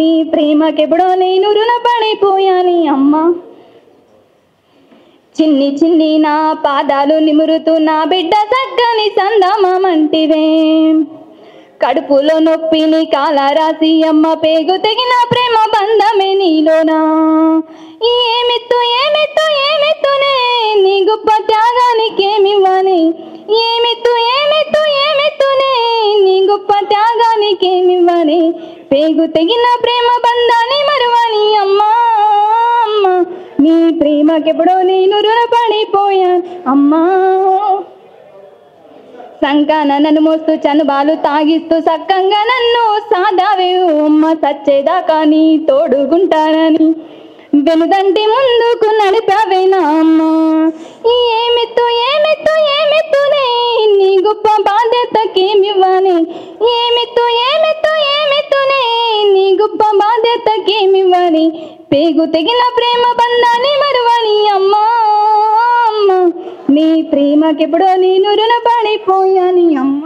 నీ ప్రేమకెప్పుడో నేను రుణపడిపోయాని అమ్మా. చిన్ని చిన్ని నా పాదాలు నిమురుతూ నా బిడ్డ చక్కని సందమామంటివే. కడుపులో నొప్పిని కాలరాసి అమ్మ పేగు తెగిన ప్రేమ బంధమే నీలోనా. ఏమిత్తు ఏమిత్తు ఏమిత్తునే నీ గొప్ప త్యాగానికేమివ్వని. ఏమిత్తు ఏమిత్తు ఏమిత్తునే నీ గొప్ప త్యాగానికేమివ్వని. పేగు తెగిన ప్రేమ బంధాన్ని మరువని అమ్మా. అమ్మా నీ ప్రేమకెప్పుడో నేను రుణపడిపోయాను అమ్మా. సంకాన నన్ను మోస్తూ చనుబాలు తాగిస్తూ సక్కంగా నన్ను సాదావే అమ్మ. సచ్చేదాకా నీ తోడుకుంటానని వెనుదంటి ముందుకు నడిపావేనా అమ్మా. ఏమిత్తు ఏమిత్తు ఏమిత్తునే నీ గొప్ప బాధ్యతకేమివ్వని. ఏమిత్తు ఏమిత్తు ఏమిత్తునే నీ గొప్ప బాధ్యతకేమివ్వని. పేగు తెగిన ప్రేమ బంధాన్ని మరువని అమ్మా. అమ్మా నీ ప్రేమకెప్పుడో నేను రుణపడిపోయాని అమ్మ.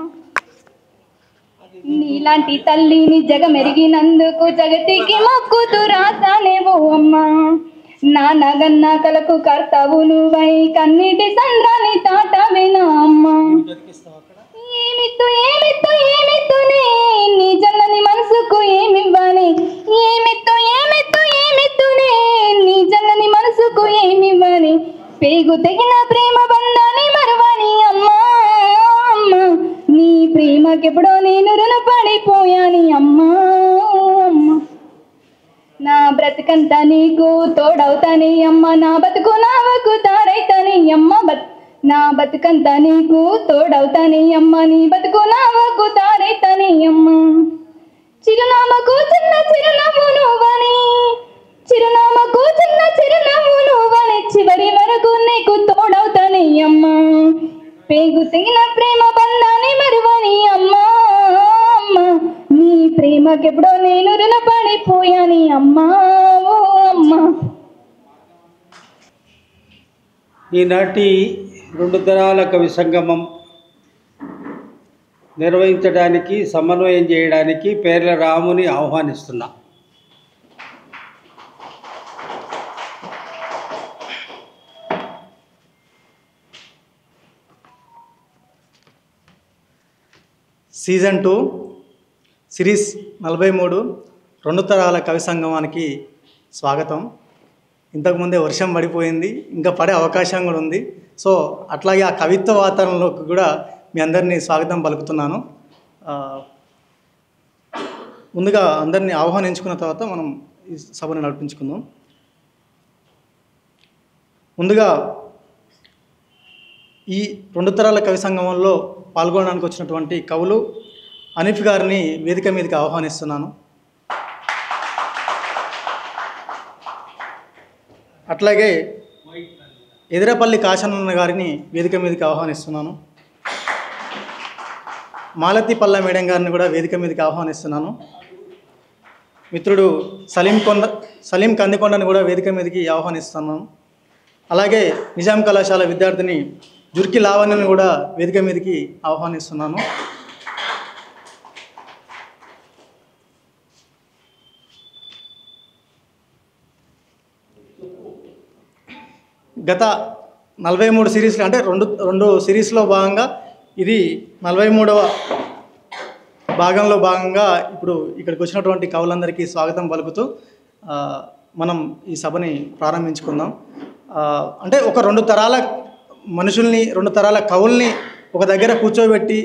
నీలాంటి తల్లిని జగమెరిగినందుకు జగతికి మొక్కుతూ రాసానేవో అమ్మా. నాన్నగన్న కలకు కర్తవు నువ్వై కన్నీటి సంద్రాన్ని తాటవేనా అమ్మా. ఏమిత్తు ఏమిత్తు ఏమిత్తునే నీ జనని మనసుకు ఏమివ్వని. ఏమిత్తు ఏమిత్తు ఏమిత్తునే నీ జనని మనసుకు ఏమివ్వని. పేగు తెగిన ప్రేమ బంధాన్ని మరువని అమ్మా. అమ్మా నీ ప్రేమకెప్పుడో నేను రుణపడిపోయాని అమ్మా. అమ్మా నా బ్రతుకంతా నీకు తోడవుతాని అమ్మ. నా బతుకు నావకు తారైతాని అమ్మ. నా బతుకంతా నీకు తోడవుతాని అమ్మ. నీ బతుకు నావకు తారైతాని అమ్మ. చిరునామకు చిన్న చిరునవ్వు నువ్వని. చిరునామకు చిన్న చిరునవ్వు నువ్వని. చివరి వరకు నీకు తోడవుతాని అమ్మ. పేగు తెగిన ప్రేమ బంధాన్ని మరువని అమ్మా. అమ్మ నీ ప్రేమకెప్పుడో నేను రుణపడిపోయాని అమ్మా. ఓ అమ్మా. ఈనాటి 2 తరాల కవి సంగమం నిర్వహించడానికి సమన్వయం చేయడానికి పేర్ల రాముని ఆహ్వానిస్తున్నా. సీజన్ 2 సిరీస్ 43 2 తరాల కవి సంగమానికి స్వాగతం. ఇంతకుముందే వర్షం పడిపోయింది, ఇంకా పడే అవకాశం కూడా ఉంది. సో అట్లాగే ఆ కవిత్వ వాతావరణంలోకి కూడా మీ అందరినీ స్వాగతం పలుకుతున్నాను. ముందుగా అందరినీ ఆహ్వానించుకున్న తర్వాత మనం ఈ సభను నడిపించుకుందాం. ముందుగా ఈ 2 తరాల కవి సంగమంలో పాల్గొనడానికి వచ్చినటువంటి కవులు హనీఫ్ గారిని వేదిక మీదకి ఆహ్వానిస్తున్నాను. అట్లాగే ఎదిరపల్లి కాశన్న గారిని వేదిక మీదకి ఆహ్వానిస్తున్నాను. మాలతి పల్ల మేడం గారిని కూడా వేదిక మీదకి ఆహ్వానిస్తున్నాను. మిత్రుడు సలీం కందికొండని కూడా వేదిక మీదకి ఆహ్వానిస్తున్నాను. అలాగే నిజాం కళాశాల విద్యార్థిని జుర్కి లావణ్యని కూడా వేదిక మీదకి ఆహ్వానిస్తున్నాను. గత 43 సిరీస్లు అంటే రెండు సిరీస్లో భాగంగా ఇది 43వ భాగంలో భాగంగా ఇప్పుడు ఇక్కడికి వచ్చినటువంటి కవులందరికీ స్వాగతం పలుకుతూ మనం ఈ సభని ప్రారంభించుకుందాం. అంటే ఒక 2 తరాల మనుషుల్ని 2 తరాల కవుల్ని ఒక దగ్గర కూర్చోబెట్టి,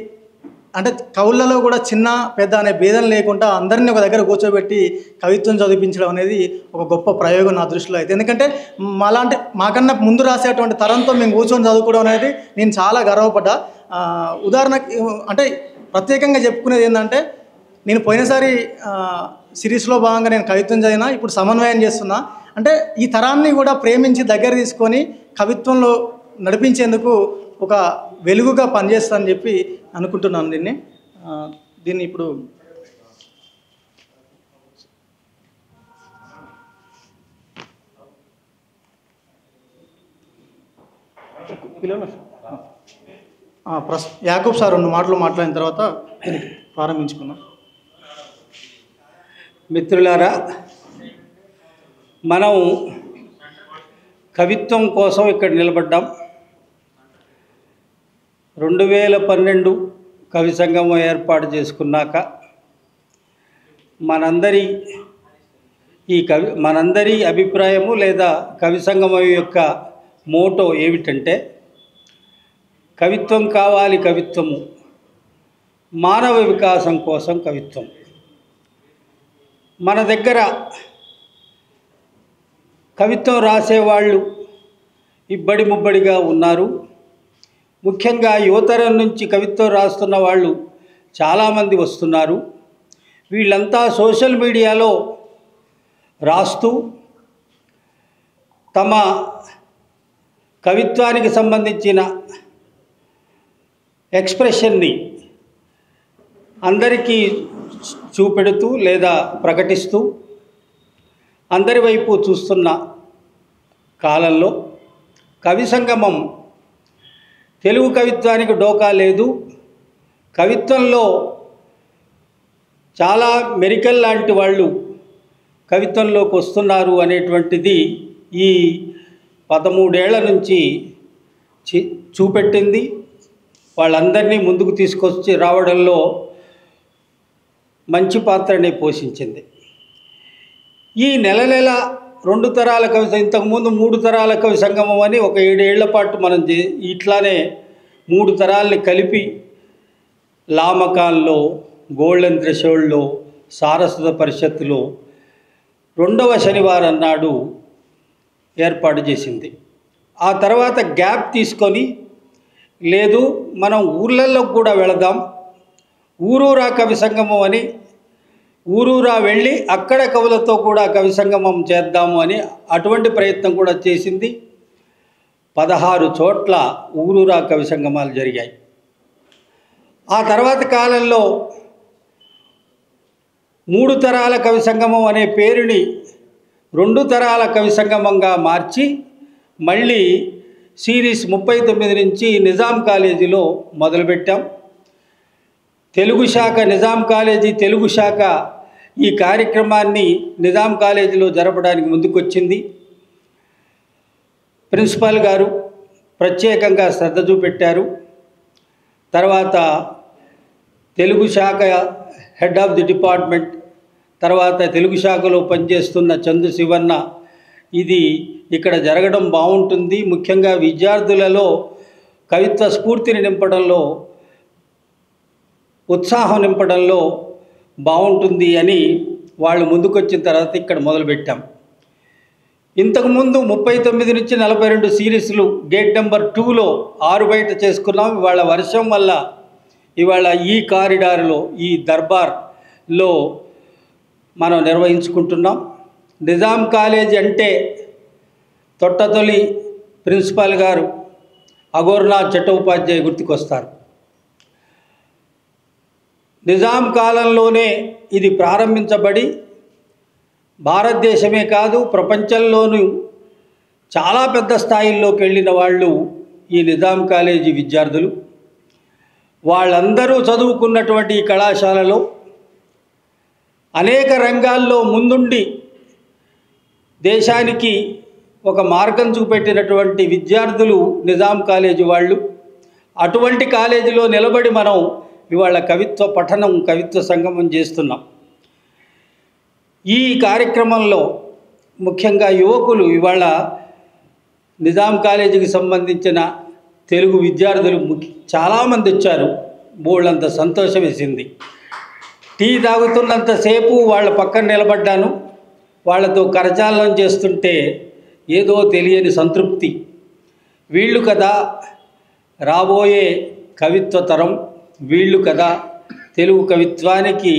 అంటే కవులలో కూడా చిన్న పెద్ద అనే భేదం లేకుండా అందరినీ ఒక దగ్గర కూర్చోబెట్టి కవిత్వం చదివించడం అనేది ఒక గొప్ప ప్రయోగం నా దృష్టిలో అయితే. ఎందుకంటే మాకన్నా ముందు రాసేటువంటి తరంతో మేము కూర్చొని చదువుకోవడం అనేది నేను చాలా గర్వపడ్డా. ఉదాహరణకి అంటే ప్రత్యేకంగా చెప్పుకునేది ఏంటంటే, నేను పోయినసారి సిరీస్లో భాగంగా నేను కవిత్వం చదివినా, ఇప్పుడు సమన్వయం చేస్తున్నా. అంటే ఈ తరాన్ని కూడా ప్రేమించి దగ్గర తీసుకొని కవిత్వంలో నడిపించేందుకు ఒక వెలుగుగా పనిచేస్తానని చెప్పి అనుకుంటున్నాను. దీన్ని ఇప్పుడు యాకూబ్ సార్ 2 మాటలు మాట్లాడిన తర్వాత ప్రారంభించుకుందాం. మిత్రులారా, మనం కవిత్వం కోసం ఇక్కడ నిలబడ్డాం. 2012 కవి సంగమం ఏర్పాటు చేసుకున్నాక మనందరి అభిప్రాయము లేదా కవి సంగమం యొక్క మోటో ఏమిటంటే, కవిత్వం కావాలి, కవిత్వము మానవ వికాసం కోసం కవిత్వం. మన దగ్గర కవిత్వం రాసేవాళ్ళు ఇబ్బడి ముబ్బడిగా ఉన్నారు. ముఖ్యంగా యువతరం నుంచి కవిత్వం రాస్తున్న వాళ్ళు చాలామంది వస్తున్నారు. వీళ్ళంతా సోషల్ మీడియాలో రాస్తూ తమ కవిత్వానికి సంబంధించిన ఎక్స్ప్రెషన్ని అందరికీ చూపెడుతూ లేదా ప్రకటిస్తూ అందరి వైపు చూస్తున్న కాలంలో కవి సంగమం తెలుగు కవిత్వానికి డోకా లేదు, కవిత్వంలో చాలా మెరికల్ లాంటి వాళ్ళు కవిత్వంలోకి వస్తున్నారు అనేటువంటిది ఈ 13 ఏళ్ల నుంచి చూపెట్టింది. వాళ్ళందరినీ ముందుకు తీసుకొచ్చి రావడంలో మంచి పాత్రని పోషించింది. ఈ నెల 2 తరాల కవి, ఇంతకుముందు 3 తరాల కవి సంగమం అని ఒక 7 ఏళ్ల పాటు మనం ఇట్లానే 3 తరాల్ని కలిపి లామకాల్లో, గోల్డెన్ థ్రెషోల్డ్లో, సారస్వత పరిషత్తులో 2వ శనివారం నాడు ఏర్పాటు చేసింది. ఆ తర్వాత గ్యాప్ తీసుకొని, లేదు మనం ఊర్లలో కూడా వెళదాం, ఊరూరా కవి సంగమం అని ఊరూరా వెళ్ళి అక్కడ కవులతో కూడా కవి సంగమం చేద్దాము అని అటువంటి ప్రయత్నం కూడా చేసింది. 16 చోట్ల ఊరూరా కవి సంగమాలు జరిగాయి. ఆ తర్వాత కాలంలో 3 తరాల కవి సంగమం అనే పేరుని 2 తరాల కవి సంగమంగా మార్చి మళ్ళీ సిరీస్ 39 నుంచి నిజాం కాలేజీలో మొదలుపెట్టాం. తెలుగు శాఖ, నిజాం కాలేజీ తెలుగు శాఖ ఈ కార్యక్రమాన్ని నిజాం కాలేజీలో జరపడానికి ముందుకొచ్చింది. ప్రిన్సిపాల్ గారు ప్రత్యేకంగా శ్రద్ధ చూపెట్టారు. తర్వాత తెలుగు శాఖ హెడ్ ఆఫ్ ది డిపార్ట్మెంట్, తర్వాత తెలుగు శాఖలో పనిచేస్తున్న చందు శివన్న, ఇది ఇక్కడ జరగడం బాగుంటుంది, ముఖ్యంగా విద్యార్థులలో కవిత్వ స్ఫూర్తిని నింపడంలో, ఉత్సాహం నింపడంలో బాగుంటుంది అని వాళ్ళు ముందుకొచ్చిన తర్వాత ఇక్కడ మొదలుపెట్టాం. ఇంతకుముందు 39 నుంచి 42 సిరీస్లు గేట్ నెంబర్ 2లో 6 బయట చేసుకున్నాం. ఇవాళ వర్షం వల్ల ఇవాళ ఈ కారిడార్లో, ఈ దర్బార్లో మనం నిర్వహించుకుంటున్నాం. నిజాం కాలేజ్ అంటే తొట్టతొలి ప్రిన్సిపాల్ గారు అఘోర్నాథ్ చట్టోపాధ్యాయ గుర్తుకొస్తారు. నిజాం కాలంలోనే ఇది ప్రారంభించబడి భారతదేశమే కాదు ప్రపంచంలోనూ చాలా పెద్ద స్థాయిల్లోకి వెళ్ళిన వాళ్ళు ఈ నిజాం కాలేజీ విద్యార్థులు. వాళ్ళందరూ చదువుకున్నటువంటి ఈ కళాశాలలో అనేక రంగాల్లో ముందుండి దేశానికి ఒక మార్గం చూపెట్టినటువంటి విద్యార్థులు నిజాం కాలేజీ వాళ్ళు. అటువంటి కాలేజీలో నిలబడి మనం ఇవాళ కవిత్వ పఠనం, కవిత్వ సంగమం చేస్తున్నాం. ఈ కార్యక్రమంలో ముఖ్యంగా యువకులు ఇవాళ నిజాం కాలేజీకి సంబంధించిన తెలుగు విద్యార్థులు చాలామంది వచ్చారు. బోళ్ళంత సంతోషం వేసింది. టీ తాగుతున్నంతసేపు వాళ్ళ పక్కన నిలబడ్డాను. వాళ్ళతో కరచాలనం చేస్తుంటే ఏదో తెలియని సంతృప్తి. వీళ్ళు కదా రాబోయే కవిత్వ తరం, వీళ్ళు కదా తెలుగు కవిత్వానికి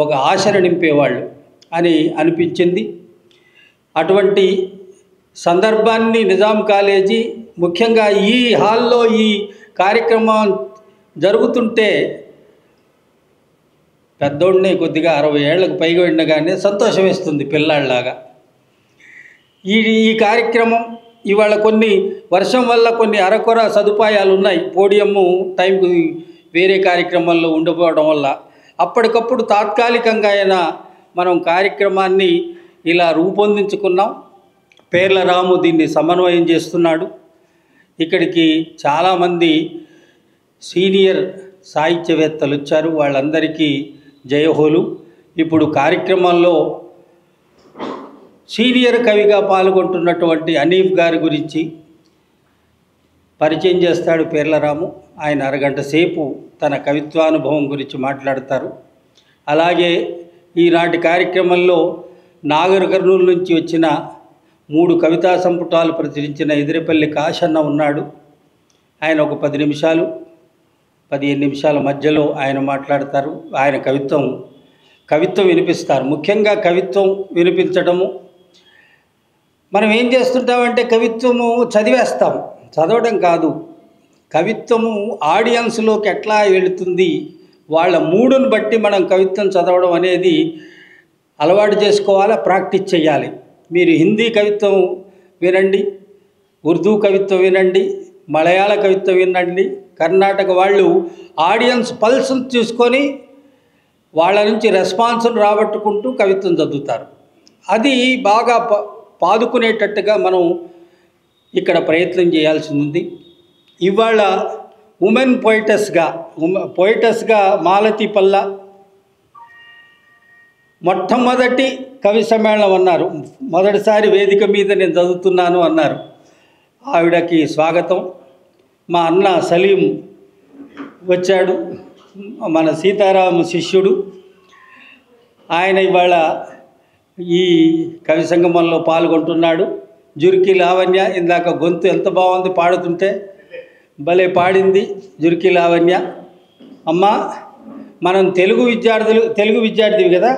ఒక ఆశను నింపేవాళ్ళు అని అనిపించింది. అటువంటి సందర్భాన్ని నిజాం కాలేజీ, ముఖ్యంగా ఈ హాల్లో ఈ కార్యక్రమం జరుగుతుంటే పెద్దోడిని కొద్దిగా 60 ఏళ్లకు పైగా ఉండగానే సంతోషం వేస్తుంది పిల్లాళ్ళలాగా. ఈ కార్యక్రమం ఇవాళ కొన్ని వర్షం వల్ల కొన్ని అరకొర సదుపాయాలు ఉన్నాయి. పోడియము టైంకి వేరే కార్యక్రమాల్లో ఉండిపోవడం వల్ల అప్పటికప్పుడు తాత్కాలికంగా అయినా మనం కార్యక్రమాన్ని ఇలా రూపొందించుకున్నాం. పేర్ల రాము దీన్ని సమన్వయం చేస్తున్నాడు. ఇక్కడికి చాలామంది సీనియర్ సాహిత్యవేత్తలు వచ్చారు, వాళ్ళందరికీ జయహోలు. ఇప్పుడు కార్యక్రమంలో సీనియర్ కవిగా పాల్గొంటున్నటువంటి హనీఫ్ గారి గురించి పరిచయం చేస్తాడు పేర్లరాము. ఆయన అరగంట సేపు తన కవిత్వానుభవం గురించి మాట్లాడతారు. అలాగే ఈనాటి కార్యక్రమంలో నాగర్ కర్నూలు నుంచి వచ్చిన 3 కవితా సంపుటాలు ప్రచురించిన ఎదిరిపల్లి కాశన్న ఉన్నాడు. ఆయన ఒక 10 నిమిషాలు 15 నిమిషాల మధ్యలో ఆయన మాట్లాడతారు. ఆయన కవిత్వం వినిపిస్తారు. ముఖ్యంగా కవిత్వం వినిపించడము, మనం ఏం చేస్తుంటామంటే కవిత్వము చదివేస్తాం, చదవడం కాదు. కవిత్వము ఆడియన్స్లోకి ఎట్లా వెళుతుంది, వాళ్ళ మూడుని బట్టి మనం కవిత్వం చదవడం అనేది అలవాటు చేసుకోవాలి, ప్రాక్టీస్ చేయాలి. మీరు హిందీ కవిత్వం వినండి, ఉర్దూ కవిత్వం వినండి, మలయాళ కవిత్వం వినండి. కర్ణాటక వాళ్ళు ఆడియన్స్ పల్స్ను చూసుకొని వాళ్ళ నుంచి రెస్పాన్స్ను రాబట్టుకుంటూ కవిత్వం చదువుతారు. అది బాగా పాదుకునేటట్టుగా మనం ఇక్కడ ప్రయత్నం చేయాల్సి ఉంది. ఇవాళ ఉమెన్ పోయిటస్గా మాలతి పల్లా మొట్టమొదటి కవి సమ్మేళనం అన్నారు. మొదటిసారి వేదిక మీద నేను చదువుతున్నాను అన్నారు. ఆవిడకి స్వాగతం. మా అన్న సలీం వచ్చాడు, మన సీతారాం శిష్యుడు. ఆయన ఇవాళ ఈ కవి సంగమంలో పాల్గొంటున్నాడు. జురికి లావణ్య ఇందాక గొంతు ఎంత బాగుంది, పాడుతుంటే భలే పాడింది జురికి లావణ్య. అమ్మ, మనం తెలుగు విద్యార్థివి కదా,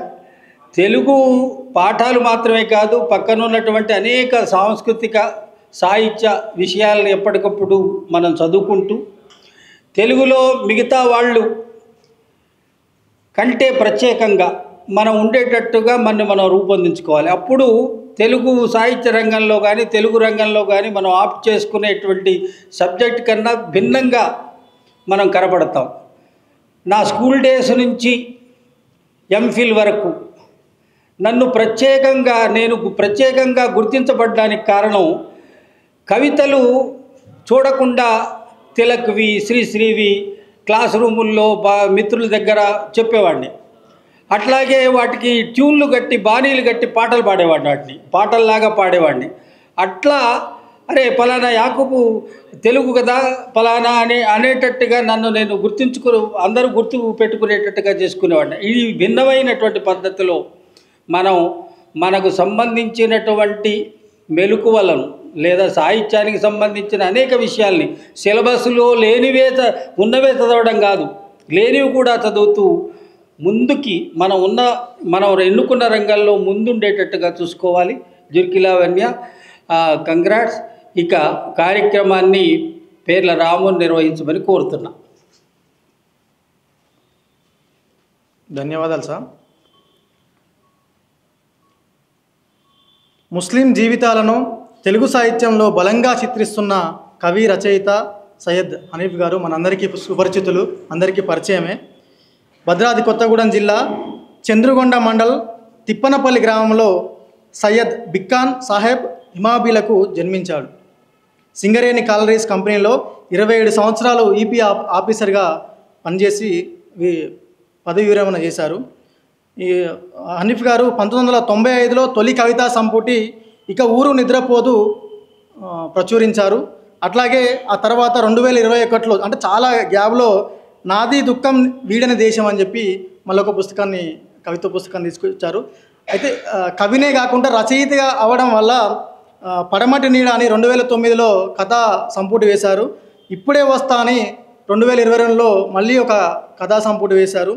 తెలుగు పాఠాలు మాత్రమే కాదు, పక్కనున్నటువంటి అనేక సాంస్కృతిక సాహిత్య విషయాలను ఎప్పటికప్పుడు మనం చదువుకుంటూ తెలుగులో మిగతా వాళ్ళు కంటే ప్రత్యేకంగా మనం ఉండేటట్టుగా మనం రూపొందించుకోవాలి. అప్పుడు తెలుగు సాహిత్య రంగంలో కానీ తెలుగు రంగంలో కానీ మనం ఆప్ట్ చేసుకునేటువంటి సబ్జెక్ట్ కన్నా భిన్నంగా మనం కనపడతాం. నా స్కూల్ డేస్ నుంచి ఎంఫిల్ వరకు నేను ప్రత్యేకంగా గుర్తించబడ్డానికి కారణం కవితలు చూడకుండా తిలక్వి, శ్రీశ్రీవి క్లాస్ రూముల్లో మిత్రుల దగ్గర చెప్పేవాడిని. అట్లాగే వాటికి ట్యూన్లు కట్టి బాణీలు కట్టి పాటలు పాడేవాడిని, వాటిని పాటల్లాగా పాడేవాడిని. అట్లా అరే పలానా యాకూబు తెలుగు కదా పలానా అనేటట్టుగా నేను అందరూ గుర్తు పెట్టుకునేటట్టుగా చేసుకునేవాడిని. ఇది భిన్నమైనటువంటి పద్ధతిలో మనకు సంబంధించినటువంటి మెలకువలను లేదా సాహిత్యానికి సంబంధించిన అనేక విషయాల్ని సిలబస్లో ఉన్నవే చదవడం కాదు, లేనివి కూడా చదువుతూ ముందుకి మనం ఎన్నుకున్న రంగాల్లో ముందుండేటట్టుగా చూసుకోవాలి. జుర్కిలావణ్య, కంగ్రాట్స్. ఇక కార్యక్రమాన్ని పేర్ల రాముని నిర్వహించమని కోరుతున్నా. ధన్యవాదాలు సార్. ముస్లిం జీవితాలను తెలుగు సాహిత్యంలో బలంగా చిత్రిస్తున్న కవి రచయిత సయ్యద్ హనీఫ్ గారు మనందరికీ సుపరిచితులు, అందరికీ పరిచయమే. భద్రాద్రి కొత్తగూడెం జిల్లా చంద్రుగొండ మండల్ తిప్పనపల్లి గ్రామంలో సయ్యద్ బిక్కాన్ సాహెబ్ హిమాబీలకు జన్మించాడు. సింగరేణి కాలరీస్ కంపెనీలో 27 సంవత్సరాలు ఈపీ ఆఫీసర్గా పనిచేసి పదవి విరమణ చేశారు. ఈ హనీఫ్ గారు 1995లో తొలి కవితా సంపుటి ఇక ఊరు నిద్రపోదు ప్రచురించారు. అట్లాగే ఆ తర్వాత 2021లో అంటే చాలా గ్యాప్లో నాది దుఃఖం వీడని దేశం అని చెప్పి మళ్ళొక కవిత్వ పుస్తకాన్ని తీసుకొచ్చారు. అయితే కవినే కాకుండా రచయితగా అవ్వడం వల్ల పడమటి నీడ అని 2009లో కథా సంపుటి వేశారు. ఇప్పుడే వస్తా అని 2022లో మళ్ళీ ఒక కథా సంపుటి వేశారు.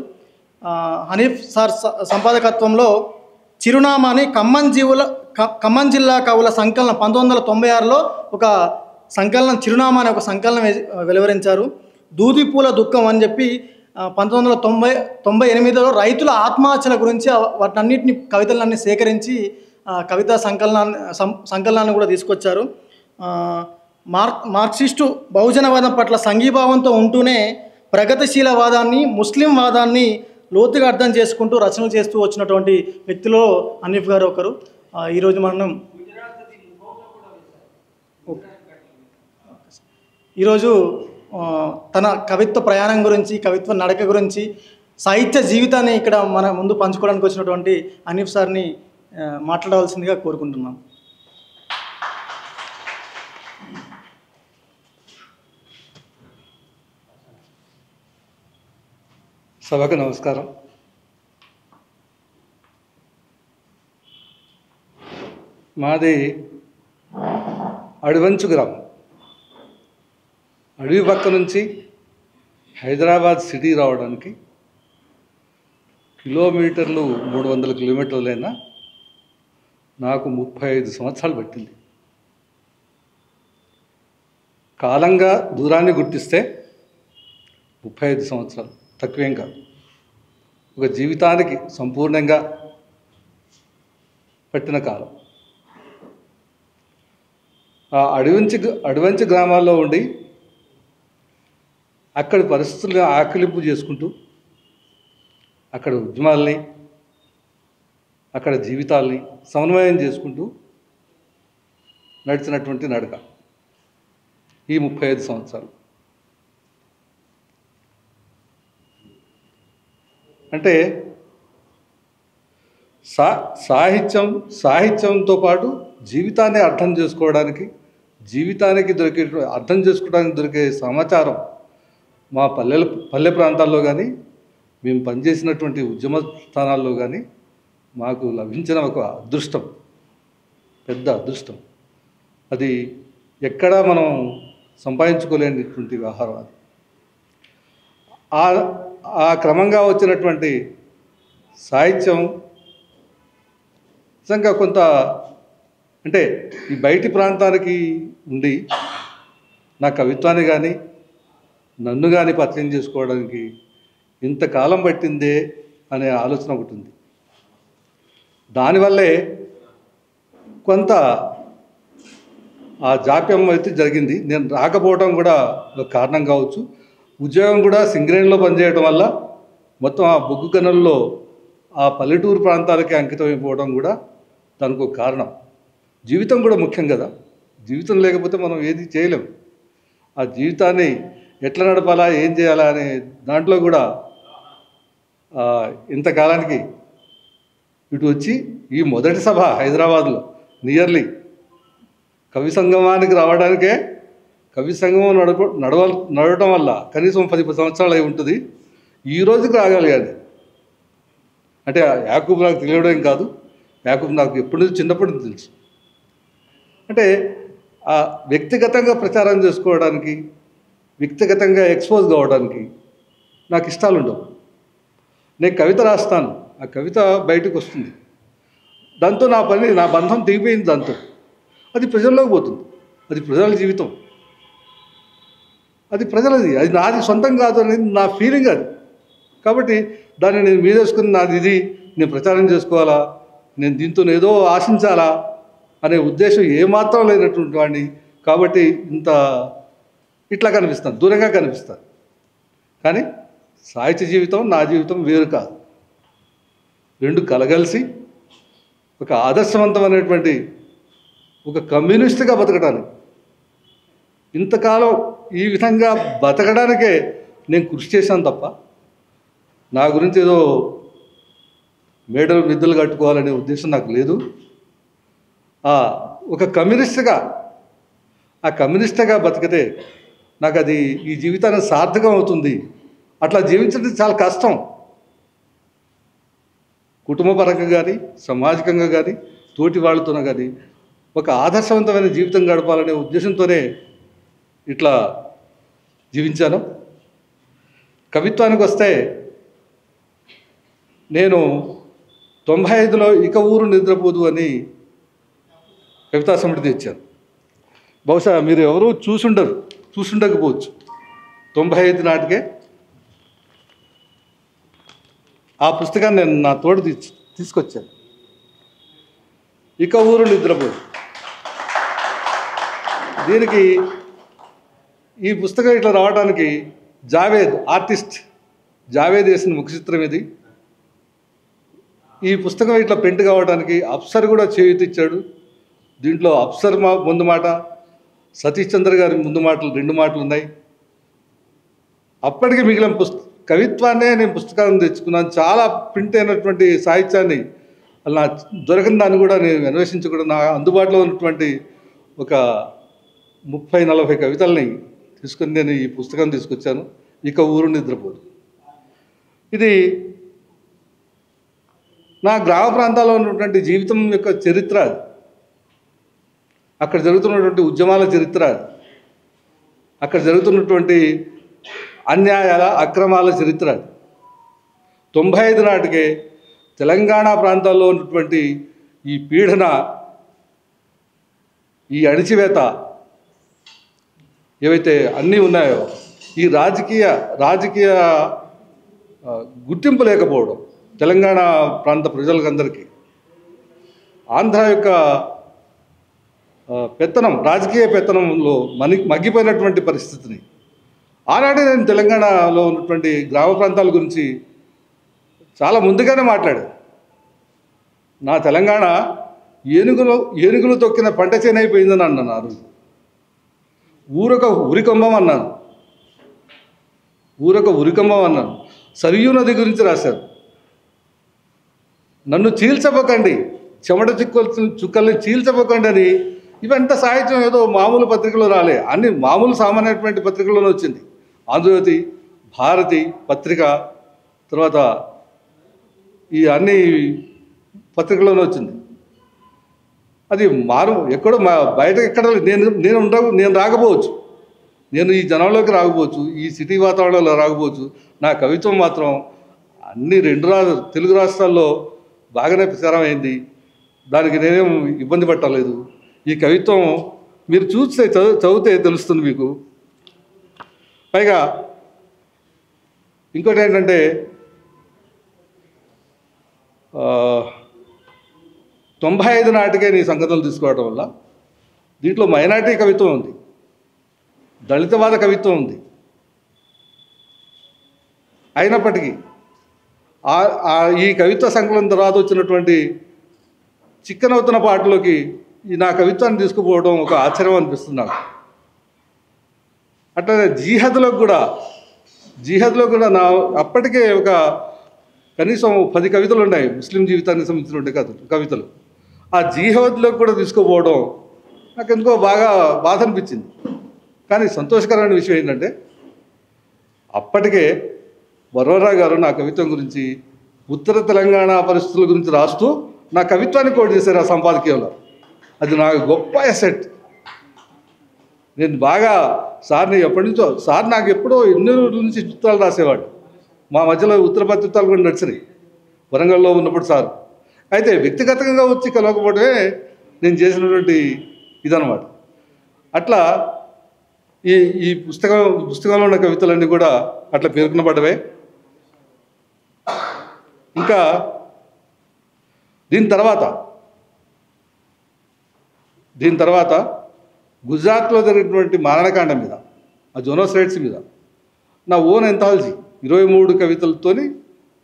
హనీఫ్ సార్ సంపాదకత్వంలో చిరునామా అని ఖమ్మం జిల్లా కవుల సంకలనం 1996లో ఒక సంకలనం చిరునామా అనే ఒక సంకలనం వెలువరించారు. దూదిపూల దుఃఖం అని చెప్పి 1998లో రైతుల ఆత్మహత్యల గురించి వాటన్నిటిని కవితలన్నీ సేకరించి కవితా సంకలనాన్ని కూడా తీసుకొచ్చారు. మార్క్సిస్టు బహుజనవాదం పట్ల సంఘీభావంతో ఉంటూనే ప్రగతిశీలవాదాన్ని ముస్లిం వాదాన్ని లోతుగా అర్థం చేసుకుంటూ రచనలు చేస్తూ వచ్చినటువంటి వ్యక్తిలో హనీఫ్ గారు ఒకరు. ఈరోజు మనం ఈరోజు తన కవిత్వ ప్రయాణం గురించి, కవిత్వ నడక గురించి, సాహిత్య జీవితాన్ని ఇక్కడ మన ముందు పంచుకోవడానికి వచ్చినటువంటి హనీఫ్ సార్ని మాట్లాడవలసిందిగా కోరుకుంటున్నాం. సభకు నమస్కారం. మాది అడివంచు గ్రామం. అడవి పక్క నుంచి హైదరాబాద్ సిటీ రావడానికి కిలోమీటర్లు 300 కిలోమీటర్లైనా నాకు 35 సంవత్సరాలు పట్టింది. కాలంగా దూరాన్ని గుర్తిస్తే 35 సంవత్సరాలు తక్కువేం కాదు. ఒక జీవితానికి సంపూర్ణంగా పట్టిన కాలం. ఆ అడివంచి గ్రామాల్లో ఉండి అక్కడి పరిస్థితులను ఆకలింపు చేసుకుంటూ అక్కడ ఉద్యమాల్ని, అక్కడ జీవితాల్ని సమన్వయం చేసుకుంటూ నడిచినటువంటి నడక ఈ 35 సంవత్సరాలు. అంటే సాహిత్యంతో పాటు జీవితాన్ని అర్థం చేసుకోవడానికి, అర్థం చేసుకోవడానికి దొరికే సమాచారం మా పల్లె ప్రాంతాల్లో కానీ, మేము పనిచేసినటువంటి ఉద్యమ స్థానాల్లో కానీ మాకు లభించిన ఒక అదృష్టం, పెద్ద అదృష్టం. అది ఎక్కడా మనం సంపాదించుకోలేనటువంటి వ్యవహారం. అది ఆ క్రమంగా వచ్చినటువంటి సాహిత్యం నిజంగా కొంత, అంటే ఈ బయటి ప్రాంతానికి ఉండి నా కవిత్వాన్ని కానీ నన్ను కానీ పరిచయం చేసుకోవడానికి ఇంతకాలం పట్టిందే అనే ఆలోచన ఒకటి ఉంది. దానివల్లే కొంత ఆ జాప్యం అయితే జరిగింది. నేను రాకపోవడం కూడా ఒక కారణం కావచ్చు. ఉద్యోగం కూడా సింగరేణిలో పనిచేయడం వల్ల మొత్తం ఆ బొగ్గు గనుల్లో ఆ పల్లెటూరు ప్రాంతాలకి అంకితం అయిపోవడం కూడా దానికి ఒక కారణం. జీవితం కూడా ముఖ్యం కదా. జీవితం లేకపోతే మనం ఏది చేయలేము. ఆ జీవితాన్ని ఎట్లా నడపాలా, ఏం చేయాలా అనే దాంట్లో కూడా ఇంతకాలానికి ఇటు వచ్చి ఈ మొదటి సభ హైదరాబాద్లో నియర్లీ కవి సంగమానికి రావడానికే, కవి సంగమం నడవటం వల్ల కనీసం 10 సంవత్సరాలు అయి ఉంటుంది. ఈ రోజుకి రాగలిగాను. అంటే యాకూబ్ నాకు తెలియడం కాదు, యాకూబ్ నాకు చిన్నప్పటి నుంచి తెలుసు. అంటే ఆ వ్యక్తిగతంగా ప్రచారం చేసుకోవడానికి, వ్యక్తిగతంగా ఎక్స్పోజ్ కావడానికి నాకు ఇష్టాలు ఉండవు. నేను కవిత రాస్తాను, ఆ కవిత బయటకు వస్తుంది, దాంతో నా బంధం తెగిపోయింది. దాంతో అది ప్రజల్లోకి పోతుంది. అది ప్రజల జీవితం, అది ప్రజలది, అది నాది సొంతం కాదు అనేది నా ఫీలింగ్. అది కాబట్టి దాన్ని నేను మీదేసుకుని నాది నేను ప్రచారం చేసుకోవాలా, నేను దీంతో ఏదో ఆశించాలా అనే ఉద్దేశం ఏమాత్రం లేనటువంటి వాడిని. కాబట్టి ఇట్లా కనిపిస్తాను, దూరంగా కనిపిస్తాను. కానీ సాహిత్య జీవితం, నా జీవితం వేరు కాదు. రెండు కలగలిసి ఒక ఆదర్శవంతమైనటువంటి ఒక కమ్యూనిస్ట్గా బతకడానికి, ఇంతకాలం ఈ విధంగా బతకడానికే నేను కృషి చేశాను తప్ప నా గురించి ఏదో మేడలు మిద్దెలు కట్టుకోవాలనే ఉద్దేశం నాకు లేదు. ఒక కమ్యూనిస్ట్గా బతికితే నాకు అది ఈ జీవితానికి సార్థకం అవుతుంది. అట్లా జీవించడం చాలా కష్టం. కుటుంబపరంగా కానీ, సామాజికంగా కానీ, తోటి వాళ్ళతోనే కానీ ఒక ఆదర్శవంతమైన జీవితం గడపాలనే ఉద్దేశంతోనే ఇట్లా జీవించాను. కవిత్వానికి వస్తే నేను 95లో ఇక ఊరు నిద్రపోదు అని కవితా సమితి తెచ్చాను. బహుశా మీరు ఎవరూ చూసుండకపోవచ్చు. 95 నాటికే ఆ పుస్తకాన్ని నేను నా తోడు తీసుకొచ్చాను. ఇక ఊరు నిద్రపోదు. దీనికి ఈ పుస్తకం ఇట్లా రావడానికి ఆర్టిస్ట్ జావేద్ వేసిన ముఖ చిత్రం ఇది. ఈ పుస్తకం ఇట్లా ప్రింట్ కావడానికి అప్సర్ కూడా చేయూతిచ్చాడు. దీంట్లో అప్సర్ ముందు మాట, సతీష్ చంద్ర గారి ముందు మాటలు 2 మాటలు ఉన్నాయి. అప్పటికి మిగిలిన కవిత్వాన్నే నేను పుస్తకాన్ని తెచ్చుకున్నాను. చాలా ప్రింట్ అయినటువంటి సాహిత్యాన్ని అలా దొరకని దాన్ని కూడా నేను అన్వేషించి కూడా నా అందుబాటులో ఉన్నటువంటి ఒక 30-40 కవితల్ని తీసుకొని నేను ఈ పుస్తకం తీసుకొచ్చాను. ఇక ఊరు నిద్రపోదు. ఇది నా గ్రామ ప్రాంతాల్లో ఉన్నటువంటి జీవితం యొక్క చరిత్ర, అక్కడ జరుగుతున్నటువంటి ఉద్యమాల చరిత్ర, అక్కడ జరుగుతున్నటువంటి అన్యాయాల అక్రమాల చరిత్ర. 95 నాటికే తెలంగాణ ప్రాంతాల్లో ఉన్నటువంటి ఈ పీడన, ఈ అణిచివేత ఏవైతే అన్నీ ఉన్నాయో, ఈ రాజకీయ గుర్తింపు లేకపోవడం తెలంగాణ ప్రాంత ప్రజలకందరికీ, ఆంధ్ర యొక్క పెత్తనం, రాజకీయ పెత్తనంలో మగ్గిపోయినటువంటి పరిస్థితిని ఆనాడే నేను తెలంగాణలో ఉన్నటువంటి గ్రామ ప్రాంతాల గురించి చాలా ముందుగానే మాట్లాడాను. నా తెలంగాణ ఏనుగులు తొక్కిన పంట చేనైపోయిందని అన్నాను. ఆ రోజు ఊరొక ఉరికంబం అన్నాను. సరియు నది గురించి రాశారు. నన్ను చీల్చబోకండి, చెమట చుక్కల్ని చీల్చబోకండి అని. ఇవంతా సాహిత్యం ఏదో మామూలు పత్రికలో రాలే, అన్ని మామూలు సామాన్యమైనటువంటి పత్రికల్లోనే వచ్చింది. ఆంధ్రజ్యోతి, భారతి పత్రిక, తర్వాత ఈ అన్ని పత్రికల్లోనే వచ్చింది. అది ఎక్కడో బయట ఎక్కడ నేను రాకపోవచ్చు, నేను ఈ జనంలోకి రాకపోవచ్చు, ఈ సిటీ వాతావరణంలో రాకపోవచ్చు. నా కవిత్వం మాత్రం అన్ని 2 తెలుగు రాష్ట్రాల్లో బాగానే ప్రచారమైంది. దానికి నేనేం ఇబ్బంది పట్టలేదు. ఈ కవిత్వం మీరు చదివితే తెలుస్తుంది మీకు. పైగా ఇంకోటి ఏంటంటే 95 నాటికే నీ సంగతులు తీసుకోవడం వల్ల దీంట్లో మైనారిటీ కవిత్వం ఉంది, దళితవాద కవిత్వం ఉంది. అయినప్పటికీ ఈ కవిత్వ సంకలనం తర్వాత వచ్చినటువంటి చిక్కనవుతున్న పాటలోకి ఈ నా కవిత్వాన్ని తీసుకుపోవడం ఒక ఆశ్చర్యం అనిపిస్తుంది నాకు. అట్లనే జీహద్లో కూడా నా అప్పటికే ఒక కనీసం 10 కవితలు ఉన్నాయి ముస్లిం జీవితానికి సంబంధించినటువంటి కవితలు. ఆ జీహద్లో కూడా తీసుకుపోవడం నాకు ఎందుకో బాగా బాధ అనిపించింది. కానీ సంతోషకరమైన విషయం ఏంటంటే అప్పటికే వరవరరావు గారు నా కవిత్వం గురించి, ఉత్తర తెలంగాణ పరిస్థితుల గురించి రాస్తూ నా కవిత్వాన్ని కోట్ చేశారు ఆ సంపాదకీయంలో. అది నాకు గొప్ప అసెట్. నేను బాగా సార్ని ఎప్పటి నుంచో, సార్ నాకు ఎప్పుడో ఎన్నో రోజుల నుంచి చిత్రాలు రాసేవాడు. మా మధ్యలో ఉత్తర పత్రికలు కూడా నడిచినాయి వరంగల్లో ఉన్నప్పుడు సార్. అయితే వ్యక్తిగతంగా వచ్చి కలవకపోవడమే నేను చేసినటువంటి ఇదనమాట. అట్లా ఈ పుస్తకంలో ఉన్న కవితలన్నీ కూడా అట్లా పేర్కొనబడ్డవే. ఇంకా దీని తర్వాత గుజరాత్లో జరిగినటువంటి మారణకాండ మీద, ఆ జోనోసైడ్స్ మీద నా ఓన్ ఎంథాలజీ 23 కవితలతో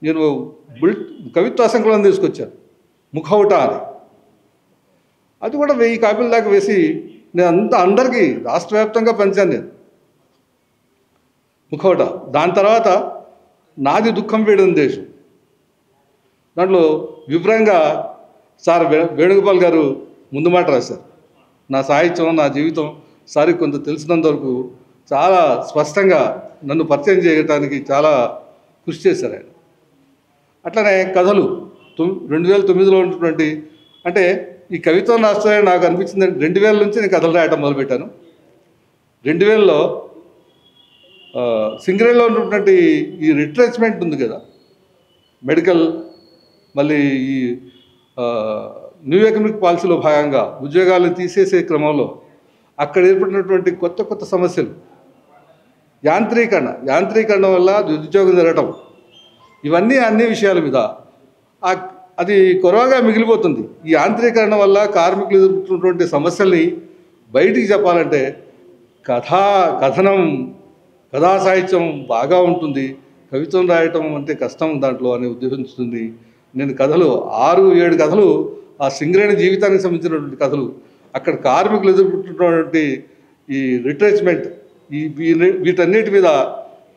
నేను కవిత్వ సంకలనం తీసుకొచ్చాను, ముఖౌట అని. అది కూడా 1000 కాపీల దాకా వేసి నేను అందరికీ రాష్ట్ర వ్యాప్తంగా పంచాను నేను ముఖౌట. దాని తర్వాత నాది దుఃఖం వీడని దేశం, దాంట్లో వివరంగా సార్ వేణుగోపాల్ గారు ముందు మాట రాశారు. నా సాహిత్యం, నా జీవితం సారికి కొంత తెలిసినంత వరకు చాలా స్పష్టంగా నన్ను పరిచయం చేయడానికి చాలా కృషి చేశారు ఆయన. అట్లనే కథలు 2009లో ఉన్నటువంటి, అంటే ఈ కవిత్వం రాష్ట్రాన్ని నాకు అనిపించింది 2000 నుంచి నేను కథలు రాయటం మొదలుపెట్టాను. 2000లో సింగరేణిలో ఉన్నటువంటి ఈ రిట్రెచ్మెంట్ ఉంది కదా, మెడికల్, మళ్ళీ ఈ న్యూ ఎకనామిక్ పాలసీలో భాగంగా ఉద్యోగాలను తీసేసే క్రమంలో అక్కడ ఏర్పడినటువంటి కొత్త సమస్యలు, యాంత్రీకరణ వల్ల నిరుద్యోగం జరగటం, ఇవన్నీ అన్ని విషయాల మీద అది కొరవగా మిగిలిపోతుంది. ఈ యాంత్రీకరణ వల్ల కార్మికులు ఎదుర్కొంటున్నటువంటి సమస్యల్ని బయటికి చెప్పాలంటే కథా సాహిత్యం బాగా ఉంటుంది, కవిత్వం రాయటం అంటే కష్టం దాంట్లో అనే ఉద్దేశిస్తుంది. నేను కథలు 6-7 కథలు ఆ సింగరేణి జీవితానికి సంబంధించినటువంటి కథలు, అక్కడ కార్మికులు ఎదుర్కొంటున్నటువంటి ఈ రిట్రెచ్మెంట్, వీటన్నిటి మీద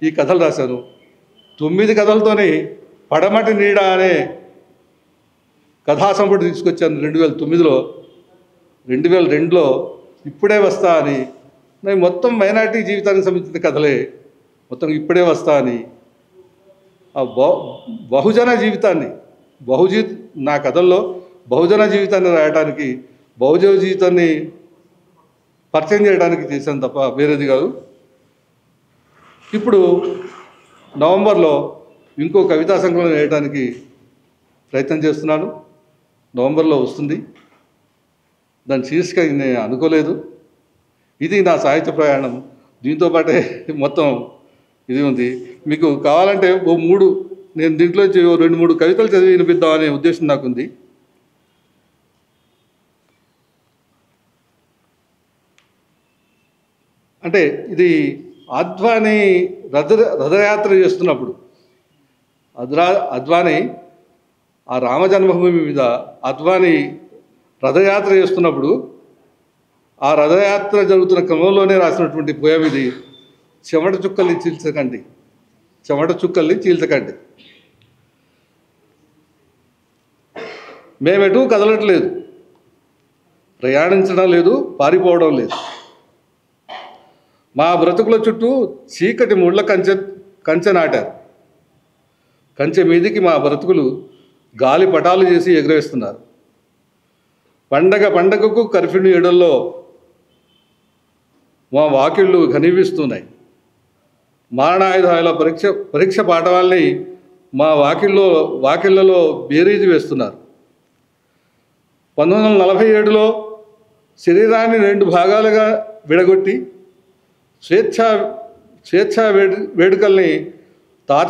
ఈ కథలు రాశాను. 9 కథలతోని పడమటి నీడ అనే కథాసంపుటి తీసుకొచ్చాను 2009లో. 2002లో ఇప్పుడే వస్తా అని, నేను మొత్తం మైనారిటీ జీవితానికి సంబంధించిన కథలే, మొత్తం ఇప్పుడే వస్తా అని ఆ బహుజన జీవితాన్ని నా కథల్లో బహుజన జీవితాన్ని రాయడానికి, బహుజన జీవితాన్ని పరిచయం చేయడానికి చేశాను తప్ప వేరేది కాదు. ఇప్పుడు నవంబర్లో ఇంకో కవితా సంకలనం వేయడానికి ప్రయత్నం చేస్తున్నాను. నవంబర్లో వస్తుంది. దాని శీర్షిక నేను అనుకోలేదు. ఇది నా సాహిత్య ప్రయాణం. దీంతో పాటే మొత్తం ఇది ఉంది. మీకు కావాలంటే నేను దీంట్లో 2-3 కవితలు చదివి వినిపిద్దామనే ఉద్దేశం నాకుంది. అంటే ఇది అద్వానీ రథయాత్ర చేస్తున్నప్పుడు, అద్వానీ ఆ రామ జన్మభూమి మీద అద్వానీ రథయాత్ర చేస్తున్నప్పుడు, ఆ రథయాత్ర జరుగుతున్న క్రమంలోనే రాసినటువంటి పోయం ఇది. చెమట చుక్కల్ని చీల్చకండి. మేమెటూ కదలట్లేదు, ప్రయాణించడం లేదు, పారిపోవడం లేదు. మా బ్రతుకుల చుట్టూ చీకటి ముళ్ళ కంచె నాటారు. కంచె మీదికి మా బ్రతుకులు గాలి పటాలు చేసి ఎగురవేస్తున్నారు. పండగకు కర్ఫ్యూ నీడల్లో మా వాకిళ్ళు ఘనీవిస్తున్నాయి. మారణాయుధాల పరీక్ష పాఠవాల్ని మా వాకిళ్లలో బేరీజు వేస్తున్నారు. 1947లో శరీరాన్ని 2 భాగాలుగా విడగొట్టి స్వేచ్ఛా వేడుకల్ని తాత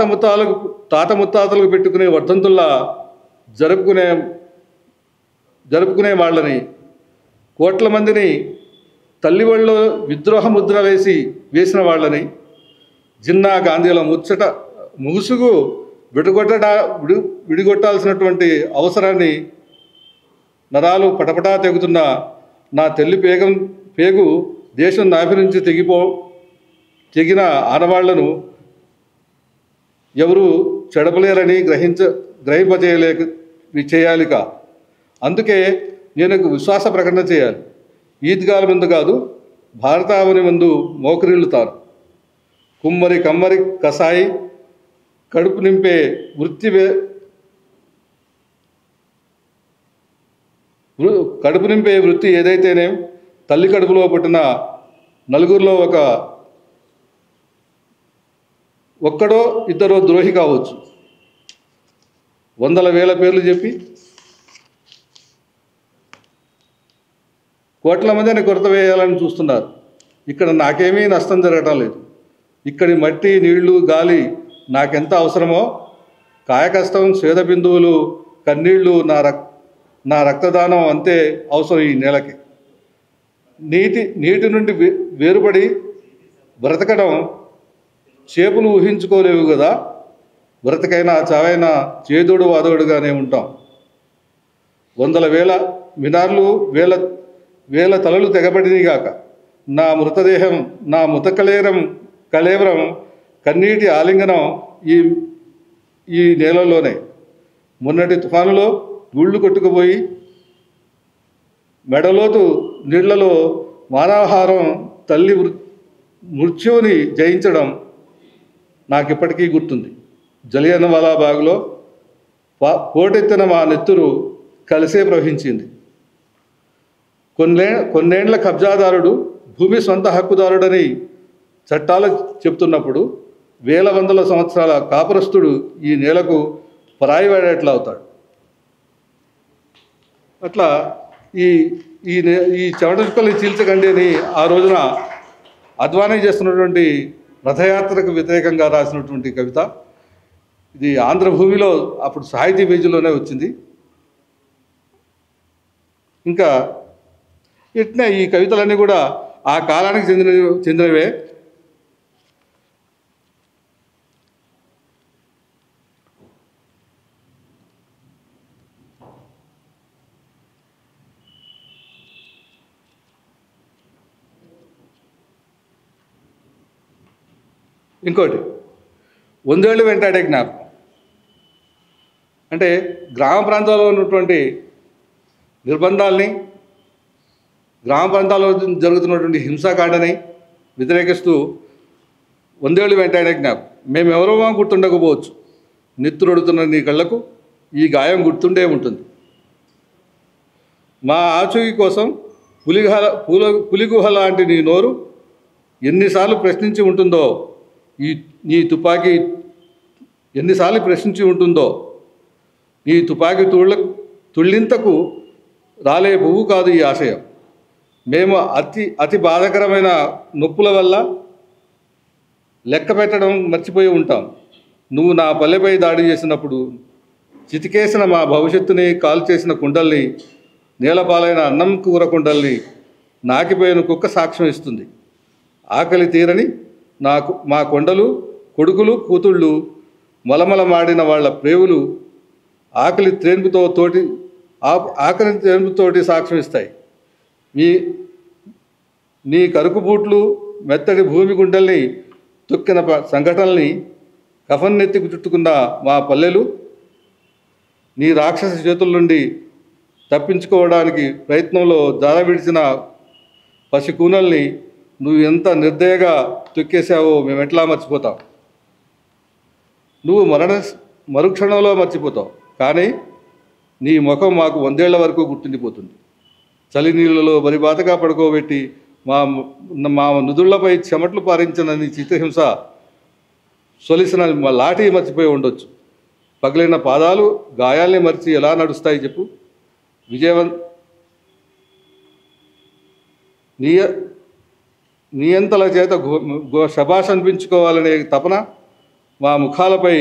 ముత్తాతలకు పెట్టుకునే వర్ధంతుల్లా జరుపుకునే వాళ్ళని, కోట్ల మందిని తల్లి ఒళ్ళో విద్రోహ ముద్ర వేసిన వాళ్ళని, జిన్నా గాంధీల ముసుగు విడిగొట్టాల్సినటువంటి అవసరాన్ని నరాలు పటపటా తెగుతున్న నా తల్లి పేగు దేశం నాభి నుంచి తెగిన ఆనవాళ్లను ఎవరు చెడపలేరని చేయాలిక. అందుకే నేను విశ్వాస ప్రకటన చేయాలి. ఈద్గాల ముందు కాదు, భారతావని ముందు మోకరిల్లుతాను. కుమ్మరి కమ్మరి కసాయి కడుపు నింపే వృత్తి ఏదైతేనే తల్లి కడుపులో పుట్టిన నలుగురిలో ఒక్కడో ఇద్దరో ద్రోహి కావచ్చు. 100,000 పేర్లు చెప్పి కోట్ల మందిని కొరత వేయాలని చూస్తున్నారు. ఇక్కడ నాకేమీ నష్టం జరగటం లేదు. ఇక్కడి మట్టి, నీళ్లు, గాలి నాకెంత అవసరమో, కాయకష్టం, స్వేద బిందువులు, కన్నీళ్లు, నా రక్తదానం అంతే అవసరం ఈ నేలకి. నీటి నుండి వేరుపడి బ్రతకడం చేపులు ఊహించుకోలేవు కదా. బ్రతకైనా చావైనా చేదోడు వాదోడుగానే ఉంటాం. 100,000 మినార్లు, వేల తలలు తెగబడినిగాక. నా మృతదేహం, నా కళేవరం, కన్నీటి ఆలింగనం ఈ నేలలోనే. మొన్నటి తుఫానులో గుళ్ళు కొట్టుకుపోయి మెడలోతు నీళ్లలో మానవహారం తల్లి మృత్యువుని జయించడం నాకిప్పటికీ గుర్తుంది. జలియన్వాలా బాగ్లో పోటెత్తిన మా నెత్తురు కలిసే ప్రవహించింది. కొన్నేండ్ల కబ్జాదారుడు భూమి సొంత హక్కుదారుడని చట్టాలు చెప్తున్నప్పుడు 1,000 సంవత్సరాల కాపురస్తుడు ఈ నేలకు పరాయివాడేట్లా అవుతాడు. అట్లా ఈ చెమట చుక్కల్ని చీల్చకండి అని ఆ రోజున అద్వానీ చేస్తున్నటువంటి రథయాత్రకు వ్యతిరేకంగా రాసినటువంటి కవిత. ఇది ఆంధ్రభూమిలో అప్పుడు సాహితీ పేజీలోనే వచ్చింది. ఇంకా ఇట్నే ఈ కవితలన్నీ కూడా ఆ కాలానికి చెందినవే. ఇంకోటి 100 ఏళ్ళు వెంటాడే జ్ఞాపకం. అంటే గ్రామ ప్రాంతాల్లో ఉన్నటువంటి నిర్బంధాలని, గ్రామ ప్రాంతాల్లో జరుగుతున్నటువంటి హింసాకాండని వ్యతిరేకిస్తూ 100 ఏళ్ళు వెంటాడే జ్ఞాపకం. మేము ఎవరో గుర్తుండకపోవచ్చు, నెత్తురొడుతున్న నీ కళ్ళకు ఈ గాయం గుర్తుండే ఉంటుంది. మా ఆచూకీ కోసం పులిగుహ లాంటి నీ నోరు ఎన్నిసార్లు ప్రశ్నించి ఉంటుందో, నీ తుపాకీ ఎన్నిసార్లు ప్రశ్నించి ఉంటుందో. నీ తుపాకీ తుళ్ళింతకు రాలే పువ్వు కాదు ఈ ఆశయం. మేము అతి బాధాకరమైన నొప్పుల వల్ల లెక్క పెట్టడం మర్చిపోయి ఉంటాం. నువ్వు నా పల్లెపై దాడి చేసినప్పుడు చితికేసిన మా భవిష్యత్తుని కాల్ చేసిన కుండల్ని, నేలపాలైన అన్నం కూర కుండల్ని నాకిపోయిన కుక్క సాక్ష్యం ఇస్తుంది. ఆకలి తీరని మా కొండలు, కొడుకులు, కూతుళ్ళు, మలమల మాడిన వాళ్ళ ప్రేవులు ఆకలి త్రేన్పుతోటి సాక్ష్యం ఇస్తాయి. నీ కరుకు బూట్లు, మెత్తడి భూమి గుండెల్ని తొక్కిన సంఘటనల్ని కఫన్నెత్తికి చుట్టుకున్న మా పల్లెలు నీ రాక్షస చేతుల నుండి తప్పించుకోవడానికి ప్రయత్నంలో జార విడిచిన పసికూనల్ని నువ్వు ఎంత నిర్దయగా తొక్కేశావో మేము ఎట్లా మర్చిపోతాం. నువ్వు మరుక్షణంలో మర్చిపోతావు, కానీ నీ ముఖం మాకు 100 ఏళ్ల వరకు గుర్తుండిపోతుంది. చలి నీళ్ళలో బరిబాతగా పడుకోబెట్టి మా నుదుళ్లపై చెమట్లు పారించిన నీ చిత్రహింస సొలిసిన మా లాఠీ మర్చిపోయి ఉండొచ్చు. పగిలిన పాదాలు గాయాల్ని మరిచి ఎలా నడుస్తాయి చెప్పు. నియంతల చేత శభాష్ అనిపించుకోవాలనే తపన మా ముఖాలపై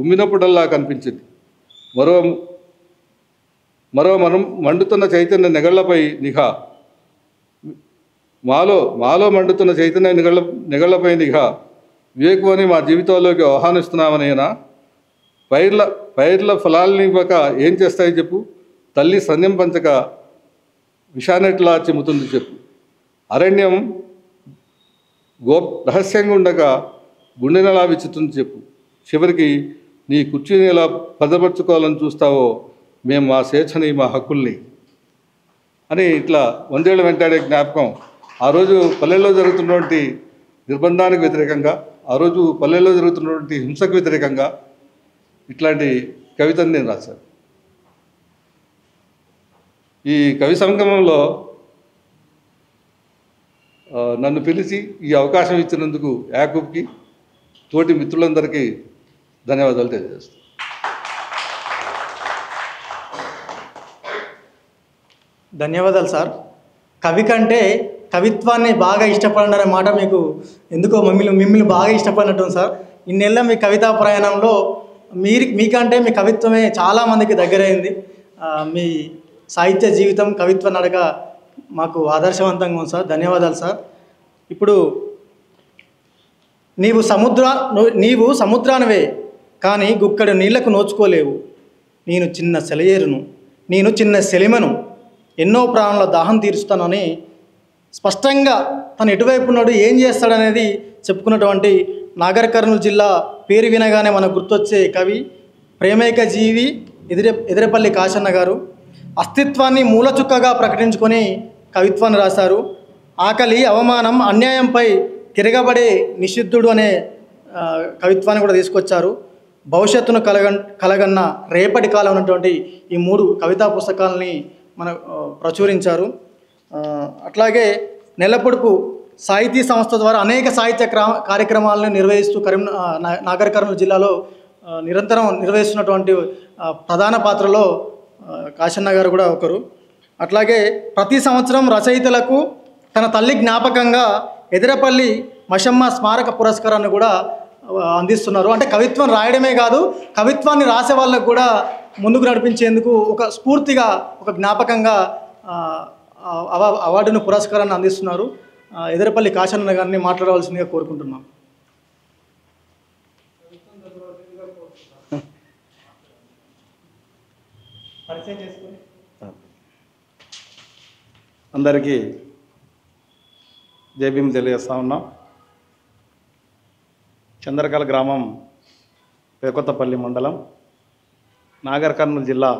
ఉమ్మినప్పుడల్లా కనిపించింది. మరో మనం మండుతున్న చైతన్య నెగళ్లపై నిఘా. మాలో మండుతున్న చైతన్య నెగళ్లపై నిఘా. వివేకుని మా జీవితాల్లోకి ఆహ్వానిస్తున్నామనేనా? పైర్ల ఫలాల్ని ఇవ్వక ఏం చేస్తాయి చెప్పు. తల్లి సన్యం పంచక విషానెట్లా చెమ్ముతుంది చెప్పు. అరణ్యం రహస్యంగా ఉండగా గుండెనలా విచ్చుతుంది చెప్పు. చివరికి నీ కుర్చీని ఎలా భద్రపరచుకోవాలని చూస్తావో మేము మా స్వేచ్ఛని, మా హక్కుల్ని అని ఇట్లా 100 ఏళ్ళు వెంటాడే జ్ఞాపకం. ఆ రోజు పల్లెల్లో జరుగుతున్నటువంటి నిర్బంధానికి వ్యతిరేకంగా, ఆ రోజు పల్లెల్లో జరుగుతున్నటువంటి హింసకు వ్యతిరేకంగా ఇట్లాంటి కవితను నేను రాశాను. ఈ కవి సంగమంలో నన్ను పిలిచి ఈ అవకాశం ఇచ్చినందుకు యాకూబ్కి, తోటి మిత్రులందరికీ ధన్యవాదాలు తెలియజేస్తాను. ధన్యవాదాలు సార్. కవి కంటే కవిత్వాన్ని బాగా ఇష్టపడననే మాట మీకు ఎందుకో మిమ్మల్ని బాగా ఇష్టపడినట్టు సార్. ఇన్నేళ్ళ మీ కవితా ప్రయాణంలో మీకంటే మీ కవిత్వమే చాలామందికి దగ్గరైంది. మీ సాహిత్య జీవితం, కవిత్వ నడక మాకు ఆదర్శవంతంగా ఉంది సార్. ధన్యవాదాలు సార్. ఇప్పుడు నీవు సముద్రానివే కానీ గుక్కడు నీళ్లకు నోచుకోలేవు. నేను చిన్న సెలయేరును, నేను చిన్న సెలిమను, ఎన్నో ప్రాణుల దాహం తీరుస్తానని స్పష్టంగా తను ఎటువైపు ఉన్నాడు, ఏం చేస్తాడనేది చెప్పుకున్నటువంటి నాగర్ కర్నూలు జిల్లా పేరు వినగానే మనకు గుర్తొచ్చే కవి, ప్రేమైక జీవి ఎదిరేపల్లి కాశన్న గారు. అస్తిత్వాన్ని మూలచుక్కగా ప్రకటించుకొని కవిత్వాన్ని రాశారు. ఆకలి, అవమానం, అన్యాయంపై తిరగబడే నిషిద్ధుడు అనే కవిత్వాన్ని కూడా తీసుకొచ్చారు. భవిష్యత్తును కలగన్న రేపటి కాలం ఉన్నటువంటి ఈ 3 కవితా పుస్తకాలని ప్రచురించారు. అట్లాగే నెలపొడుపు సాహితీ సంస్థ ద్వారా అనేక సాహిత్య కార్యక్రమాలను నిర్వహిస్తూ నాగర్ కర్నూలు జిల్లాలో నిరంతరం నిర్వహిస్తున్నటువంటి ప్రధాన పాత్రలో కాశన్న గారు కూడా ఒకరు. అట్లాగే ప్రతి సంవత్సరం రచయితలకు తన తల్లి జ్ఞాపకంగా ఎదిరపల్లి మషమ్మ స్మారక పురస్కారాన్ని కూడా అందిస్తున్నారు. అంటే కవిత్వం రాయడమే కాదు, కవిత్వాన్ని రాసే వాళ్ళకు కూడా ముందుకు నడిపించేందుకు ఒక స్ఫూర్తిగా, ఒక జ్ఞాపకంగా అవార్డును, పురస్కారాన్ని అందిస్తున్నారు. ఎదిరపల్లి కాశన్న గారిని మాట్లాడవలసిందిగా కోరుకుంటున్నాం. అందరికీ జై భీమ్ తెలియజేస్తా ఉన్నాం. చంద్రకల్ గ్రామం, పెదకొత్తపల్లి మండలం, నాగర్ కర్నూలు జిల్లా,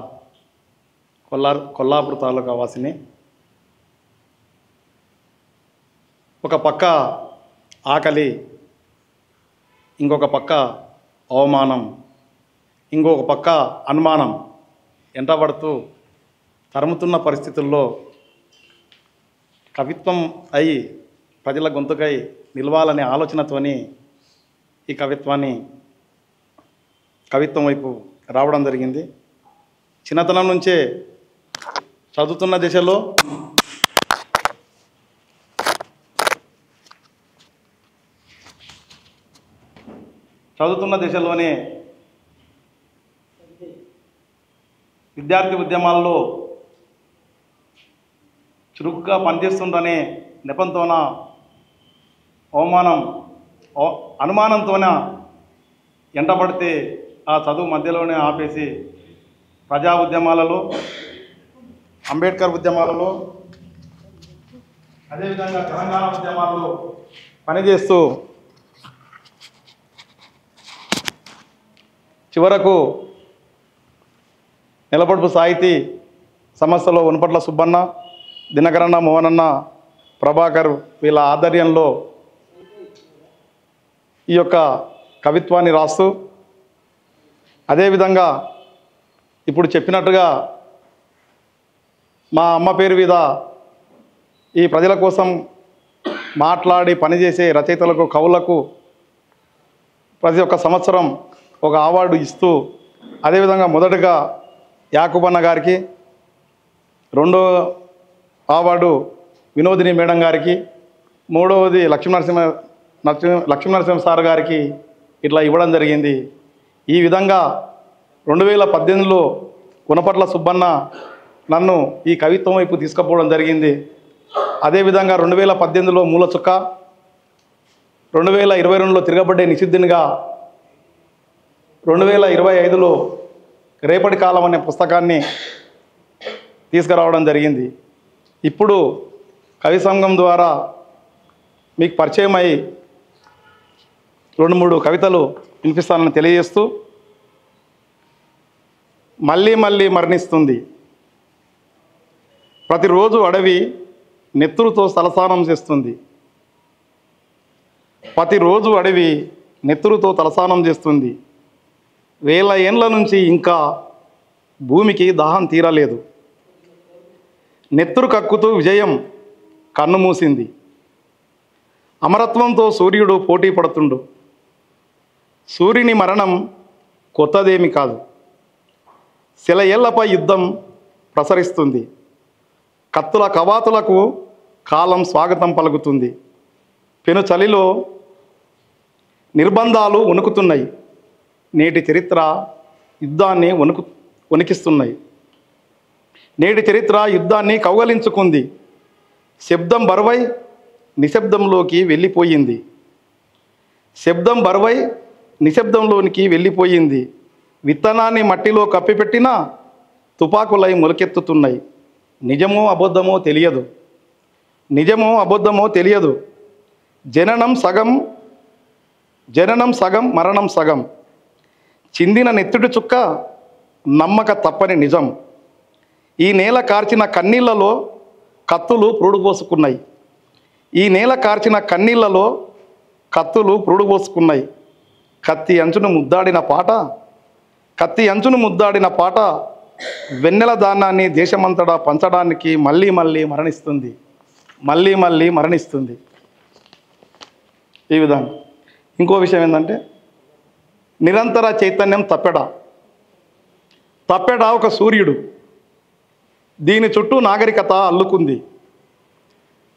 కొల్లాపూర్ తాలూకా వాసిని. ఒక పక్క ఆకలి, ఇంకొక పక్క అవమానం, ఇంకొక పక్క అనుమానం ఎంటబడుతూ తరుముతున్న పరిస్థితుల్లో కవిత్వం అయి ప్రజల గొంతుకై నిలవాలనే ఆలోచనతోని ఈ కవిత్వం వైపు రావడం జరిగింది. చిన్నతనం నుంచే చదువుతున్న దశలోనే విద్యార్థి ఉద్యమాల్లో చురుగ్గా పనిచేస్తుందనే నెపంతోన అనుమానంతోన ఎంటబడితే ఆ చదువు మధ్యలోనే ఆపేసి ప్రజా ఉద్యమాలలో, అంబేద్కర్ ఉద్యమాలలో, అదేవిధంగా తెలంగాణ ఉద్యమాలలో పనిచేస్తూ చివరకు నిలబడుపు సాహితీ సంస్థలో ఉనపట్ల సుబ్బన్న, దినకరన్న, మోహనన్న, ప్రభాకర్ వీళ్ళ ఆధ్వర్యంలో ఈ యొక్క కవిత్వాన్ని రాస్తూ, అదేవిధంగా ఇప్పుడు చెప్పినట్టుగా మా అమ్మ పేరు మీద ఈ ప్రజల కోసం మాట్లాడి పనిచేసే రచయితలకు, కవులకు ప్రతి ఒక్క సంవత్సరం ఒక అవార్డు ఇస్తూ, అదేవిధంగా మొదటగా యాకూబన్న గారికి, రెండో అవార్డు వినోదిని మేడం గారికి, మూడవది లక్ష్మీనరసింహ సార్ గారికి ఇట్లా ఇవ్వడం జరిగింది. ఈ విధంగా 2018లో ఉనపట్ల సుబ్బన్న నన్ను ఈ కవిత్వం వైపు తీసుకుపోవడం జరిగింది. అదేవిధంగా 2018లో మూలచుక్క, 2022లో తిరగబడ్డే నిషిద్ధునిగా, 2025లో రేపటి కాలం అనే పుస్తకాన్ని తీసుకురావడం జరిగింది. ఇప్పుడు కవి సంఘం ద్వారా మీకు పరిచయం అయి 2-3 కవితలు వినిపిస్తానని తెలియజేస్తూ, మళ్ళీ మళ్ళీ మరణిస్తుంది, ప్రతిరోజు అడవి నెత్తురుతో తలస్నానం చేస్తుంది, ప్రతిరోజు అడవి నెత్తురుతో తలస్నానం చేస్తుంది, 1000 ఏండ్ల నుంచి ఇంకా భూమికి దాహం తీరలేదు, నెత్తురు కక్కుతూ విజయం కన్ను మూసింది, అమరత్వంతో సూర్యుడు పోటీ పడుతుండు, సూర్యుని మరణం కొత్తదేమి కాదు, శిల ఏళ్లపై యుద్ధం ప్రసరిస్తుంది, కత్తుల కవాతులకు కాలం స్వాగతం పలుకుతుంది, పెను చలిలో నిర్బంధాలు వణుకుతున్నాయి, నేటి చరిత్ర యుద్ధాన్ని వణికిస్తున్నాయి, నేటి చరిత్ర యుద్ధాన్ని కౌగలించుకుంది, శబ్దం బరువై నిశ్శబ్దంలోకి వెళ్ళిపోయింది, శబ్దం బరువై నిశ్శబ్దంలోనికి వెళ్ళిపోయింది, విత్తనాన్ని మట్టిలో కప్పిపెట్టినా తుపాకులై మొలకెత్తుతున్నాయి, నిజమో అబద్ధమో తెలియదు, నిజమో అబద్ధమో తెలియదు, జననం సగం మరణం సగం, చిందిన నెత్తుడి చుక్క నమ్మక తప్పని నిజం, ఈ నేల కార్చిన కన్నీళ్లలో కత్తులు పురుడుపోసుకున్నాయి, ఈ నేల కార్చిన కన్నీళ్లలో కత్తులు పురుడుపోసుకున్నాయి, కత్తి అంచును ముద్దాడిన పాట వెన్నెల దానాన్ని దేశమంతటా పంచడానికి మళ్ళీ మళ్ళీ మరణిస్తుంది, మళ్ళీ మళ్ళీ మరణిస్తుంది. ఈ విధంగా ఇంకో విషయం ఏంటంటే, నిరంతర చైతన్యం తప్పెడ ఒక సూర్యుడు, దీని చుట్టూ నాగరికత అల్లుకుంది,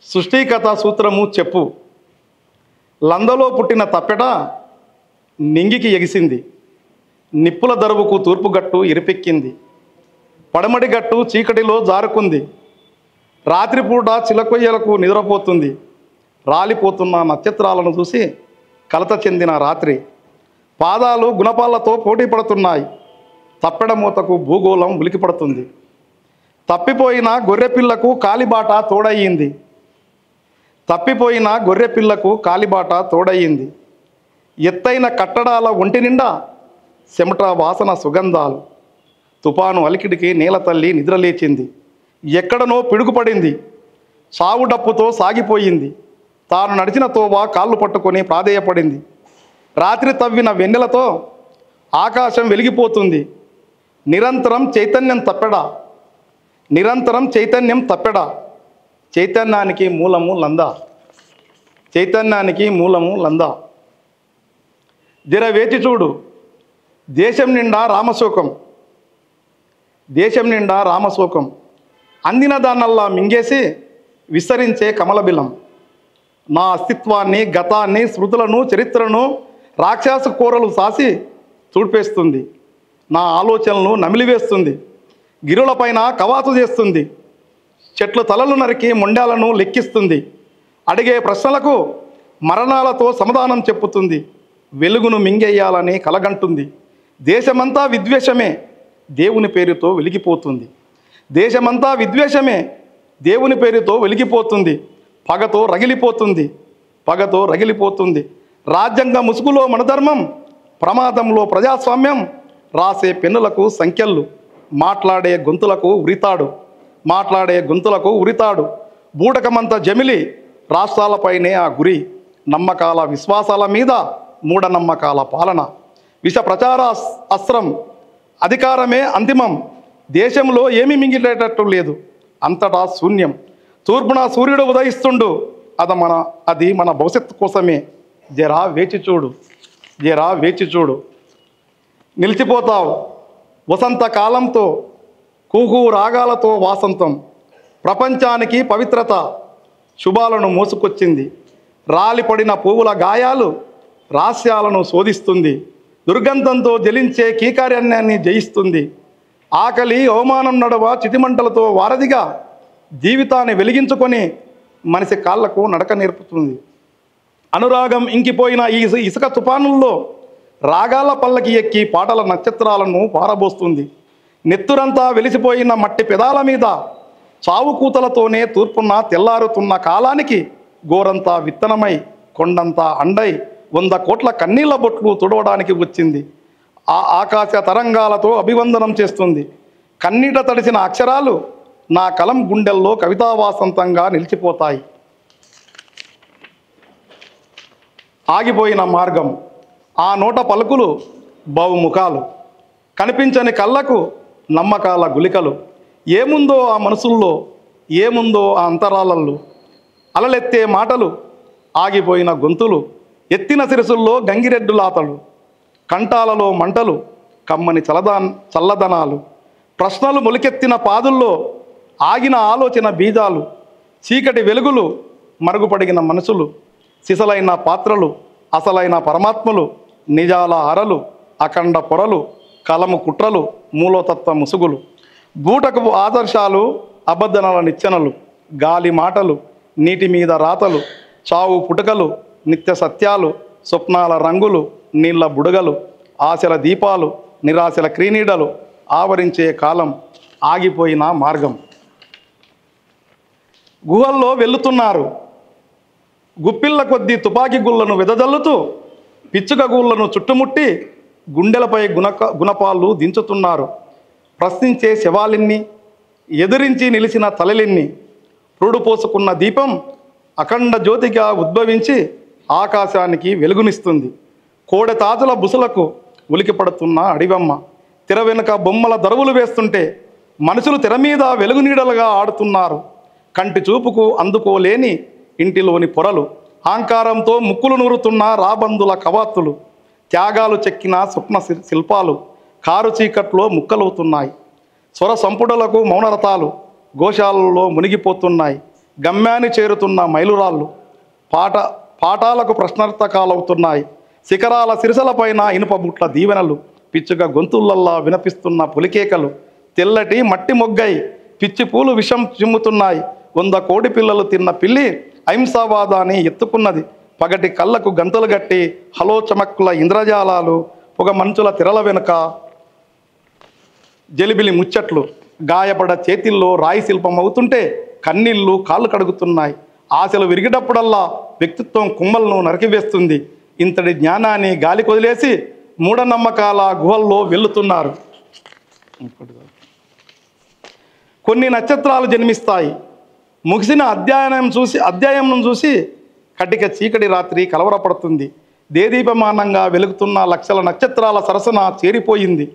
సృష్టికథ సూత్రము చెప్పు, లందలో పుట్టిన తప్పెట నింగికి ఎగిసింది, నిప్పుల దరువుకు తూర్పు గట్టు ఎరిపెక్కింది, పడమటి గట్టు చీకటిలో జారుకుంది, రాత్రిపూట చిలకొయ్యలకు నిద్రపోతుంది, రాలిపోతున్న నక్షత్రాలను చూసి కలత చెందిన రాత్రి, పాదాలు గుణపాలతో పోటీ పడుతున్నాయి, తప్పెడ మూతకు భూగోళం ఉలికిపడుతుంది, తప్పిపోయిన గొర్రెపిల్లకు కాలిబాట తోడయ్యింది, ఎత్తైన కట్టడాల ఒంటి నిండా చెమట వాసన సుగంధాలు. తుఫాను అలికిడికి నేల తల్లి నిద్రలేచింది. ఎక్కడనో పిడుగుపడింది. సాగు డప్పుతో సాగిపోయింది. తాను నడిచిన తోవ కాళ్ళు పట్టుకొని ప్రాధేయపడింది. రాత్రి తవ్విన వెన్నెలతో ఆకాశం వెలిగిపోతుంది. నిరంతరం చైతన్యం తప్పెడా, నిరంతరం చైతన్యం తప్పెడా. చైతన్యానికి మూలము లందా, చైతన్యానికి మూలము లందా. జర వేచి చూడు, దేశం నిండా రామశోకం, దేశం నిండా రామశోకం. అందిన దాన్నల్లా మింగేసి విస్తరించే కమలబిలం. నా అస్తిత్వాన్ని, గతాన్ని, స్మృతులను, చరిత్రను రాక్షస కూరలు సాసి చూడిపేస్తుంది. నా ఆలోచనలను నమిలివేస్తుంది. గిరులపైన కవాతు చేస్తుంది. చెట్లు తలలు నరికి మొండాలను లెక్కిస్తుంది. అడిగే ప్రశ్నలకు మరణాలతో సమాధానం చెప్పుతుంది. వెలుగును మింగేయాలని కలగంటుంది. దేశమంతా విద్వేషమే దేవుని పేరుతో వెలిగిపోతుంది. దేశమంతా విద్వేషమే దేవుని పేరుతో వెలిగిపోతుంది. పగతో రగిలిపోతుంది, పగతో రగిలిపోతుంది. రాజ్యాంగ ముసుగులో మనధర్మం, ప్రమాదంలో ప్రజాస్వామ్యం. రాసే పెన్నులకు సంఖ్యలు, మాట్లాడే గొంతులకు ఉరితాడు, మాట్లాడే గొంతులకు ఉరితాడు. బూటకమంత జమిలి రాష్ట్రాలపైనే ఆ గురి. నమ్మకాల విశ్వాసాల మీద మూఢనమ్మకాల పాలన. విష ప్రచార అస్త్రం. అధికారమే అంతిమం. దేశంలో ఏమీ మిగిలేటట్టు లేదు. అంతటా శూన్యం. తూర్పున సూర్యుడు ఉదయిస్తుండు. అది మన భవిష్యత్తు కోసమే. జరా వేచి చూడు, జరా వేచి చూడు. నిలిచిపోతావు వసంతకాలంతో, కూకు రాగాలతో వాసంతం. ప్రపంచానికి పవిత్రత శుభాలను మోసుకొచ్చింది. రాలిపడిన పువ్వుల గాయాలు రహస్యాలను శోధిస్తుంది. దుర్గంధంతో జలించే కీకారణ్యాన్ని జయిస్తుంది. ఆకలి అవమానం నడువ చితిమంటలతో వారధిగా జీవితాన్ని వెలిగించుకొని మనిషి కాళ్లకు నడక నేర్పుతుంది. అనురాగం ఇంకిపోయిన ఈ ఇసుక తుఫానుల్లో రాగాల పల్లకి ఎక్కి పాటల నక్షత్రాలను పారబోస్తుంది. నెత్తురంతా వెలిసిపోయిన మట్టి పెదాల మీద చావు కూతలతోనే తూర్పున తెల్లారుతున్న కాలానికి గోరంతా విత్తనమై, కొండంతా అండై, 100 కోట్ల కన్నీళ్ల బొట్లు తుడవడానికి వచ్చింది. ఆ ఆకాశ తరంగాలతో అభివందనం చేస్తుంది. కన్నీట తడిసిన అక్షరాలు నా కలం గుండెల్లో కవితావాసంతంగా నిలిచిపోతాయి. ఆగిపోయిన మార్గం. ఆ నోట పలుకులు బహుముఖాలు. కనిపించని కళ్ళకు నమ్మకాల గులికలు. ఏముందో ఆ మనసుల్లో, ఏముందో ఆ అంతరాలల్లో. అలలెత్తే మాటలు, ఆగిపోయిన గొంతులు. ఎత్తిన సిరసుల్లో గంగిరెడ్డులాతలు. కంఠాలలో మంటలు, కమ్మని చల్లదనాలు. ప్రశ్నలు మొలికెత్తిన పాదుల్లో ఆగిన ఆలోచన బీజాలు. చీకటి వెలుగులు, మరుగుపడిన మనసులు. సిసలైన పాత్రలు, అసలైన పరమాత్మలు. నిజాల అరలు, అఖండ పొరలు. కలము కుట్రలు, మూలతత్వ ముసుగులు. బూటకు ఆదర్శాలు, అబద్ధనాల నిచ్చెనలు. గాలి మాటలు, నీటి మీద రాతలు. చావు పుటకలు, నిత్య సత్యాలు. స్వప్నాల రంగులు, నీళ్ల బుడగలు. ఆశల దీపాలు, నిరాశల క్రీనీడలు. ఆవరించే కాలం, ఆగిపోయిన మార్గం. గుహల్లో వెళుతున్నారు. గుప్పిళ్ళ కొద్దీ తుపాకీ గుళ్లను వెదజల్లుతూ పిచ్చుక గూళ్లను చుట్టుముట్టి గుండెలపై గుణపాలు దించుతున్నారు. ప్రశ్నించే శవాలిన్ని, ఎదిరించి నిలిచిన తలలిన్ని. పురుడు పోసుకున్న దీపం అఖండ జ్యోతిగా ఉద్భవించి ఆకాశానికి వెలుగునిస్తుంది. కోడెతాజుల బుసలకు ఉలికిపడుతున్న అడివమ్మ. తెర వెనుక బొమ్మల దరువులు వేస్తుంటే మనుషులు తెర మీద వెలుగు నీడలుగా ఆడుతున్నారు. కంటి చూపుకు అందుకోలేని ఇంటిలోని పొరలు. అహంకారంతో ముక్కులు నూరుతున్న రాబందుల కవాతులు. త్యాగాలు చెక్కిన స్వప్న శిల్పాలు కారు చీకట్లో ముక్కలవుతున్నాయి. స్వర సంపుటలకు మౌనరథాలు గోశాలలో మునిగిపోతున్నాయి. గమ్యాన్ని చేరుతున్న మైలురాళ్ళు పాఠాలకు ప్రశ్నార్థకాలవుతున్నాయి. శిఖరాల సిరిసలపైన ఇనుప బుట్ల దీవెనలు. పిచ్చుక గొంతులల్లా వినపిస్తున్న పులికేకలు. తెల్లటి మట్టి మొగ్గై పిచ్చి పూలు విషం చిమ్ముతున్నాయి. 100 కోడి పిల్లలు తిన్న పిల్లి అహింసావాదాన్ని ఎత్తుకున్నది. పగటి కళ్ళకు గంతలు గట్టి హలో చమక్కుల ఇంద్రజాలాలు. పొగ మంచుల తెరల వెనుక జలిబిలి ముచ్చట్లు. గాయపడ చేతిల్లో రాయి శిల్పం అవుతుంటే కన్నీళ్ళు కాళ్ళు కడుగుతున్నాయి. ఆశలు విరిగేటప్పుడల్లా వ్యక్తిత్వం కుమ్మలను నరికివేస్తుంది. ఇంతటి జ్ఞానాన్ని గాలి కొదిలేసి మూఢనమ్మకాల గుహల్లో వెళ్తున్నారు. కొన్ని నక్షత్రాలు జన్మిస్తాయి. ముగిసిన అధ్యాయం చూసి కటిక చీకటి రాత్రి కలవరపడుతుంది. దేదీపమానంగా వెలుగుతున్న లక్షల నక్షత్రాల సరసన చేరిపోయింది.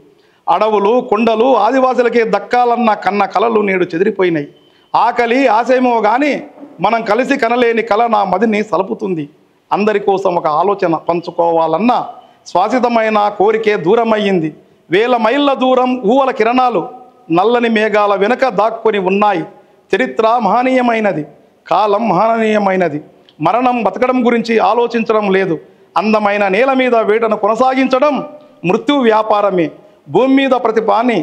అడవులు కొండలు ఆదివాసులకే దక్కాలన్న కన్న కలలు నేడు చెదిరిపోయినాయి. ఆకలి ఆశయమో కానీ మనం కలిసి కనలేని కల నా మదిని సలుపుతుంది. అందరి కోసం ఒక ఆలోచన పంచుకోవాలన్న శ్వాసితమైన కోరికే దూరమయ్యింది. వేల మైళ్ళ దూరం ఊవల కిరణాలు నల్లని మేఘాల వెనుక దాక్కొని ఉన్నాయి. చరిత్ర మహనీయమైనది, కాలం మహనీయమైనది. మరణం బతకడం గురించి ఆలోచించడం లేదు. అందమైన నేల మీద వేటను కొనసాగించడం మృత్యు వ్యాపారమే. భూమి మీద ప్రతి ప్రాణి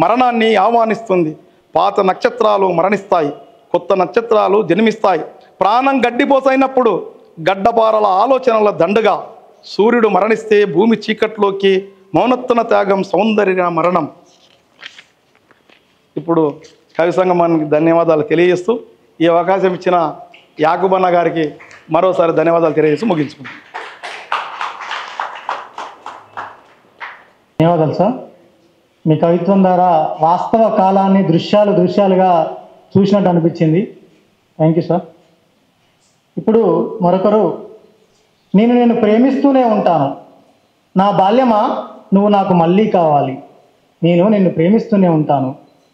మరణాన్ని ఆహ్వానిస్తుంది. పాత నక్షత్రాలు మరణిస్తాయి, కొత్త నక్షత్రాలు జన్మిస్తాయి. ప్రాణం గడ్డిపోసైనప్పుడు గడ్డపారల ఆలోచనల దండుగా సూర్యుడు మరణిస్తే భూమి చీకట్లోకి మౌనత్వన త్యాగం సౌందర్య మరణం. ఇప్పుడు కవి సంగమానికి ధన్యవాదాలు తెలియజేస్తూ ఈ అవకాశం ఇచ్చిన యాకూబన్న గారికి మరోసారి ధన్యవాదాలు తెలియజేస్తూ ముగించుకుంటాం. ధన్యవాదాలు సార్. మీ కవిత్వం ద్వారా వాస్తవ కాలాన్ని దృశ్యాలుగా చూసినట్టు అనిపించింది. Thank you sir. ఇప్పుడు మరొకరు, నేను ప్రేమిస్తూనే ఉంటాను, నా బాల్యమా నువ్వు నాకు మళ్ళీ కావాలి. నేను నిన్ను ప్రేమిస్తూనే ఉంటాను,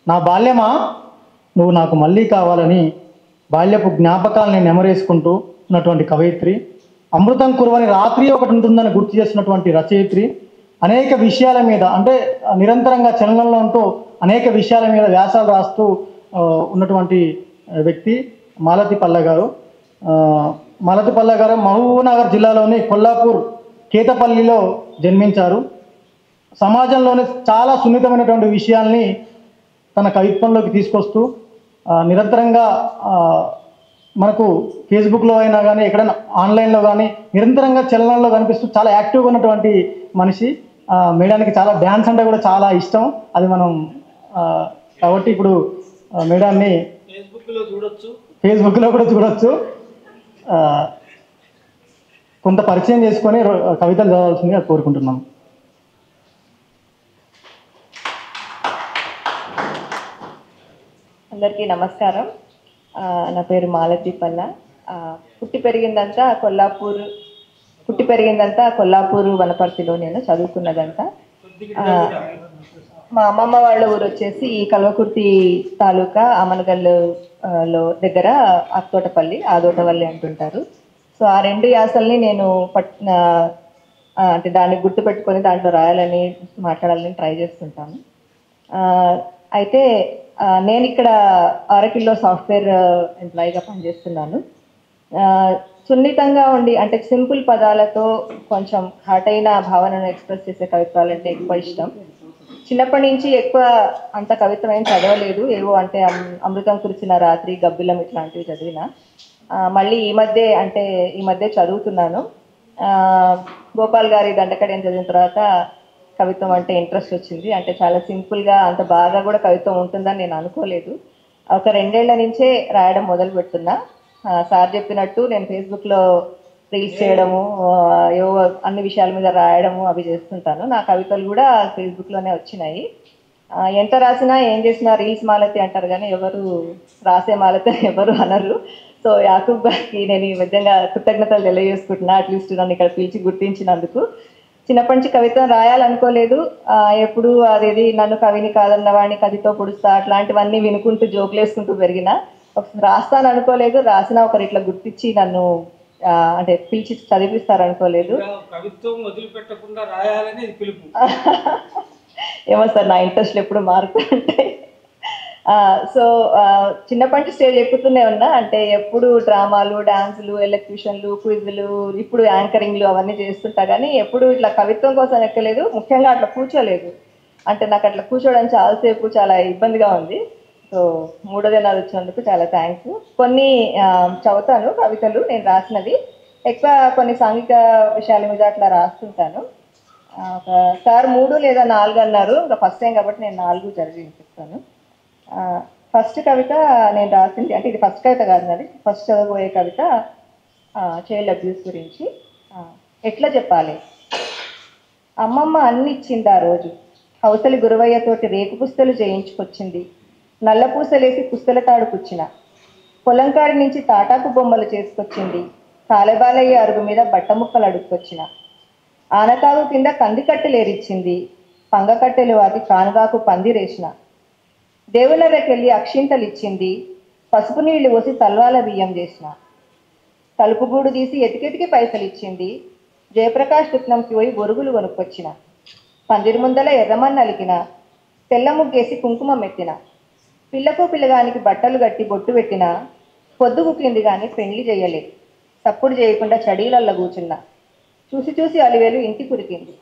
నా బాల్యమా నువ్వు నాకు మళ్ళీ కావాలని బాల్యపు జ్ఞాపకాలని నెమరేసుకుంటూ ఉన్నటువంటి కవయిత్రి. అమృతం కురవని రాత్రి ఒకటి ఉంటుందని గుర్తు చేస్తున్నటువంటి రచయిత్రి. అనేక విషయాల మీద అంటే నిరంతరంగా చలనంలో ఉంటూ అనేక విషయాల మీద వ్యాసాలు రాస్తూ ఉన్నటువంటి వ్యక్తి మాలతి పల్లె గారు. మాలతి పల్లె గారు మహబూబ్నగర్ జిల్లాలోని కొల్లాపూర్ కేతపల్లిలో జన్మించారు. సమాజంలోని చాలా సున్నితమైనటువంటి విషయాల్ని తన కవిత్వంలోకి తీసుకొస్తూ నిరంతరంగా మనకు ఫేస్బుక్లో అయినా కానీ ఎక్కడైనా ఆన్లైన్లో కానీ నిరంతరంగా చలనంలో కనిపిస్తూ చాలా యాక్టివ్గా ఉన్నటువంటి మనిషి. మేడానికి చాలా డ్యాన్స్ అంటే కూడా చాలా ఇష్టం. అది మనం కాబట్టి ఇప్పుడు మేడాన్ని ఫేస్బుక్లో కూడా చూడొచ్చు. కొంత పరిచయం చేసుకొని కవితలు చదవాల్సిందిగా కోరుకుంటున్నాం. అందరికీ నమస్కారం. నా పేరు మాలతి పల్ల. పుట్టి పెరిగిందంతా కొల్లాపూర్ వనపర్తిలో నేను చదువుకున్నదంతా. మా అమ్మమ్మ వాళ్ళ ఊరు వచ్చేసి ఈ కల్వకుర్తి తాలూకా అమనగల్లులో దగ్గర అక్తోటపల్లి, ఆదోటవల్లి అంటుంటారు. సో ఆ రెండు యాసల్ని నేను అంటే దాన్ని గుర్తుపెట్టుకొని దాంట్లో రాయాలని మాట్లాడాలని ట్రై చేస్తుంటాను. అయితే నేను ఇక్కడ ఆరకిల్లో సాఫ్ట్వేర్ ఎంప్లాయీగా పనిచేస్తున్నాను. సున్నితంగా ఉండి అంటే సింపుల్ పదాలతో కొంచెం ఘాటైన భావనను ఎక్స్ప్రెస్ చేసే కవిత్వాలు అంటే ఎక్కువ ఇష్టం. చిన్నప్పటి నుంచి ఎక్కువ అంత కవిత్వం ఏం చదవలేదు. ఏవో అంటే అమృతం కురిసిన రాత్రి, గబ్బిలం ఇట్లాంటివి చదివిన. మళ్ళీ ఈ మధ్య చదువుతున్నాను. గోపాల్ గారి దండకడియం చదివిన తర్వాత కవిత్వం అంటే ఇంట్రెస్ట్ వచ్చింది. అంటే చాలా సింపుల్గా అంత బాగా కూడా కవిత్వం ఉంటుందని నేను అనుకోలేదు. ఒక 2 ఏళ్ల నుంచే రాయడం మొదలు పెడుతున్నా. సార్ చెప్పినట్టు నేను ఫేస్బుక్లో రీల్స్ చేయడము, ఏవో అన్ని విషయాల మీద రాయడము అవి చేస్తుంటాను. నా కవితలు కూడా ఫేస్బుక్లోనే వచ్చినాయి. ఎంత రాసినా ఏం చేసినా రీల్స్ మాలతి అంటారు కానీ ఎవరు రాసే మాలతి ఎవరు అనరు. సో యాకూబ్ గారికి నేను ఈ విధంగా కృతజ్ఞతలు తెలియజేసుకుంటున్నా. అట్లీస్ట్ నన్ను ఇక్కడ పిలిచి గుర్తించినందుకు. చిన్నప్పటి నుంచి కవిత్వం రాయాలనుకోలేదు. ఎప్పుడు అదేది నన్ను కవిని కాదన్న వాడిని కవితో పొడుస్తా అట్లాంటివన్నీ వినుకుంటూ జోకులు వేసుకుంటూ పెరిగిన. రాస్తాను అనుకోలేదు. రాసినా ఒకరు ఇట్లా గుర్తించి నన్ను అంటే పిలిచి చదివిస్తారు అనుకోలేదు. కవిత్వం వదిలిపెట్టకుండా రాయాలని పిలుపు. ఏమో సార్, నా ఇంట్రెస్ట్లు ఎప్పుడు మారుతుంటాయి. సో చిన్నప్పటి నుంచి స్టేజ్ ఎక్కుతూనే ఉన్నా. అంటే ఎప్పుడు డ్రామాలు, డాన్సులు, ఎలక్ట్యూషన్లు, క్విజ్లు, ఇప్పుడు యాంకరింగ్లు అవన్నీ చేస్తుంటా కానీ ఎప్పుడు ఇట్లా కవిత్వం కోసం ఎక్కలేదు. ముఖ్యంగా అట్లా కూర్చోలేదు. అంటే నాకు అట్లా కూర్చోవడం చాలాసేపు చాలా ఇబ్బందిగా ఉంది. సో 3వ దినాలు వచ్చినందుకు చాలా థ్యాంక్స్. కొన్ని చదువుతాను కవితలు నేను రాసినవి. ఎక్కువ కొన్ని సాంఘిక విషయాల మీద అట్లా రాస్తుంటాను. సార్ 3 లేదా 4 అన్నారు. ఇంకా ఫస్ట్ టైం కాబట్టి నేను 4 చదివి వినిపిస్తాను. ఫస్ట్ కవిత నేను రాసింది అంటే ఇది ఫస్ట్ కవిత కాదు, నాది ఫస్ట్ చదవబోయే కవిత చైల్డ్ అబ్యూస్ గురించి. ఎట్లా చెప్పాలి? అమ్మమ్మ అన్ని ఇచ్చింది ఆ రోజు. హౌసలి గురవయ్యతోటి రేకు పుస్తలు చేయించుకొచ్చింది. నల్ల పూసలేసి పుస్తల తాడు కూర్చిన. పొలంకాడి నుంచి తాటాకు బొమ్మలు చేసుకొచ్చింది. కాలబాలయ్య అరుగు మీద బట్ట ముక్కలు అడుక్కొచ్చిన. ఆనకాగు కింద కందికట్టెలేరిచ్చింది. పంగకట్టెలు వాటి కానుగాకు పందిరేసిన. దేవుళ్ళకెళ్ళి అక్షింతలు ఇచ్చింది. పసుపు నీళ్లు పోసి తల్వాల బియ్యం చేసిన. తలుపుగూడు తీసి ఎతికెతికి పైసలు ఇచ్చింది. జయప్రకాష్ దుఃఖంకి పోయి బొరుగులు కొనుక్కొచ్చిన. పందిరి ముందల ఎర్రమన్ను అలికిన. తెల్ల ముగ్గేసి కుంకుమ మెత్తిన. పిల్లకు పిల్లగానికి బట్టలు కట్టి బొట్టు పెట్టిన. పొద్దు కుక్కింది కానీ పెళ్లి చేయలే. తప్పుడు చేయకుండా చడీలల్ల కూర్చున్నా. చూసి చూసి అలివేలు ఇంటి కురికింది.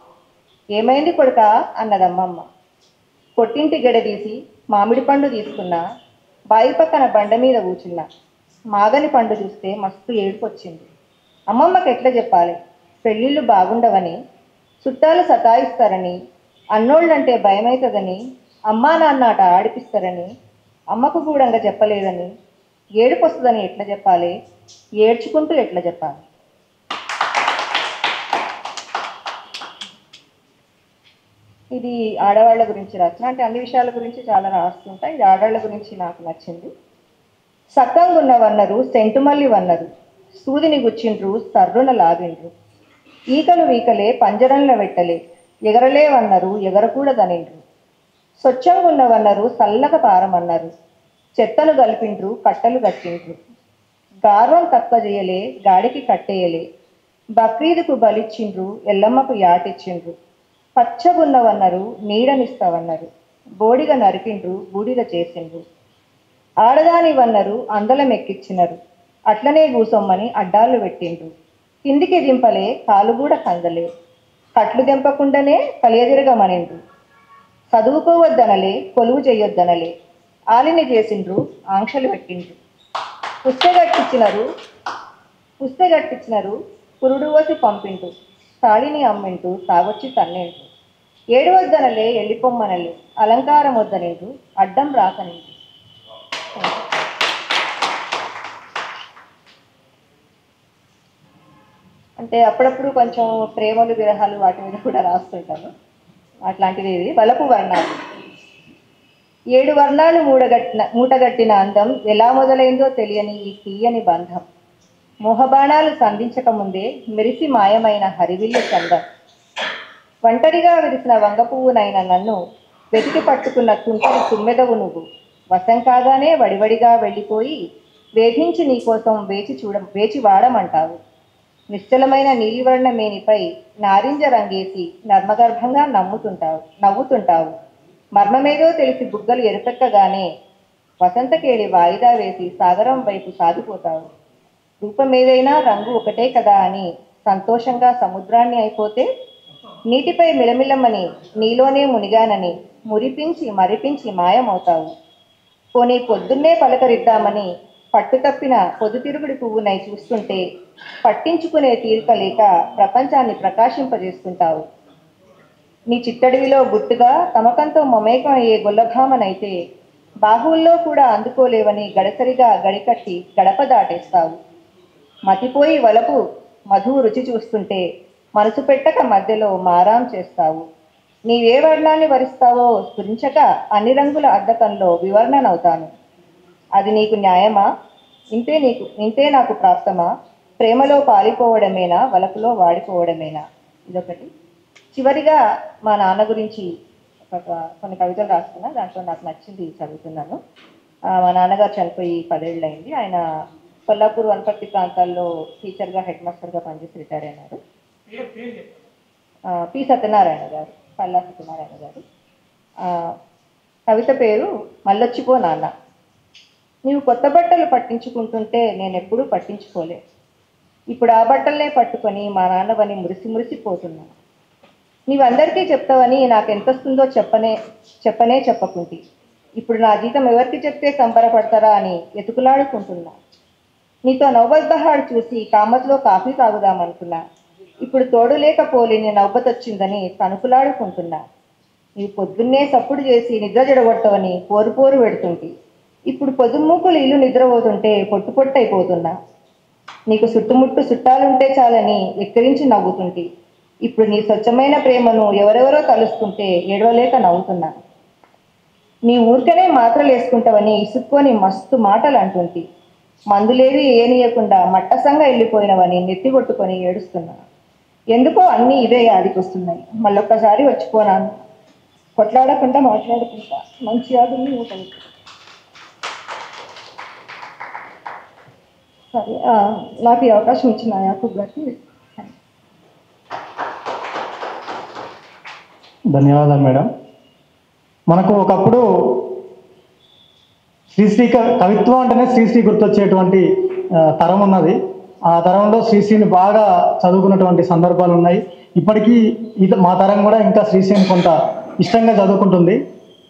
ఏమైంది కొడుకా అన్నదమ్మమ్మ. కొట్టింటి గెడ తీసి మామిడి పండు తీసుకున్నా. బాయి పక్కన బండ మీద కూర్చున్నా. మాగని పండు చూస్తే మస్తు ఏడుపొచ్చింది. అమ్మమ్మకి ఎట్లా చెప్పాలి? పెళ్ళిళ్ళు బాగుండవని, చుట్టాలు సతాయిస్తారని, అన్నోళ్ళంటే భయమవుతుందని, అమ్మా నాన్న ఆట ఆడిపిస్తారని, అమ్మకు గూడంగా చెప్పలేదని, ఏడుపొస్తుందని ఎట్లా చెప్పాలి? ఏడ్చుకుంటూ ఎట్లా చెప్పాలి? ఇది ఆడవాళ్ళ గురించి రాసిన, అంటే అన్ని విషయాల గురించి చాలా రాస్తుంటా. ఇది ఆడవాళ్ళ గురించి నాకు నచ్చింది. సక్కంగా ఉన్నవన్నారు, సెంటుమల్లి వన్నారు, సూదిని గుచ్చిండ్రు, సర్రున లాగిండ్రు, ఈకలు వీకలే పంజరంలో పెట్టలే, ఎగరలేవన్నారు, ఎగరకూడదనిండ్రు, స్వచ్ఛంగా ఉన్నవన్నారు, సల్లక పారమన్నారు, చెత్తను కలిపిండ్రు, కట్టలు కట్టిండ్రు, గార్వం తక్కువ చేయలే, గాడికి కట్టేయలే, బక్రీదుకు బలిచ్చిండ్రు, ఎల్లమ్మకు యాటిచ్చిండ్రు, పచ్చగున్నవన్నారు, నీడనిస్తావన్నారు, బోడిగా నరికిండ్రు, బూడిద చేసిండ్రు, ఆడదానివన్నారు, అందలం ఎక్కిచ్చినారు, అట్లనే కూసొమ్మని అడ్డాలు పెట్టిండ్రు, కిందికి దింపలే, కాలు కూడా కందలే, కట్లు దింపకుండానే కలియదిరగమనిండ్రు, చదువుకోవద్దనలే, కొలువు చేయొద్దనలే, ఆలిని చేసిండ్రు, ఆంక్షలు పెట్టిండ్రు, పుస్తగట్టించినారు, పురుడు వసి పంపిండ్రు, తాళిని అమ్మింటూ తాగొచ్చి తన్నిండ్రు, ఏడు వద్దనలే, ఎల్లిపొమ్మనలే, అలంకారం వద్దనిండ్రు, అడ్డం రాకనిండ్రు. అంటే అప్పుడప్పుడు కొంచెం ప్రేమలు విరహాలు వాటి మీద కూడా రాస్తుంటాను. అట్లాంటిది ఇది. వలపు వర్ణాలు. 7 వర్ణాలు మూటగట్టిన అందం, ఎలా మొదలైందో తెలియని ఈ తీయని బంధం, మోహబాణాలు సంధించకముందే మెరిసి మాయమైన హరివిల్లు చందం, ఒంటరిగా విరిసిన వంగ పువ్వునైన నన్ను వెతికి పట్టుకున్న తుంటరి తుమ్మెదవు నువ్వు, వశం కాగానే వడివడిగా వెళ్ళిపోయి వేధించి నీకోసం వేచి వాడమంటావు, నిశ్చలమైన నీలివర్ణ మేనిపై నారింజ రంగేసి నర్మగర్భంగా నవ్వుతుంటావు, మర్మమేదో తెలిసి బుగ్గలు ఎరుపెక్కగానే వసంతకేళి వాయిదా వేసి సాగరం వైపు సాగిపోతావు, రూపమేదైనా రంగు ఒకటే కదా అని సంతోషంగా సముద్రాన్ని అయిపోతే, నీటిపై మిలమిలమని నీలోనే మునిగానని మరిపించి మాయమవుతావు, పోనీ పొద్దున్నే పలకరిద్దామని పట్టుతప్పిన పొద్దుతిరుగుడి పువ్వునై చూస్తుంటే పట్టించుకునే తీరిక లేక ప్రపంచాన్ని ప్రకాశింపజేస్తుంటావు, నీ చిట్టడివిలో గుట్టుగా తమకంతో మమేకం అయ్యే గొల్లభామనైతే బాహువుల్లో కూడా అందుకోలేవని గడసరిగా గడికట్టి గడప దాటేస్తావు, మతిపోయి వలపు మధువు రుచి చూస్తుంటే మనసు పెట్టక మధ్యలో మారాం చేస్తావు, నీవే వర్ణాన్ని వరిస్తావో స్ఫురించక అన్ని రంగుల అద్దకంలో వివర్ణనవుతాను, అది నీకు న్యాయమా? ఇంతే నాకు ప్రాప్తమా? ప్రేమలో పారిపోవడమేనా, వలపులో వాడిపోవడమేనా? ఇదొకటి. చివరిగా మా నాన్న గురించి కొన్ని కవితలు రాస్తున్నా, దాంట్లో నాకు నచ్చింది చదువుతున్నాను. మా నాన్నగారు చనిపోయి 10 ఏళ్ళు అయింది. ఆయన కొల్లాపూర్ వనపర్తి ప్రాంతాల్లో టీచర్గా హెడ్ మాస్టర్గా పనిచేసి రిటైర్ అయినారు. పి సత్యనారాయణ గారు, పల్లా సత్యనారాయణ గారు. కవిత పేరు మల్లొచ్చిపో నాన్న. నీవు కొత్త బట్టలు పట్టించుకుంటుంటే నేనెప్పుడూ పట్టించుకోలే, ఇప్పుడు ఆ బట్టలనే పట్టుకొని మా నాన్నవని మురిసిపోతున్నా, నీవందరికీ చెప్తావని నాకెంతొస్తుందో చెప్పకుంటి, ఇప్పుడు నా జీతం ఎవరికి చెప్తే సంబరపడతారా అని ఎతుకులాడుకుంటున్నా, నీతో నవ్వద్బహాడు చూసి కామత్లో కాఫీ తాగుదామనుకున్నా, ఇప్పుడు తోడు లేకపోలేని నవ్వతొచ్చిందని తణుకులాడుకుంటున్నా, నీవు పొద్దున్నే సప్పుడు చేసి నిద్ర జడగొట్టవని పోరు పెడుతుంటి, ఇప్పుడు పొద్దుమూకులు ఇల్లు నిద్రపోతుంటే పొట్టయిపోతున్నా, నీకు చుట్టుముట్టు చుట్టాలుంటే చాలని ఎక్కిరించి నవ్వుతుంటే, ఇప్పుడు నీ స్వచ్ఛమైన ప్రేమను ఎవరెవరో తలుస్తుంటే ఏడవలేక నవ్వుతున్నా. నీ ఊరికనే మాత్రలు వేసుకుంటావని ఇసుక్కొని మస్తు మాటలు అంటుంటే, మందులేవి ఏనియకుండా మట్టసంగా వెళ్ళిపోయినవని నెత్తి కొట్టుకొని ఏడుస్తున్నా. ఎందుకో అన్నీ ఇవే యాదికి వస్తున్నాయి. మళ్ళొక్కసారి వచ్చిపోనాను, కొట్లాడకుండా మాట్లాడుకుంటా, మంచి యాదుల్ని ఉంటుంది. సరే, నాకు ఈ అవకాశం ఇచ్చిన యాకూబ్ గారికి ధన్యవాదాలు మేడం. మనకు ఒకప్పుడు శ్రీశ్రీ కవిత్వం అంటేనే శ్రీశ్రీ గుర్తొచ్చేటువంటి తరం ఉన్నది. ఆ తరంలో శ్రీశ్రీని బాగా చదువుకున్నటువంటి సందర్భాలు ఉన్నాయి. ఇప్పటికీ మా తరం కూడా ఇంకా శ్రీశ్రీని కొంత ఇష్టంగా చదువుకుంటుంది.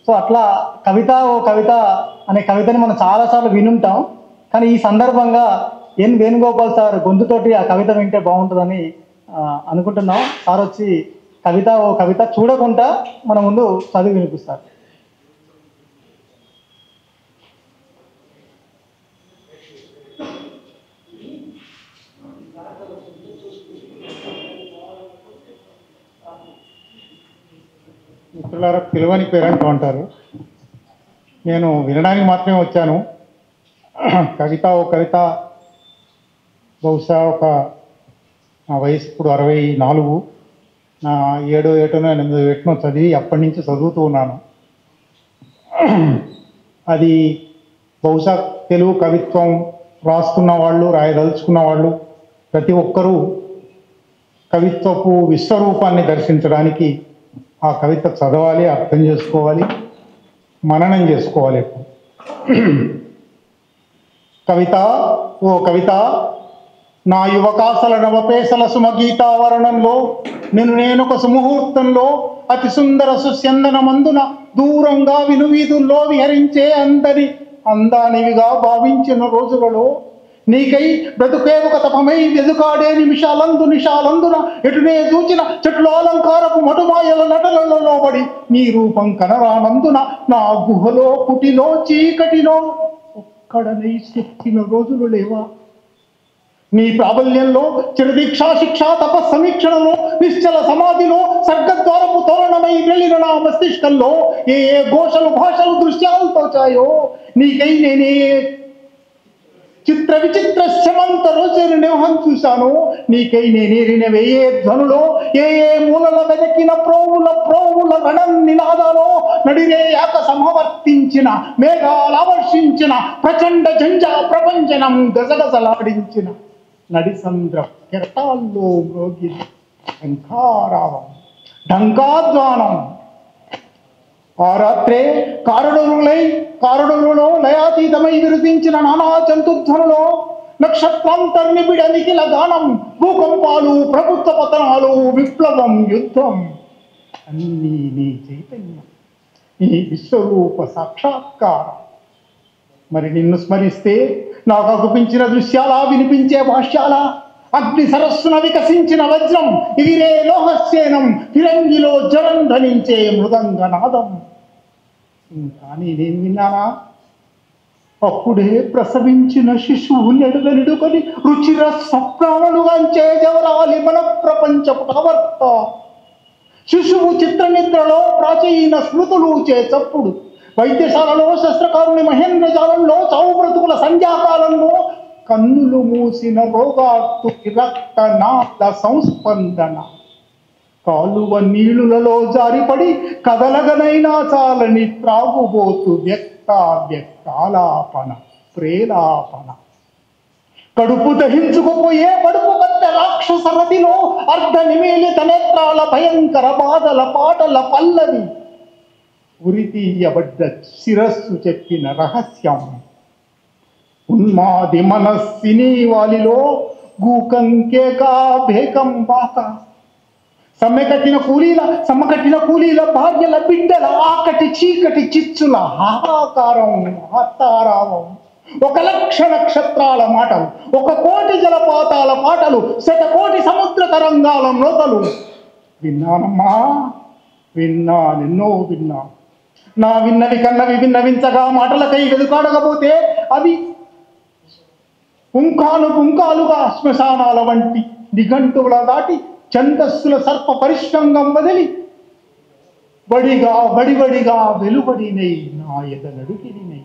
సో అట్లా కవిత ఓ కవిత అనే కవితని మనం చాలాసార్లు వినుంటాం. కానీ ఈ సందర్భంగా ఎన్ వేణుగోపాల్ సార్ గొంతుతోటి ఆ కవిత వింటే బాగుంటుందని అనుకుంటున్నాం. సార్ వచ్చి కవిత ఓ కవిత చూడకుండా మన ముందు చదివి వినిపిస్తారు. మిత్రులారా, పిలువని పేరంటూ అంటారు. నేను వినడానికి మాత్రమే వచ్చాను. కవిత ఓ కవిత బహుశా నా వయసు ఇప్పుడు 64, నా 7 ఏటనో 8 ఏటనో చదివి అప్పటి నుంచి చదువుతూ ఉన్నాను. అది బహుశా తెలుగు కవిత్వం రాస్తున్న వాళ్ళు, రాయదలుచుకున్న వాళ్ళు ప్రతి ఒక్కరూ కవిత్వపు విశ్వరూపాన్ని దర్శించడానికి ఆ కవిత చదవాలి, అర్థం చేసుకోవాలి, మననం చేసుకోవాలి. కవిత ఓ కవిత, నా యువకాసల నవపేసల సుమగీతావరణంలో నేనొక సుముహూర్తంలో అతి సుందర సుస్యందన మందున దూరంగా వినువీధుల్లో విహరించే అందానివిగా భావించిన రోజులలో నీకై బ్రతుకే ఒక తపమై వెదుకాడే నిమిషాలందున ఎటునే చూచిన చెట్లు అలంకారపు మటుమాయల నటలలో పడి నీ రూపం కనరానందున నా గుహలో కుటిలో చీకటిలో ఒక్కడనై చెక్కిన రోజులు లేవా? నీ ప్రాబల్యంలో చిరదీక్షా శిక్ష తపస్సమీక్షణలో నిశ్చల సమాధిలో సర్గద్వారపు తోరణమై వెళ్ళిన నా మస్తిష్కంలో ఏ ఘోషలు భాషలు దృశ్యాలు తోచాయో నీకై నేనే చిత్ర విచిత్ర శమంత రోజుని నివహం చూశాను. నీకై నేనేరినవే ధ్వనులో ఏ మూలల వెదకిన ప్రోవుల రణం నినాదాలో నడిరే యాక సమవర్తించిన మేఘాలవర్షించిన ప్రచండ జంజా ప్రపంచనం గజగజలాడించిన నడిసంద్ర కెరటాల్లో మ్రోగిన శంఖారావం ఢంకాధ్వానం. ఆ రాత్రే కారుడులో లయాతీతమై విరుదించిన నానా జంతుధ్వనులో నక్షత్రాంతర్నిబిడ నిఖిల గానం, భూకంపాలు, ప్రభుత్వ పతనాలు, విప్లవం, యుద్ధం అన్నీ నీ చైతన్యం, నీ విశ్వరూప సాక్షాత్కారం. మరి నిన్ను స్మరిస్తే నాకు అగుపించిన దృశ్యాల, వినిపించే భాష్యాల, అగ్ని సరస్సున వికసించిన వజ్రం, ఎగిరే లోహస్సేనం, ఫిరంగిలో జ్వరం ధనించే మృదంగ నాదం. ఇంకా నేనేం విన్నానా? అప్పుడే ప్రసవించిన శిశువు నెడుకొని రుచిర స్వప్నాలుగాంచే జవరాలి మన ప్రపంచపు కవర్త. శిశువు చిత్రనిద్రలో ప్రాచీన స్మృతులు చప్పుడు, వైద్యశాలలో శస్త్రకారుని మహేంద్రజాలంలో చావు బ్రతుకుల సంధ్యాకాలంలో కన్నులు మూసిన రోగార్తు రక్తనాళ సంస్పందన, కాలువ నీళ్లలో జారిపడి కదలగనైనా చాలని త్రాగుబోతు వ్యక్తాలాపన ప్రేలాపన. కడుపు దహించుకుపోయే కడుపు కట్ట రాక్షస రతిలో అర్ధ నిమీలిత నేత్రాల భయంకర బాధల పాటల పల్లవి, ఉరితీయబడ్డ శిరస్సు చెప్పిన రహస్యం. ఉన్మాది మనస్సిని వాలిలో గూకంకేకా భేకం బాక, సమ్మెకట్టిన కూలీల భార్యల బిడ్డల ఆకటి చీకటి చిచ్చుల హాహాకారం హత్తారావం. 1,00,000 నక్షత్రాల మాటలు, 1,000,000 జలపాతాల పాటలు, 1,000,000 సముద్ర తరంగాల నోతలు విన్నానమ్మా, విన్నానెన్నో విన్నా. నా విన్నవి కన్నవి విన్నవించగా మాటలకై వెదుకాడకపోతే అవి పుంకాలుగా శ్మశానాల వంటి నిఘంటువుల దాటి ఛందస్సుల సర్ప పరిశ్రంగం వదిలి వడివడిగా వెలువడినై నా ఎదనడుగినై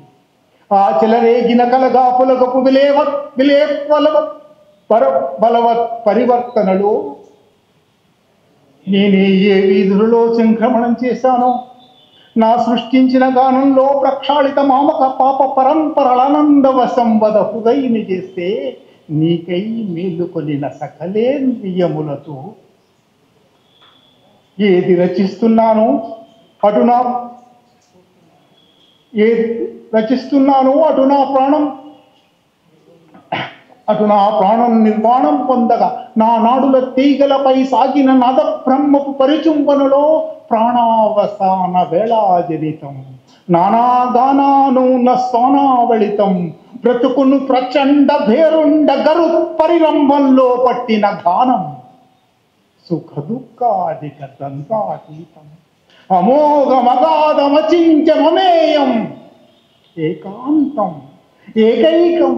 ఆ చెలరేగిన కలగా పులగపు బలవత్ పరివర్తనలో నేనే ఏ వీధులలో సంక్రమణం చేశానో, నా సృష్టించిన గానంలో ప్రక్షాళిత మామక పాప పరంపరలనందవశంవద హృదయని చేస్తే నీకై మేలుకొనిన సకలేంద్రియములతో ఏది రచిస్తున్నానో అటు నా ప్రాణం నిర్వాణం పొందగా నా నాడుల తీగలపై సాగిన నద బ్రహ్మపు పరిచుంబనలో ప్రాణావసాన వేళాజనితం నానాగానానూన స్వానావళితం బ్రతుకును ప్రచండ భేరుండ గరు పరిరంభంలో పట్టిన గానం సుఖ దుఃఖాదిక దంతాతీతం అమోఘమగాధమచించమమేయం ఏకాంతం ఏకైకం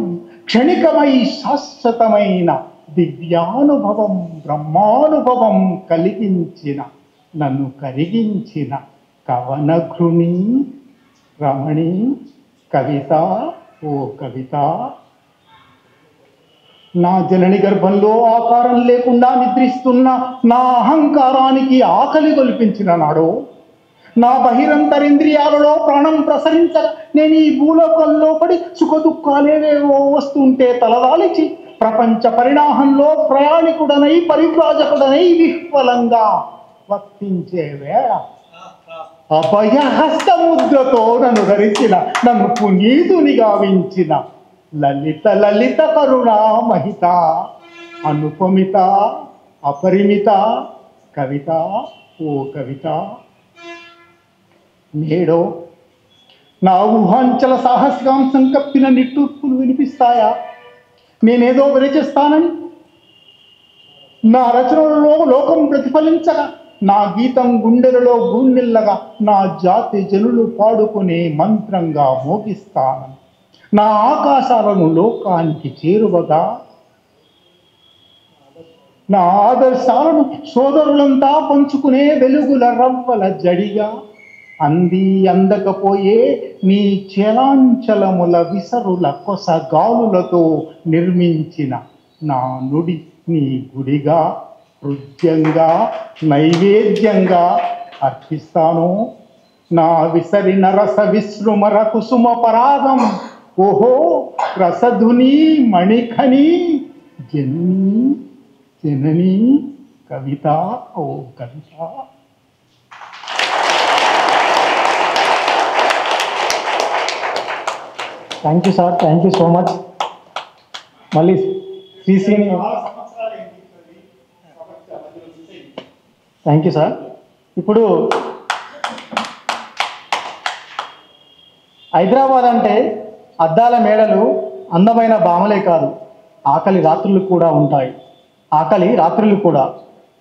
క్షణికమై శాశ్వతమైన దివ్యానుభవం బ్రహ్మానుభవం కలిగించిన నన్ను కరిగించిన కవనఘృణి రమణి కవిత ఓ కవిత. నా జనని గర్భంలో ఆకారం లేకుండా నిద్రిస్తున్న నా అహంకారానికి ఆకలి గొల్పించిన నాడో, నా బహిరంతరింద్రియాలలో ప్రాణం ప్రసరించగా నేను ఈ భూలోకంలో పడి సుఖ దుఃఖాలేవేవో వస్తుంటే తలదాలిచి ప్రపంచ పరిణామంలో ప్రయాణికుడనై పరివ్రాజకుడనై విహ్వలంగా వర్తించే వేళ అభయహస్తముద్రతో నన్ను ధరించిన, నన్ను పునీతుని గావించిన లలిత కరుణా మహిత అనుపమిత అపరిమిత కవిత ఓ కవిత. నేడో నా ఊహాంచల సాహస్యాంశం కప్పిన నిట్టూర్పులు వినిపిస్తాయా? నేనేదో విరచిస్తానని నా రచనలలో లోకం ప్రతిఫలించగా, నా గీతం గుండెలలో గుండెల్లగా నా జాతి జనులు పాడుకునే మంత్రంగా మోగిస్తానని, నా ఆకాశాలను లోకానికి చేరువగా, నా ఆదర్శాలను సోదరులంతా పంచుకునే వెలుగుల రవ్వల జడిగా, అందకపోయే నీ చలాంచలముల విసరుల కొస గాలులతో నిర్మించిన నా నుడి నీ గుడిగా హృద్యంగా నైవేద్యంగా అర్పిస్తాను. నా విసరిన రస విశ్రుమర కుసుమ పరాగం ఓహో రసధుని మణిఖని జనని కవిత ఓ కవిత. Thank you sir, thank you so much. మళ్ళీ శ్రీశ్రీని థ్యాంక్ యూ సార్. ఇప్పుడు హైదరాబాద్ అంటే అద్దాల మేడలు అందమైన భామలే కాదు, ఆకలి రాత్రులు కూడా ఉంటాయి, ఆకలి రాత్రులు కూడా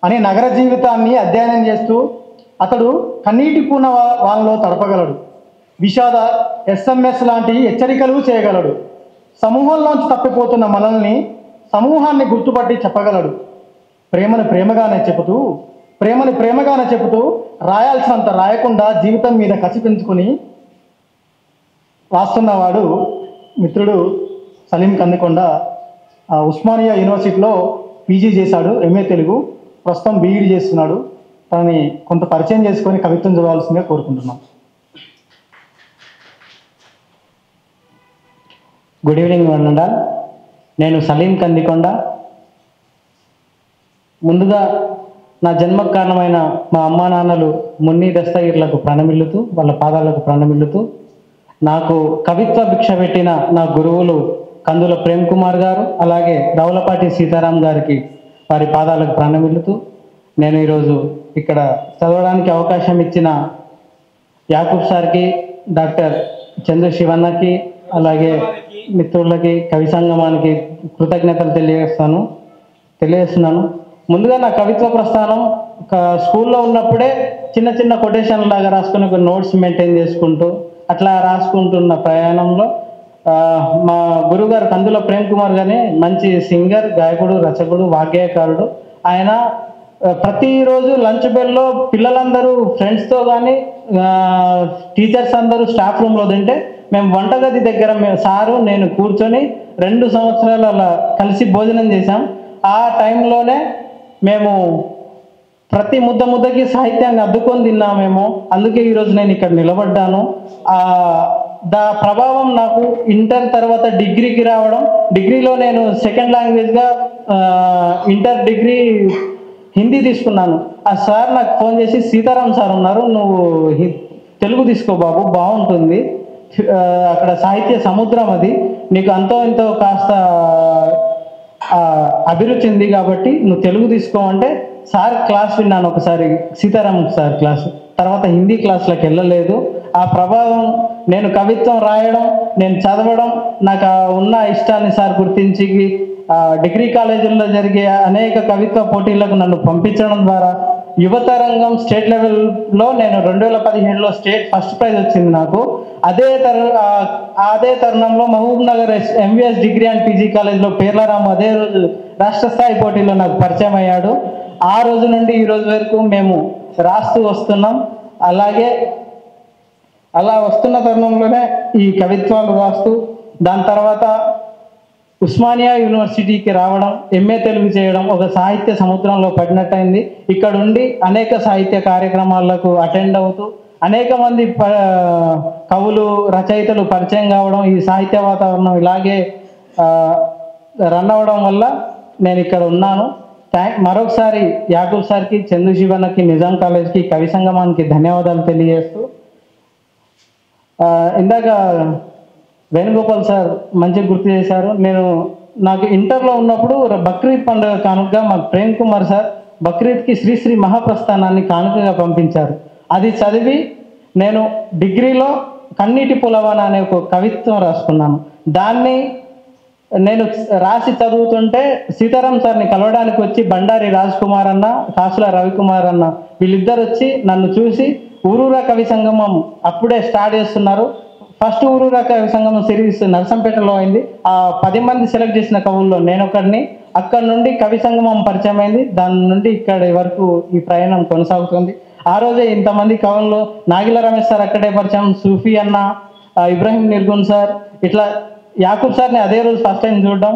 అనే నగర జీవితాన్ని అధ్యయనం చేస్తూ అతడు కన్నీటి పూన వాళ్ళలో తడపగలడు, విషాద SMS లాంటి హెచ్చరికలు చేయగలడు, సమూహంలోంచి తప్పిపోతున్న మనల్ని సమూహాన్ని గుర్తుపట్టి చెప్పగలడు, ప్రేమను ప్రేమగానే చెబుతూ రాయాల్సినంత రాయకుండా జీవితం మీద కసి పెంచుకొని రాస్తున్నవాడు మిత్రుడు సలీం కందికొండ. ఉస్మానియా యూనివర్సిటీలో PG చేశాడు, MA తెలుగు, ప్రస్తుతం BEd చేస్తున్నాడు. తనని కొంత పరిచయం చేసుకొని కవిత్వం చదవాల్సిందిగా కోరుకుంటున్నాం. గుడ్ ఈవినింగ్ వండా. నేను సలీం కందికొండ. ముందుగా నా జన్మకు కారణమైన మా అమ్మా నాన్నలు మున్ని దస్తగిర్లకు ప్రణమిల్లుతూ, వాళ్ళ పాదాలకు ప్రణమిల్లుతూ, నాకు కవిత్వ భిక్ష పెట్టిన నా గురువులు కందుల ప్రేమ్ కుమార్ గారు, అలాగే రౌలపాటి సీతారాం గారికి వారి పాదాలకు ప్రణమిల్లుతూ, నేను ఈరోజు ఇక్కడ చదవడానికి అవకాశం ఇచ్చిన యాకూబ్ సార్కి, డాక్టర్ చంద్ర శివన్నకి, అలాగే మిత్రులకి, కవి సంగమానికి కృతజ్ఞతలు తెలియజేస్తున్నాను. ముందుగా నా కవిత్వ ప్రస్థానం స్కూల్లో ఉన్నప్పుడే చిన్న చిన్న కొటేషన్ లాగా రాసుకుని నోట్స్ మెయింటైన్ చేసుకుంటూ అట్లా రాసుకుంటున్న ప్రయాణంలో మా గురుగారు కందుల ప్రేమ్ కుమార్ గానే మంచి సింగర్, గాయకుడు, రచకుడు, వాగ్గేయకారుడు. ఆయన ప్రతిరోజు లంచ్ బెల్లో పిల్లలందరూ ఫ్రెండ్స్తో కానీ టీచర్స్ అందరూ స్టాఫ్ రూమ్లో తింటే మేము వంటగది దగ్గర సారు నేను కూర్చొని 2 సంవత్సరాలు అలా కలిసి భోజనం చేశాం. ఆ టైంలోనే మేము ప్రతి ముద్దకి సాహిత్యాన్ని అద్దుకొని తిన్నామేమో. అందుకే ఈరోజు నేను ఇక్కడ నిలబడ్డాను. ప్రభావం నాకు ఇంటర్ తర్వాత డిగ్రీకి రావడం, డిగ్రీలో నేను సెకండ్ లాంగ్వేజ్గా ఇంటర్ డిగ్రీ హిందీ తీసుకున్నాను. ఆ సార్ నాకు ఫోన్ చేసి, సీతారాం సార్ ఉన్నారు, నువ్వు తెలుగు తీసుకో బాబు, బాగుంటుంది, అక్కడ సాహిత్య సముద్రం, అది నీకు అంతో ఎంతో కాస్త అభిరుచి ఉంది కాబట్టి నువ్వు తెలుగు తీసుకో అంటే సార్ క్లాస్ విన్నాను ఒకసారి, సీతారాం సార్ క్లాస్. తర్వాత హిందీ క్లాస్లకు వెళ్ళలేదు. ఆ ప్రభావం, నేను కవిత్వం రాయడం, నేను చదవడం, నాకు ఉన్న ఇష్టాన్ని సార్ గుర్తించి డిగ్రీ కాలేజీల్లో జరిగే అనేక కవిత్వ పోటీలకు నన్ను పంపించడం ద్వారా యువతరంగం స్టేట్ లెవెల్లో నేను 2015లో స్టేట్ ఫస్ట్ ప్రైజ్ వచ్చింది నాకు. అదే తరుణంలో Mahabubnagar MVS degree and PG కాలేజ్లో పేర్లరాము అదే రోజు రాష్ట్ర స్థాయి పోటీలో నాకు పరిచయం అయ్యాడు. ఆ రోజు నుండి ఈ రోజు వరకు మేము రాస్తూ వస్తున్నాం. అలా వస్తున్న తరుణంలోనే ఈ కవిత్వాలు రాస్తూ దాని తర్వాత ఉస్మానియా యూనివర్సిటీకి రావడం, ఎంఏ తెలుగు చేయడం, ఒక సాహిత్య సముద్రంలో పడినట్టయింది. ఇక్కడ ఉండి అనేక సాహిత్య కార్యక్రమాలకు అటెండ్ అవుతూ అనేక మంది కవులు, రచయితలు పరిచయం కావడం, ఈ సాహిత్య వాతావరణం ఇలాగే రన్ అవ్వడం వల్ల నేను ఇక్కడ ఉన్నాను. మరొకసారి యాకూబ్ సార్కి, చందు శివన్నకి, నిజాం కాలేజ్కి, కవి సంగమానికి ధన్యవాదాలు తెలియజేస్తూ, ఇందాక వేణుగోపాల్ సార్ మంచిగా గుర్తు చేశారు. నాకు ఇంటర్లో ఉన్నప్పుడు బక్రీద్ పండుగ కానుకగా మా ప్రేమ్ కుమార్ సార్ బక్రీద్కి శ్రీశ్రీ మహాప్రస్థానాన్ని కానుకగా పంపించారు. అది చదివి నేను డిగ్రీలో కన్నీటి పులవన అనే ఒక కవిత్వం రాసుకున్నాను. దాన్ని నేను రాసి చదువుతుంటే సీతారాం సార్ని కలవడానికి వచ్చి బండారి రాజ్ కుమార్ అన్న, కాసుల రవికుమార్ అన్న వీళ్ళిద్దరు వచ్చి నన్ను చూసి, ఊరూరా కవి సంగమం అప్పుడే స్టార్ట్ చేస్తున్నారు, ఫస్ట్ ఊరూరా కవి సంగమం సిరీస్ నరసంపేటలో అయింది, ఆ 10 మంది సెలెక్ట్ చేసిన కవుల్లో నేనొకడిని, అక్కడి నుండి కవి సంగమం పరిచయం అయింది, దాని నుండి ఇక్కడి వరకు ఈ ప్రయాణం కొనసాగుతుంది. ఆ రోజే ఇంతమంది కవుల్లో నాగిల రమేష్ సార్ అక్కడే పరిచయం, సూఫీ అన్న, ఇబ్రాహీం నిర్గున్ సార్, ఇట్లా యాకూబ్ సార్ని అదే రోజు ఫస్ట్ టైం చూడడం,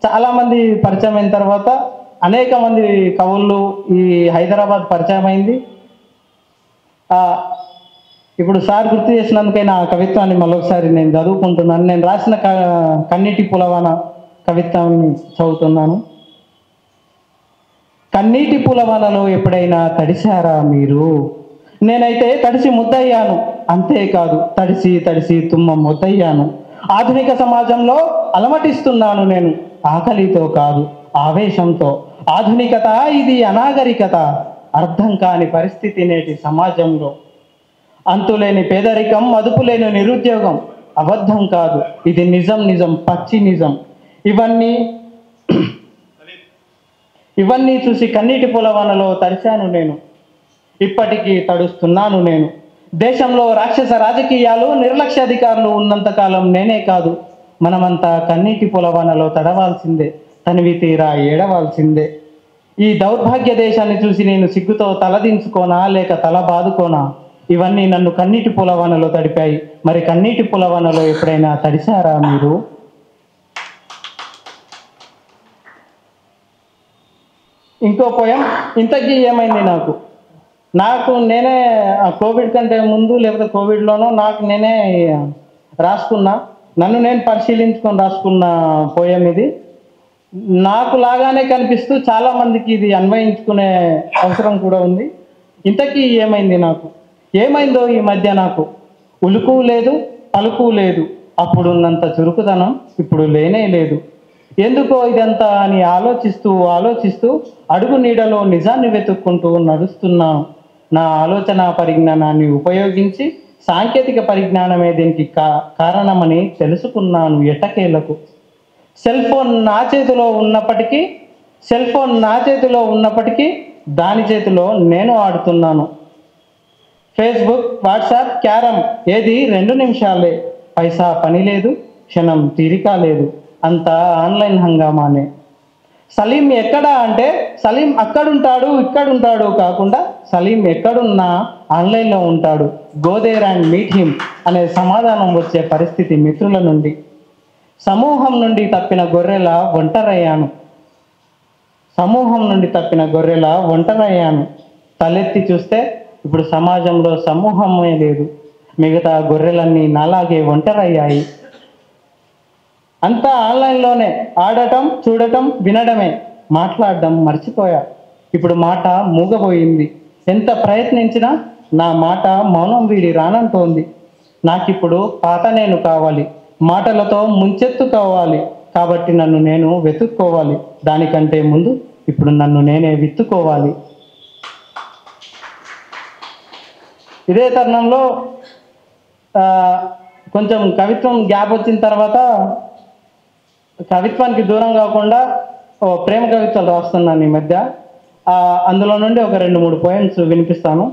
చాలామంది పరిచయం అయిన తర్వాత అనేక మంది కవులు ఈ హైదరాబాద్ పరిచయం అయింది. ఇప్పుడు సార్ గుర్తు చేసినందుకైనా ఆ కవిత్వాన్ని మరొకసారి నేను చదువుకుంటున్నాను. నేను రాసిన కన్నీటి పులవన కవిత్వాన్ని చదువుతున్నాను. కన్నీటి పులవనలో ఎప్పుడైనా తడిశారా మీరు? నేనైతే తడిసి ముద్దయ్యాను, అంతేకాదు తడిసి తడిసి తుమ్మ ముద్దయ్యాను. ఆధునిక సమాజంలో అలమటిస్తున్నాను నేను, ఆకలితో కాదు ఆవేశంతో. ఆధునికత ఇది అనాగరికత, అర్థం కాని పరిస్థితి నేటి సమాజంలో. అంతులేని పేదరికం, అదుపులేని నిరుద్యోగం, అబద్ధం కాదు ఇది నిజం, నిజం పచ్చి నిజం. ఇవన్నీ చూసి కన్నీటి పులవనలో తడిశాను నేను, ఇప్పటికీ తడుస్తున్నాను నేను. దేశంలో రాక్షస రాజకీయాలు, నిర్లక్ష్యాధికారులు ఉన్నంతకాలం నేనే కాదు మనమంతా కన్నీటి పులవనలో తడవాల్సిందే, తనివి తీరా ఏడవాల్సిందే. ఈ దౌర్భాగ్య దేశాన్ని చూసి నేను సిగ్గుతో తలదించుకోనా లేక తల బాదుకోనా? ఇవన్నీ నన్ను కన్నీటి పులవనలో తడిపాయి. మరి కన్నీటి పులవనలో ఎప్పుడైనా తడిశారా మీరు? ఇంకో పోయం, ఇంతకీ ఏమైంది నాకు నేనే కోవిడ్ కంటే ముందు లేకపోతే కోవిడ్లోనో నాకు నేనే రాసుకున్నా, నన్ను నేను పరిశీలించుకొని రాసుకున్న పోయం ఇది. నాకు లాగానే కనిపిస్తూ చాలామందికి ఇది అన్వయించుకునే అవసరం కూడా ఉంది. ఇంతకీ ఏమైంది ఏమైందో ఈ మధ్య నాకు, ఉలుకు లేదు పలుకు లేదు, అప్పుడున్నంత చురుకుదనం ఇప్పుడు లేనే లేదు. ఎందుకో ఇదంతా అని ఆలోచిస్తూ అడుగు నీడలో నిజాన్ని వెతుక్కుంటూ నడుస్తున్నాను. నా ఆలోచన పరిజ్ఞానాన్ని ఉపయోగించి సాంకేతిక పరిజ్ఞానమే దీనికి కారణమని తెలుసుకున్నాను ఎట్టకేలకు. సెల్ ఫోన్ నా చేతిలో ఉన్నప్పటికీ దాని చేతిలో నేను ఆడుతున్నాను. ఫేస్బుక్, వాట్సాప్, క్యారమ్ ఏది 2 నిమిషాలే, పైసా పని లేదు, క్షణం తీరిక లేదు, అంతా ఆన్లైన్ హంగామానే. సలీం ఎక్కడా అంటే సలీం అక్కడుంటాడు ఇక్కడుంటాడు కాకుండా సలీం ఎక్కడున్నా ఆన్లైన్లో ఉంటాడు. Go there and meet him అనే సమాధానం వచ్చే పరిస్థితి మిత్రుల నుండి. సమూహం నుండి తప్పిన గొర్రెల ఒంటరయ్యాను, సమూహం నుండి తప్పిన గొర్రెల ఒంటరయ్యాను. తలెత్తి చూస్తే ఇప్పుడు సమాజంలో సమూహమే లేదు, మిగతా గొర్రెలన్నీ నాలాగే ఒంటరయ్యాయి. అంతా ఆన్లైన్లోనే, ఆడటం చూడటం వినడమే, మాట్లాడడం మర్చిపోయా. ఇప్పుడు మాట మూగబోయింది, ఎంత ప్రయత్నించినా నా మాట మౌనం వీడి రానంటోంది. నాకిప్పుడు పాత నేను కావాలి, మాటలతో ముంచెత్తుకోవాలి, కాబట్టి నన్ను నేను వెతుక్కోవాలి. దానికంటే ముందు ఇప్పుడు నన్ను నేనే విత్తుకోవాలి. ఇదే తరుణంలో కొంచెం కవిత్వం గ్యాప్ వచ్చిన తర్వాత కవిత్వానికి దూరం కాకుండా ప్రేమ కవిత్వాలు రాస్తున్నాను ఈ మధ్య. అందులో నుండి ఒక 2-3 పోయమ్స్ వినిపిస్తాను.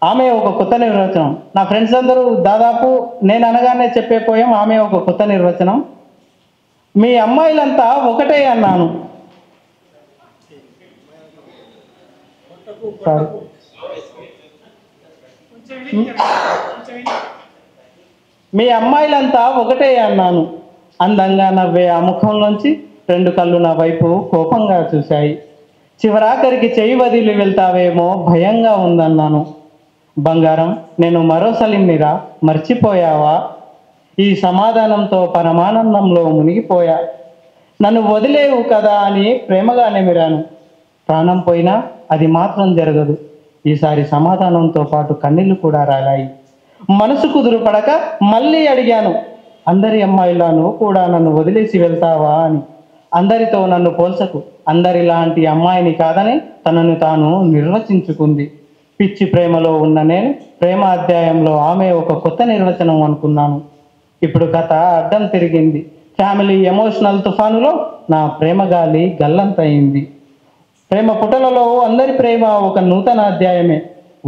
ఆమె ఒక కొత్త నిర్వచనం. నా ఫ్రెండ్స్ అందరూ దాదాపు నేను అనగానే చెప్పే పోయం ఆమె ఒక కొత్త నిర్వచనం. మీ అమ్మాయిలంతా ఒకటే అన్నాను. మీ అమ్మాయిలంతా ఒకటే అన్నాను. అందంగా నవ్వే ఆ ముఖంలోంచి 2 కళ్ళు నా వైపు కోపంగా చూశాయి. చివరాఖరికి చెయ్యి వదిలి వెళ్తావేమో భయంగా ఉందన్నాను. బంగారం, నేను మరో సలీంనిరా, మర్చిపోయావా? ఈ సమాధానంతో పరమానందంలో మునిగిపోయా. నన్ను వదిలేవు కదా అని ప్రేమగా నెమిరాను. ప్రాణం పోయినా అది మాత్రం జరగదు. ఈసారి సమాధానంతో పాటు కన్నీళ్లు కూడా రాలాయి. మనసు కుదురు పడక మళ్ళీ అడిగాను, అందరి అమ్మాయిలా నువ్వు కూడా నన్ను వదిలేసి వెళ్తావా అని. అందరితో నన్ను పోల్చకు, అందరిలాంటి అమ్మాయిని కాదని తనను తాను నిర్వచించుకుంది. పిచ్చి ప్రేమలో ఉన్న నేను ప్రేమ అధ్యాయంలో ఆమె ఒక కొత్త నిర్వచనం అనుకున్నాను. ఇప్పుడు కథ అడ్డం తిరిగింది. ఫ్యామిలీ ఎమోషనల్ తుఫానులో నా ప్రేమ గాలి గల్లంతయింది. ప్రేమ పుటలలో అందరి ప్రేమ ఒక నూతన అధ్యాయమే.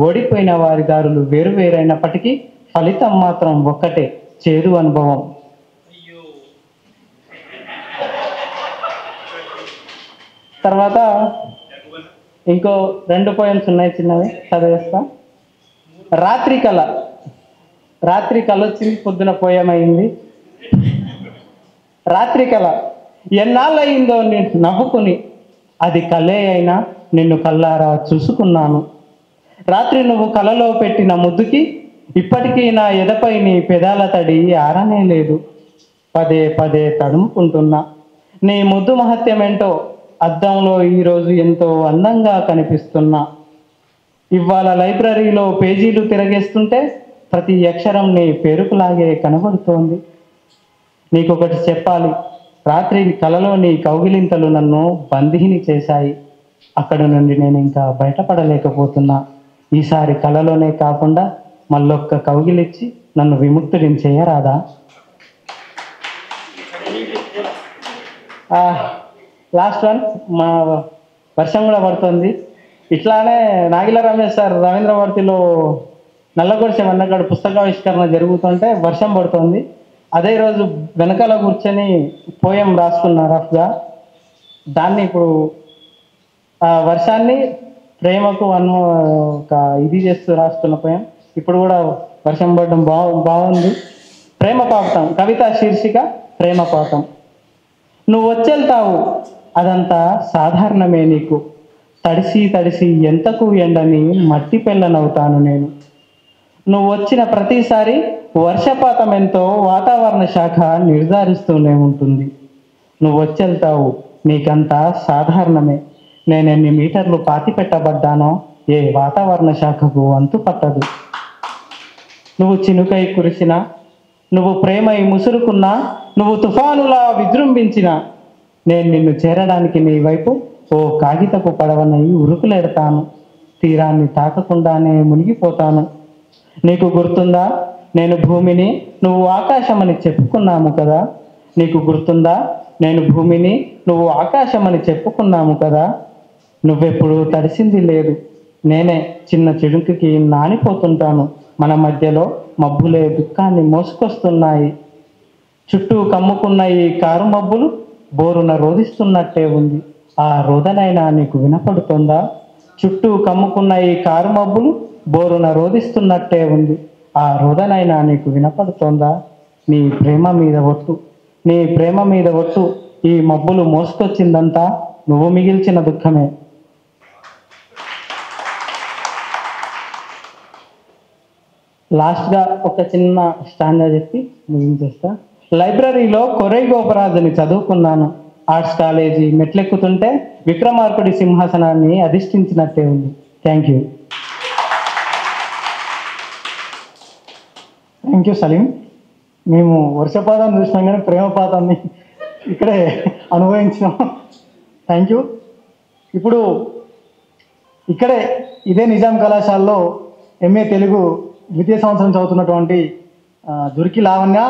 ఓడిపోయిన వారి దారులు వేరువేరైనప్పటికీ ఫలితం మాత్రం ఒక్కటే, చేదు అనుభవం. తర్వాత ఇంకో 2 పోయమ్స్ ఉన్నాయి, చిన్నవి చదివేస్తా. రాత్రి కళ. రాత్రి కళ వచ్చింది, పొద్దున పోయం అయింది. రాత్రి కళ. ఎన్నాళ్ళయిందో నవ్వుకుని, అది కలే అయినా నిన్ను కళ్ళారా చూసుకున్నాను. రాత్రి నువ్వు కలలో పెట్టిన ముద్దుకి ఇప్పటికీ నా ఎదపై నీ పెదాల తడి ఆరనే లేదు. పదే పదే తడుముకుంటున్నా. నీ ముద్దు మహత్యమేంటో అద్దంలో ఈరోజు ఎంతో అందంగా కనిపిస్తున్నా. ఇవాళ లైబ్రరీలో పేజీలు తిరగేస్తుంటే ప్రతి అక్షరం నీ పేరుకులాగే కనబడుతోంది. నీకొకటి చెప్పాలి, రాత్రి కలలో నీ కౌగిలింతలు నన్ను బందీని చేశాయి. అక్కడ నుండి నేను ఇంకా బయటపడలేకపోతున్నా. ఈసారి కలలోనే కాకుండా మళ్ళొక్క కౌగిలిచ్చి నన్ను విముక్తుడిని చేయరాదా? Last one. మా వర్షం కూడా పడుతుంది. ఇట్లానే నాగిల రమేష్ సార్ రవీంద్ర భారతిలో నల్లగొడిసె వన్నగాడు పుస్తకావిష్కరణ జరుగుతుంటే వర్షం పడుతుంది. అదే రోజు వెనకాల కూర్చొని పోయం రాసుకున్న రఫ్గా. దాన్ని ఇప్పుడు ఆ వర్షాన్ని ప్రేమకు ఒక ఇది చేస్తూ రాసుకున్న పోయం. ఇప్పుడు కూడా వర్షం పడడం బాగుంది. ప్రేమ పాఠం. కవిత శీర్షిక ప్రేమ పాఠం. నువ్వు వచ్చేళ్తావు, అదంతా సాధారణమే నీకు. తడిసి తడిసి ఎంతకు ఎండని మట్టి పెళ్ళనవుతాను నేను. నువ్వు వచ్చిన ప్రతిసారి వర్షపాతం ఎంతో వాతావరణ శాఖ నిర్ధారిస్తూనే ఉంటుంది. నువ్వు వచ్చేళ్తావు, నీకంతా సాధారణమే. నేను ఎన్ని మీటర్లు పాతి పెట్టబడ్డానో ఏ వాతావరణ శాఖకు అంతు పట్టదు. నువ్వు చినుకై కురిసినా, నువ్వు ప్రేమై ముసురుకున్నా, నువ్వు తుఫానులా విజృంభించినా, నేను నిన్ను చేరడానికి నీ వైపు ఓ కాగితపు పడవనై ఉరుకులెడతాను. తీరాన్ని తాకకుండానే మునిగిపోతాను. నీకు గుర్తుందా, నేను భూమిని, నువ్వు ఆకాశమని చెప్పుకున్నాము కదా? నీకు గుర్తుందా, నేను భూమిని, నువ్వు ఆకాశమని చెప్పుకున్నాము కదా? నువ్వెప్పుడు తడిసింది లేదు. నేనే చిన్న చిడుకుకి నానిపోతుంటాను. మన మధ్యలో మబ్బులే దుఃఖాన్ని మోసుకొస్తున్నాయి. చుట్టూ కమ్ముకున్న ఈ కారు మబ్బులు బోరున రోదిస్తున్నట్టే ఉంది. ఆ రోదనైనా నీకు వినపడుతుందా? చుట్టూ కమ్ముకున్న ఈ కారు మబ్బులు బోరున రోదిస్తున్నట్టే ఉంది. ఆ రోదనైనా నీకు వినపడుతోందా? నీ ప్రేమ మీద ఒట్టు, నీ ప్రేమ మీద ఒట్టు. ఈ మబ్బులు మోసుకొచ్చిందంతా నువ్వు మిగిల్చిన దుఃఖమే. లాస్ట్గా ఒక చిన్న స్టాండా చెప్పి ముగించేస్తా. లైబ్రరీలో కొరై గోపరాజుని చదువుకున్నాను. ఆర్ట్స్ కాలేజీ మెట్లెక్కుతుంటే విక్రమార్కుడి సింహాసనాన్ని అధిష్ఠించినట్టే ఉంది. Thank you. Thank you Salim. మేము వర్షపాతాన్ని చూసినాం కానీ ప్రేమపాతాన్ని ఇక్కడే అనుభవించినాం. Thank you. ఇప్పుడు ఇక్కడే ఇదే నిజాం కళాశాలలో ఎంఏ తెలుగు ద్వితీయ సంవత్సరం చదువుతున్నటువంటి దురికి లావణ్య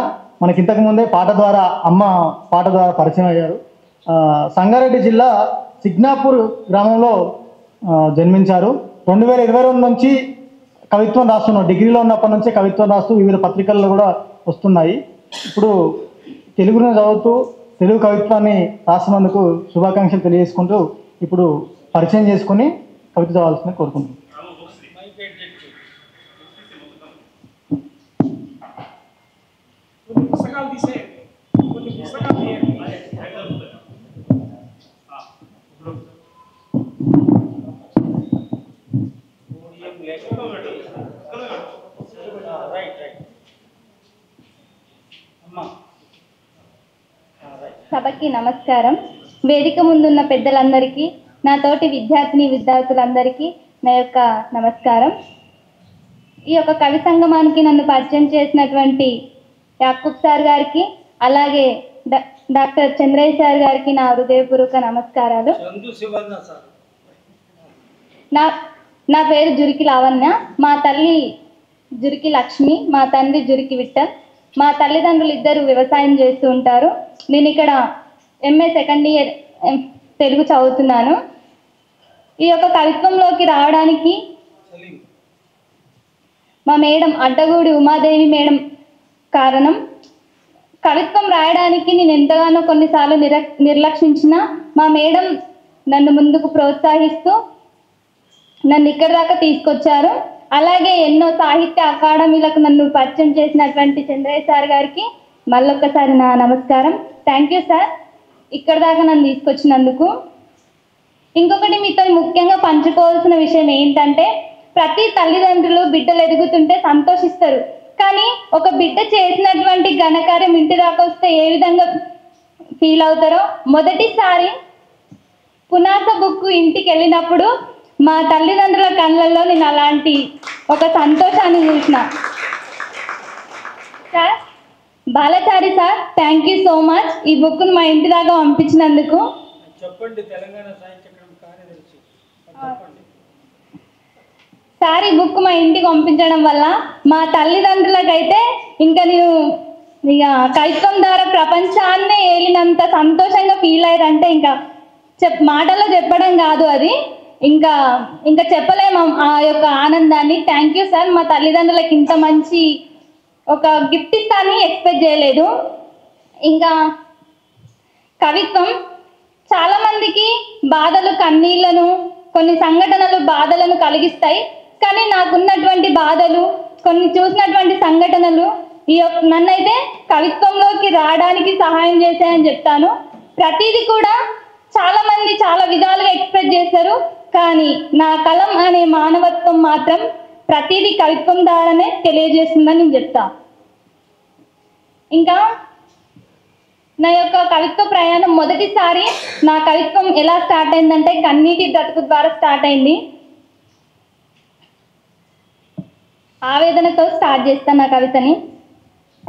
మనకి ఇంతకుముందే పాట ద్వారా అమ్మ పాట ద్వారా పరిచయం అయ్యారు. సంగారెడ్డి జిల్లా సిగ్నాపూర్ గ్రామంలో జన్మించారు. 2022 నుంచి కవిత్వం రాస్తున్నారు. డిగ్రీలో ఉన్నప్పటి నుంచే కవిత్వం రాస్తూ వివిధ పత్రికల్లో కూడా వస్తున్నాయి. ఇప్పుడు తెలుగును చదువుతూ తెలుగు కవిత్వాన్ని రాస్తున్నందుకు శుభాకాంక్షలు తెలియజేసుకుంటూ ఇప్పుడు పరిచయం చేసుకుని కవిత చదవాల్సిందని కోరుకుంటున్నాను. సభకి నమస్కారం. వేదిక ముందున్న పెద్దలందరికీ, నా తోటి విద్యార్థులందరికీ నా యొక్క నమస్కారం. ఈ యొక్క కవి సంగమానికి నన్ను పరిచయం చేసినటువంటి యాకూబ్ సార్ గారికి, అలాగే డాక్టర్ చంద్రయ్య సార్ గారికి నా హృదయపూర్వక నమస్కారాలు. నా పేరు జురికి లావణ్య. మా తల్లి జురికి లక్ష్మి, మా తండ్రి జురికి విఠల్. మా తల్లిదండ్రులు ఇద్దరు వ్యవసాయం చేస్తూ ఉంటారు. నేను ఇక్కడ ఎంఏ సెకండ్ ఇయర్ తెలుగు చదువుతున్నాను. ఈ యొక్క కవిత్వంలోకి రావడానికి మా మేడం అడ్డగూడి ఉమాదేవి మేడం కారణం. కవిత్వం రాయడానికి నేను ఎంతగానో కొన్నిసార్లు నిర్లక్షించిన మా మేడం నన్ను ముందుకు ప్రోత్సహిస్తూ నన్ను ఇక్కడి దాకా తీసుకొచ్చారు. అలాగే ఎన్నో సాహిత్య అకాడమీలకు నన్ను పరిచయం చేసినటువంటి చంద్రయ్య సార్ గారికి మళ్ళొక్కసారి నా నమస్కారం. థ్యాంక్ యూ సార్, ఇక్కడ దాకా నన్ను తీసుకొచ్చినందుకు. ఇంకొకటి మీతో ముఖ్యంగా పంచుకోవాల్సిన విషయం ఏంటంటే, ప్రతి తల్లిదండ్రులు బిడ్డలు ఎదుగుతుంటే సంతోషిస్తారు. కానీ ఒక బిడ్డ చేసినటువంటి ఘనకార్యం ఇంటి దాకా వస్తే ఏ విధంగా ఫీల్ అవుతారో, మొదటిసారి పునాస బుక్ ఇంటికి వెళ్ళినప్పుడు మా తల్లిదండ్రుల కళ్ళల్లో నేను అలాంటి ఒక సంతోషాన్ని చూసిన. Sir Balachari sir, thank you so much. ఈ బుక్ను మా ఇంటి దాకా పంపించినందుకు. చెప్పండి, తెలంగాణ సాహిత్య కార్యదర్శి సార్, ఈ బుక్ మా ఇంటికి పంపించడం వల్ల మా తల్లిదండ్రులకైతే ఇంకా నేను కవిత్వం ద్వారా ప్రపంచాన్నే ఏలినంత సంతోషంగా ఫీల్ అయ్యారంటే ఇంకా మాటల్లో చెప్పడం కాదు, అది ఇంకా చెప్పలేము ఆ యొక్క ఆనందాన్ని. Thank you sir. మా తల్లిదండ్రులకి ఇంత మంచి ఒక గిఫ్ట్ ఇస్తానని ఎక్స్పెక్ట్ చేయలేదు. ఇంకా కవిత్వం చాలామందికి బాధలు, కన్నీళ్లను, కొన్ని సంఘటనలు బాధలను కలిగిస్తాయి. కానీ నాకున్నటువంటి బాధలు, కొన్ని చూసినటువంటి సంఘటనలు నన్నైతే కవిత్వంలోకి రావడానికి సహాయం చేశాయని చెప్తాను. ప్రతిదీ కూడా చాలామంది చాలా విధాలుగా ఎక్స్ప్రెస్ చేస్తారు, కానీ నా కలం అనే మానవత్వం మాత్రం ప్రతిదీ కవిత్వం ద్వారానే తెలియజేస్తుందని నేను చెప్తా. ఇంకా నా యొక్క కవిత్వ ప్రయాణం మొదటిసారి నా కవిత్వం ఎలా స్టార్ట్ అయిందంటే కన్నీటి బ్రతుకు ద్వారా స్టార్ట్ అయింది. ఆవేదనతో స్టార్ట్ చేస్తాను నా కవితని.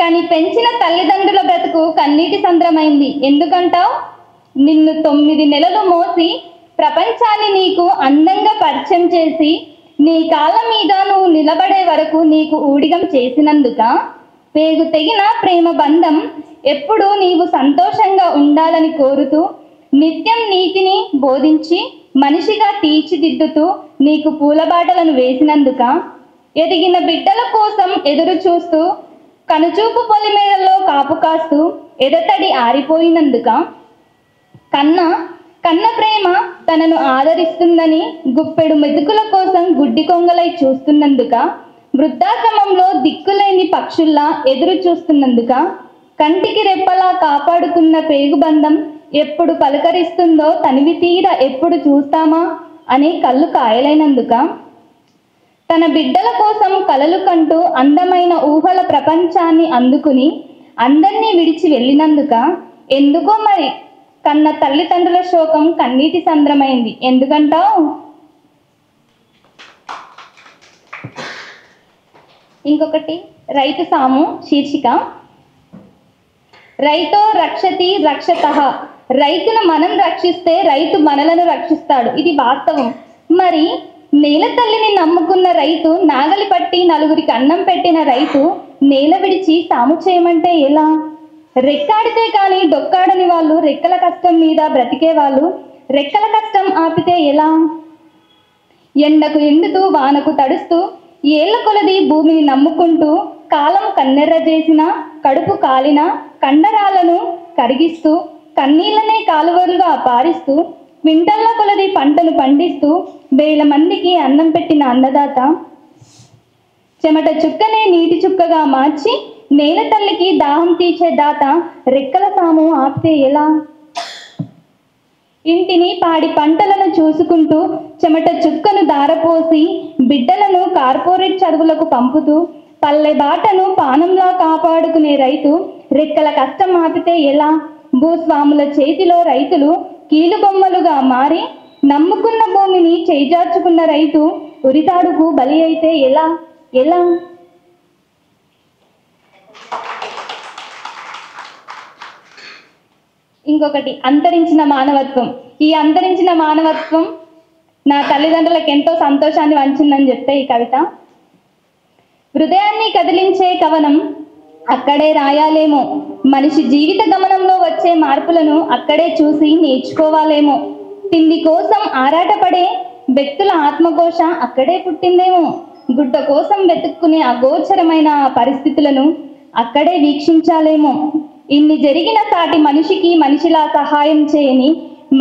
కానీ పెంచిన తల్లిదండ్రుల బ్రతుకు కన్నీటి సంద్రమైంది. ఎందుకంటావు? నిన్ను 9 నెలలు మోసి ప్రపంచాన్ని నీకు అందంగా పరిచయం చేసి నీ కాళ్ళ మీద నువ్వు నిలబడే వరకు నీకు ఊడిగం చేసినందుక పేగు తెగిన ప్రేమ బంధం ఎప్పుడూ నీవు సంతోషంగా ఉండాలని కోరుతూ నిత్యం నీతిని బోధించి మనిషిగా తీర్చిదిద్దుతూ నీకు పూలబాటలను వేసినందుక ఎదిగిన బిడ్డల కోసం ఎదురు చూస్తూ కనుచూపు పొలిమేరలో కాపు కాస్తూ ఎదతడి ఆరిపోయినందుక, కన్న ప్రేమ తనను ఆదరిస్తుందని గుప్పెడు మెతుకుల కోసం గుడ్డి కొంగలై చూస్తున్నందుక, వృద్ధాశ్రమంలో దిక్కులేని పక్షుల్లా ఎదురు చూస్తున్నందుక, కంటికి రెప్పలా కాపాడుకున్న పేగుబంధం ఎప్పుడు పలకరిస్తుందో తనివి తీర ఎప్పుడు చూస్తామా అని కళ్ళు కాయలైనందుక, తన బిడ్డల కోసం కలలు కంటూ అందమైన ఊహల ప్రపంచాన్ని అందుకుని అందరినీ విడిచి వెళ్ళినందుక, ఎందుకో మరి కన్న తల్లిదండ్రుల శోకం కన్నీటి సంద్రమైంది. ఎందుకంటావు? ఇంకొకటి రైతు సాము శీర్షిక. రైతో రక్షతి రక్షతః. రైతును మనం రక్షిస్తే రైతు మనలను రక్షిస్తాడు. ఇది వాస్తవం. మరి నేల తల్లిని నమ్ముకున్న రైతు, నాగలి పట్టి నలుగురికి అన్నం పెట్టిన రైతు నేల విడిచి సాము చేయమంటే ఎలా? రెక్కాడితే కానీ డొక్కాడని వాళ్ళు, రెక్కల కష్టం మీద బ్రతికే వాళ్ళు రెక్కల కష్టం ఆపితే ఎలా? ఎండకు ఎండుతూ వానకు తడుస్తూ ఏళ్ల కొలది భూమిని నమ్ముకుంటూ కాలం కన్నెర్ర చేసిన, కడుపు కాలిన కండరాలను కరిగిస్తూ కన్నీళ్లనే కాలువలుగా పారిస్తూ క్వింటల్ల కొలది పంటను పండిస్తూ వేల మందికి అన్నం పెట్టిన అన్నదాత, చెమట చుక్కనే నీటి చుక్కగా మార్చి నేల తల్లికి దాహం తీర్చే దాత రెక్కల సాము ఆపితే ఎలా? ఇంటిని పాడి పంటలను చూసుకుంటూ చెమట చుక్కను దారపోసి బిడ్డలను కార్పొరేట్ చదువులకు పంపుతూ పల్లె బాటను పానంలా కాపాడుకునే రైతు రెక్కల కష్టం ఆపితే ఎలా? భూస్వాముల చేతిలో రైతులు కీలుబొమ్మలుగా మారి నమ్ముకున్న భూమిని చేజార్చుకున్న రైతు ఉరితాడుకు బలి అయితే ఎలా? ఎలా? ఇంకొకటి అంతరించిన మానవత్వం. ఈ అంతరించిన మానవత్వం నా తల్లిదండ్రులకు ఎంతో సంతోషాన్ని వంచిందని చెప్తే ఈ కవిత. హృదయాన్ని కదిలించే కవనం అక్కడే రాయాలేమో, మనిషి జీవిత గమనంలో వచ్చే మార్పులను అక్కడే చూసి నేర్చుకోవాలేమో, తిండి కోసం ఆరాటపడే వ్యక్తుల ఆత్మఘోష అక్కడే పుట్టిందేమో, గుడ్డ కోసం వెతుక్కునే అగోచరమైన పరిస్థితులను అక్కడే వీక్షించాలేమో, ఇన్ని జరిగిన సాటి మనిషికి మనిషిలా సహాయం చేయని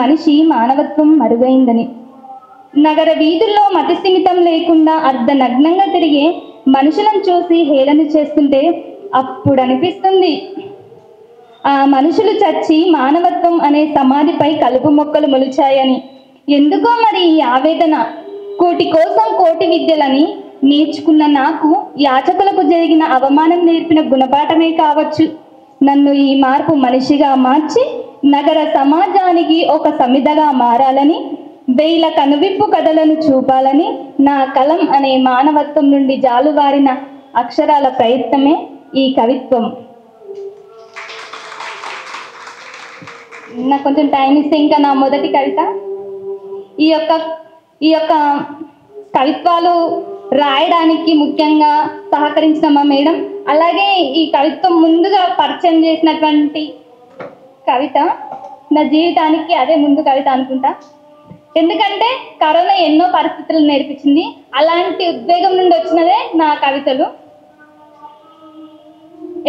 మనిషి మానవత్వం మరుగైందని, నగర వీధుల్లో మతిస్థిమితం లేకుండా అర్ధనగ్నంగా తిరిగే మనుషులను చూసి హేళన చేస్తుంటే అప్పుడు అనిపిస్తుంది ఆ మనుషులు చచ్చి మానవత్వం అనే సమాధిపై కలుపు మొక్కలు మొలిచాయని. ఎందుకో మరి ఈ ఆవేదన. కోటి కోసం కోటి విద్యలని నేర్చుకున్న నాకు యాచకులకు జరిగిన అవమానం నేర్పిన గుణపాఠమే కావచ్చు నన్ను ఈ మార్పు మనిషిగా మార్చి నగర సమాజానికి ఒక సమిధగా మారాలని, వేల కనువిప్పు కథలను చూపాలని నా కలం అనే మానవత్వం నుండి జాలువారిన అక్షరాల ప్రయత్నమే ఈ కవిత్వం. నాకు కొంచెం టైం ఇస్తే ఇంకా నా మొదటి కవిత. ఈ యొక్క కవిత్వాలు రాయడానికి ముఖ్యంగా సహకరించిన మా మేడం, అలాగే ఈ కవిత్వం ముందుగా పరిచయం చేసినటువంటి కవిత నా జీవితానికి అదే ముందు కవిత అనుకుంటా. ఎందుకంటే కరోనా ఎన్నో పరిస్థితులు నేర్పించింది. అలాంటి ఉద్వేగం నుండి వచ్చినదే నా కవితలు.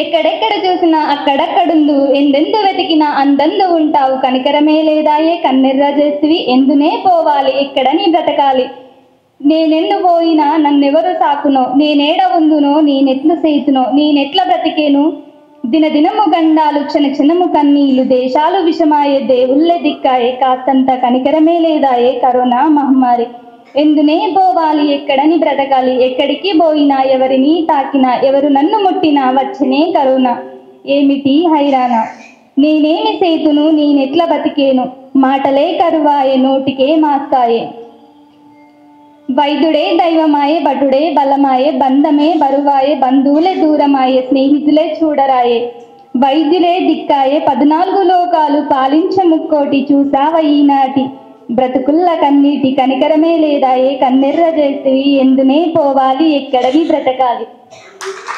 ఎక్కడెక్కడ చూసినా అక్కడక్కడుందు, ఎందెందు వెతికినా అందందు ఉంటావు, కనికరమే లేదాయే కన్నెర్ర చేస్తువి, ఎందునే పోవాలి ఎక్కడ నీ బ్రతకాలి, నేనెందు పోయినా నన్నెవరు సాకునో, నేనేడ ఉందునో నేనెట్లు సేతునో, నేనెట్ల బ్రతికేను, దినదినము గండాలు క్షణ క్షణము కన్నీళ్ళు, దేశాలు విషమాయే దేవుళ్ళే దిక్కాయే, కాస్తంత కనికరమే లేదాయే కరోనా మహమ్మారి, ఎందునే పోవాలి ఎక్కడని బ్రతకాలి, ఎక్కడికి పోయినా ఎవరిని తాకినా ఎవరు నన్ను ముట్టినా వచ్చనే కరోనా, ఏమిటి హైరానా, నేనేమి సేతును నేనెట్ల బతికేను, మాటలే కరువాయే నోటికే మాస్కాయే, వైద్యుడే దైవమాయే భటుడే బలమాయే, బంధమే బరువాయే బంధువులే దూరమాయే, స్నేహితులే చూడరాయే, వైద్యులే దిక్కాయే 14 లోకాలు పాలించ ముక్కోటి, చూసావ ఈనాటి బ్రతుకుల్ల కన్నీటి, కనికరమే లేదాయే కన్నెర్ర చేస్తవి, ఎందునే పోవాలి ఎక్కడని బ్రతకాలి.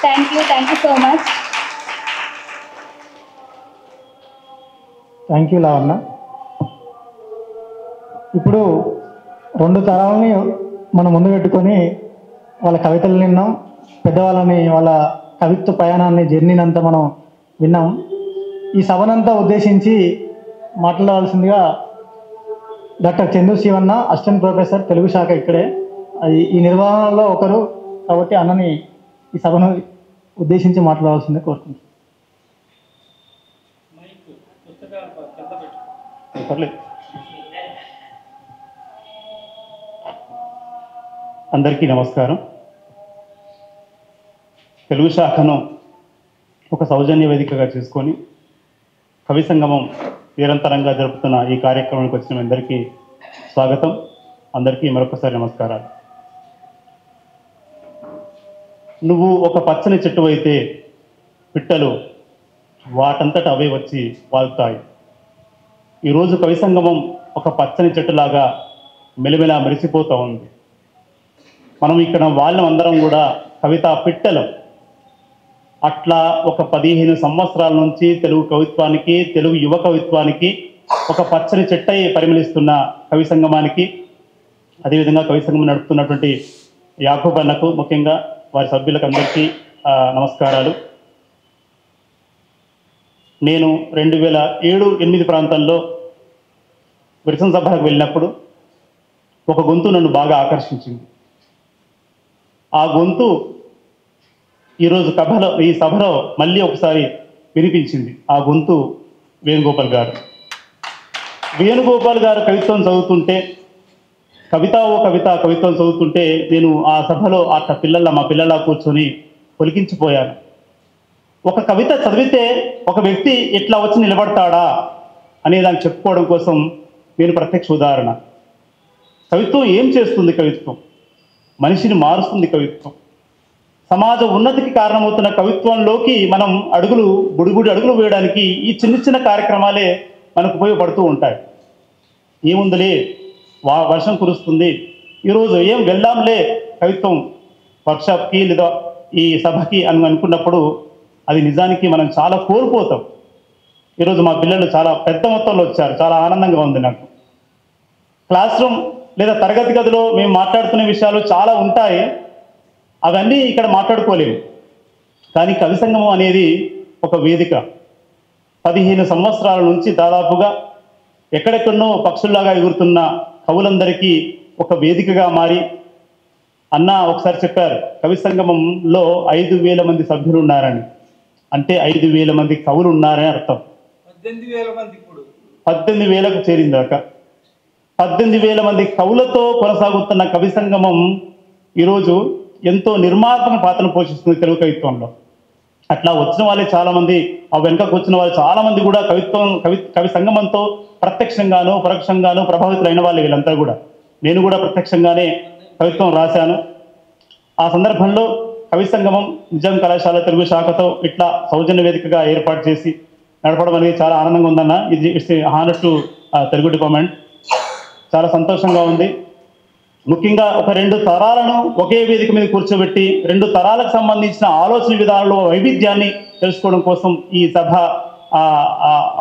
Thank you so much. Thank you Lavanya. ఇప్పుడు 2 తరాలని మనం ముందు పెట్టుకొని వాళ్ళ కవితలు విన్నాం, పెద్దవాళ్ళని వాళ్ళ కవిత్వ ప్రయాణాన్ని జర్నీని అంతా మనం విన్నాం. ఈ సభనంతా ఉద్దేశించి మాట్లాడవలసిందిగా doctor Chandu Shivanna, assistant professor, Telugu శాఖ ఇక్కడే, అది ఈ నిర్వహణలో ఒకరు కాబట్టి అన్నని ఈ సభను ఉద్దేశించి మాట్లాడవలసిందే కోరుకుంటున్నాను. పర్లేదు. అందరికీ నమస్కారం. తెలుగు శాఖను ఒక సౌజన్య వేదికగా చేసుకొని కవి సంగమం నిరంతరంగా జరుపుతున్న ఈ కార్యక్రమానికి వచ్చిన అందరికీ స్వాగతం. అందరికీ మరొకసారి నమస్కారాలు. నువ్వు ఒక పచ్చని చెట్టు అయితే పిట్టలు వాటంతట అవే వచ్చి వాళ్తాయి. ఈరోజు కవి సంగమం ఒక పచ్చని చెట్టులాగా మెలిమెలా మెరిసిపోతూ ఉంది. మనం ఇక్కడ వాళ్ళం అందరం కూడా కవితా పిట్టలు. అట్లా ఒక 15 సంవత్సరాల నుంచి తెలుగు కవిత్వానికి, తెలుగు యువ కవిత్వానికి ఒక పచ్చని చెట్టై పరిమళిస్తున్న కవి సంగమానికి, అదేవిధంగా కవి సంగమం నడుపుతున్నటువంటి యాకూబ్ అన్నకు, ముఖ్యంగా వారి సభ్యులకు అందరికీ నమస్కారాలు. నేను 2007-8 ప్రాంతంలో విరసన సభలకు వెళ్ళినప్పుడు ఒక గొంతు నన్ను బాగా ఆకర్షించింది. ఆ గొంతు ఈరోజు ఈ సభలో మళ్ళీ ఒకసారి వినిపించింది. ఆ గొంతు వేణుగోపాల్ గారు. వేణుగోపాల్ గారు కవిత్వం చదువుతుంటే, కవిత్వం చదువుతుంటే నేను ఆ సభలో మా పిల్లల కూర్చొని పొలికించిపోయాను. ఒక కవిత చదివితే ఒక వ్యక్తి ఎట్లా వచ్చి నిలబడతాడా అనే దాన్ని చెప్పుకోవడం కోసం నేను ప్రత్యక్ష ఉదాహరణ. కవిత్వం ఏం చేస్తుంది? కవిత్వం మనిషిని మారుస్తుంది. కవిత్వం సమాజ ఉన్నతికి కారణమవుతున్న కవిత్వంలోకి మనం బుడిబుడి అడుగులు వేయడానికి ఈ చిన్న కార్యక్రమాలే మనకు ఉపయోగపడుతూ ఉంటాయి. ఏముందులే, వర్షం కురుస్తుంది, ఈరోజు ఏం వెళ్దాంలే కవిత్వం వర్క్షాప్కి లేదా ఈ సభకి అని అనుకున్నప్పుడు అది నిజానికి మనం చాలా కోల్పోతాం. ఈరోజు మా పిల్లలు చాలా పెద్ద మొత్తంలో వచ్చారు. చాలా ఆనందంగా ఉంది నాకు. క్లాస్ రూమ్ లేదా తరగతి గదిలో మేము మాట్లాడుతున్న విషయాలు చాలా ఉంటాయి, అవన్నీ ఇక్కడ మాట్లాడుకోలేము. కానీ కవి సంగమం అనేది ఒక వేదిక. 15 సంవత్సరాల నుంచి దాదాపుగా ఎక్కడెక్కడనో పక్షుల్లాగా ఎగురుతున్న కవులందరికీ ఒక వేదికగా మారి, అన్న ఒకసారి చెప్పారు, కవి సంగమంలో 5,000 మంది సభ్యులు ఉన్నారని. అంటే 5,000 మంది కవులు ఉన్నారని అర్థం. 18,000 మంది ఇప్పుడు 18,000కు చేరిందాక 18,000 మంది కవులతో కొనసాగుతున్న కవి సంగమం ఈరోజు ఎంతో నిర్మాణాత్మక పాత్రను పోషిస్తుంది తెలుగు కవిత్వంలో. అట్లా వచ్చిన వాళ్ళే చాలామంది, ఆ వెనుకకు వచ్చిన వాళ్ళు చాలామంది కూడా కవి సంగమంతో ప్రత్యక్షంగానో పరోక్షంగానో ప్రభావితులైన వాళ్ళు వీళ్ళంతా కూడా. నేను కూడా ప్రత్యక్షంగానే కవిత్వం రాశాను. ఆ సందర్భంలో కవి సంగమం నిజాం కళాశాల తెలుగు శాఖతో ఇట్లా సౌజన్య వేదికగా ఏర్పాటు చేసి నడపడం అనేది చాలా ఆనందంగా ఉందన్న. It's honour to Telugu department. చాలా సంతోషంగా ఉంది. ముఖ్యంగా ఒక 2 తరాలను ఒకే వేదిక మీద కూర్చోబెట్టి 2 తరాలకు సంబంధించిన ఆలోచన విధానంలో వైవిధ్యాన్ని తెలుసుకోవడం కోసం ఈ సభ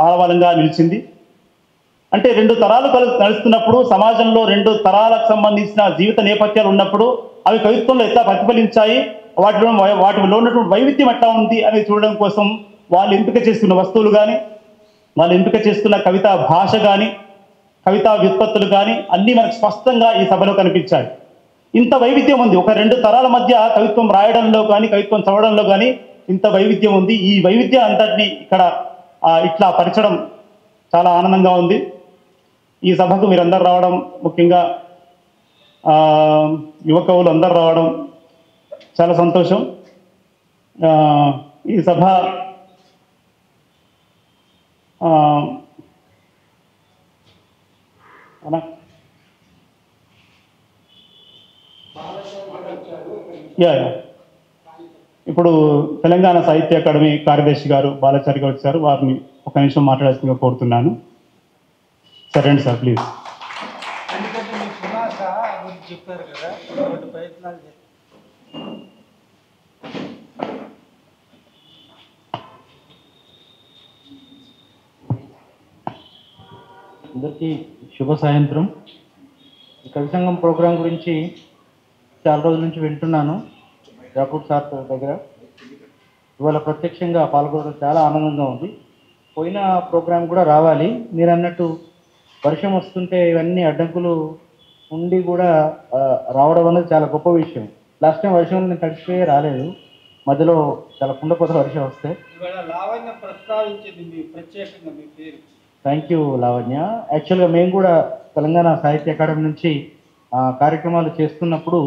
ఆహ్వానంగా నిలిచింది. అంటే 2 తరాలు నడుస్తున్నప్పుడు సమాజంలో 2 తరాలకు సంబంధించిన జీవిత నేపథ్యాలు ఉన్నప్పుడు అవి కవిత్వంలో ఎట్లా ప్రతిఫలించాయి, వాటిలో ఉన్నటువంటి వైవిధ్యం ఎట్లా ఉంది అనేది చూడడం కోసం వాళ్ళు ఎంపిక చేస్తున్న వస్తువులు కానీ, వాళ్ళు ఎంపిక చేస్తున్న కవితా భాష కానీ, కవితా వ్యుత్పత్తులు కానీ అన్నీ మనకు స్పష్టంగా ఈ సభలో కనిపించాయి. ఇంత వైవిధ్యం ఉంది. ఒక 2 తరాల మధ్య కవిత్వం రాయడంలో కానీ, కవిత్వం చదవడంలో కానీ ఇంత వైవిధ్యం ఉంది. ఈ వైవిధ్యం అంతటినీ ఇక్కడ ఇట్లా పరచడం చాలా ఆనందంగా ఉంది. ఈ సభకు మీరందరూ రావడం, ముఖ్యంగా యువ కవులు అందరూ రావడం చాలా సంతోషం. ఈ సభ ఇప్పుడు తెలంగాణ సాహిత్య అకాడమీ కార్యదర్శి గారు బాలాచారి గారు వచ్చారు. వారిని ఒక నిమిషం మాట్లాడాల్సిందిగా కోరుతున్నాను. సరే సార్, ప్లీజ్. ఎందుకంటే మీ సునాస గురించి చెప్పారు కదా, ప్రయత్నాలు చేస్తారు. అందరికీ శుభ సాయంత్రం. ఈ కవి సంఘం ప్రోగ్రాం గురించి చాలా రోజుల నుంచి వింటున్నాను యాకూబ్ సార్ దగ్గర. ఇవాళ ప్రత్యక్షంగా పాల్గొనడం చాలా ఆనందంగా ఉంది. పోయిన ప్రోగ్రాం కూడా రావాలి. మీరు అన్నట్టు వర్షం వస్తుంటే ఇవన్నీ అడ్డంకులు ఉండి కూడా రావడం అనేది చాలా గొప్ప విషయం. లాస్ట్ టైం వర్షంలో నేను తడిచిపోయే రాలేదు, మధ్యలో చాలా కుండపోత వర్షం వస్తే. లావణ్య ప్రస్తావించింది మీ ప్రత్యేకంగా మీ పేరు. Thank you Lavanya. యాక్చువల్గా మేము కూడా తెలంగాణ సాహిత్య అకాడమీ నుంచి కార్యక్రమాలు చేస్తున్నప్పుడు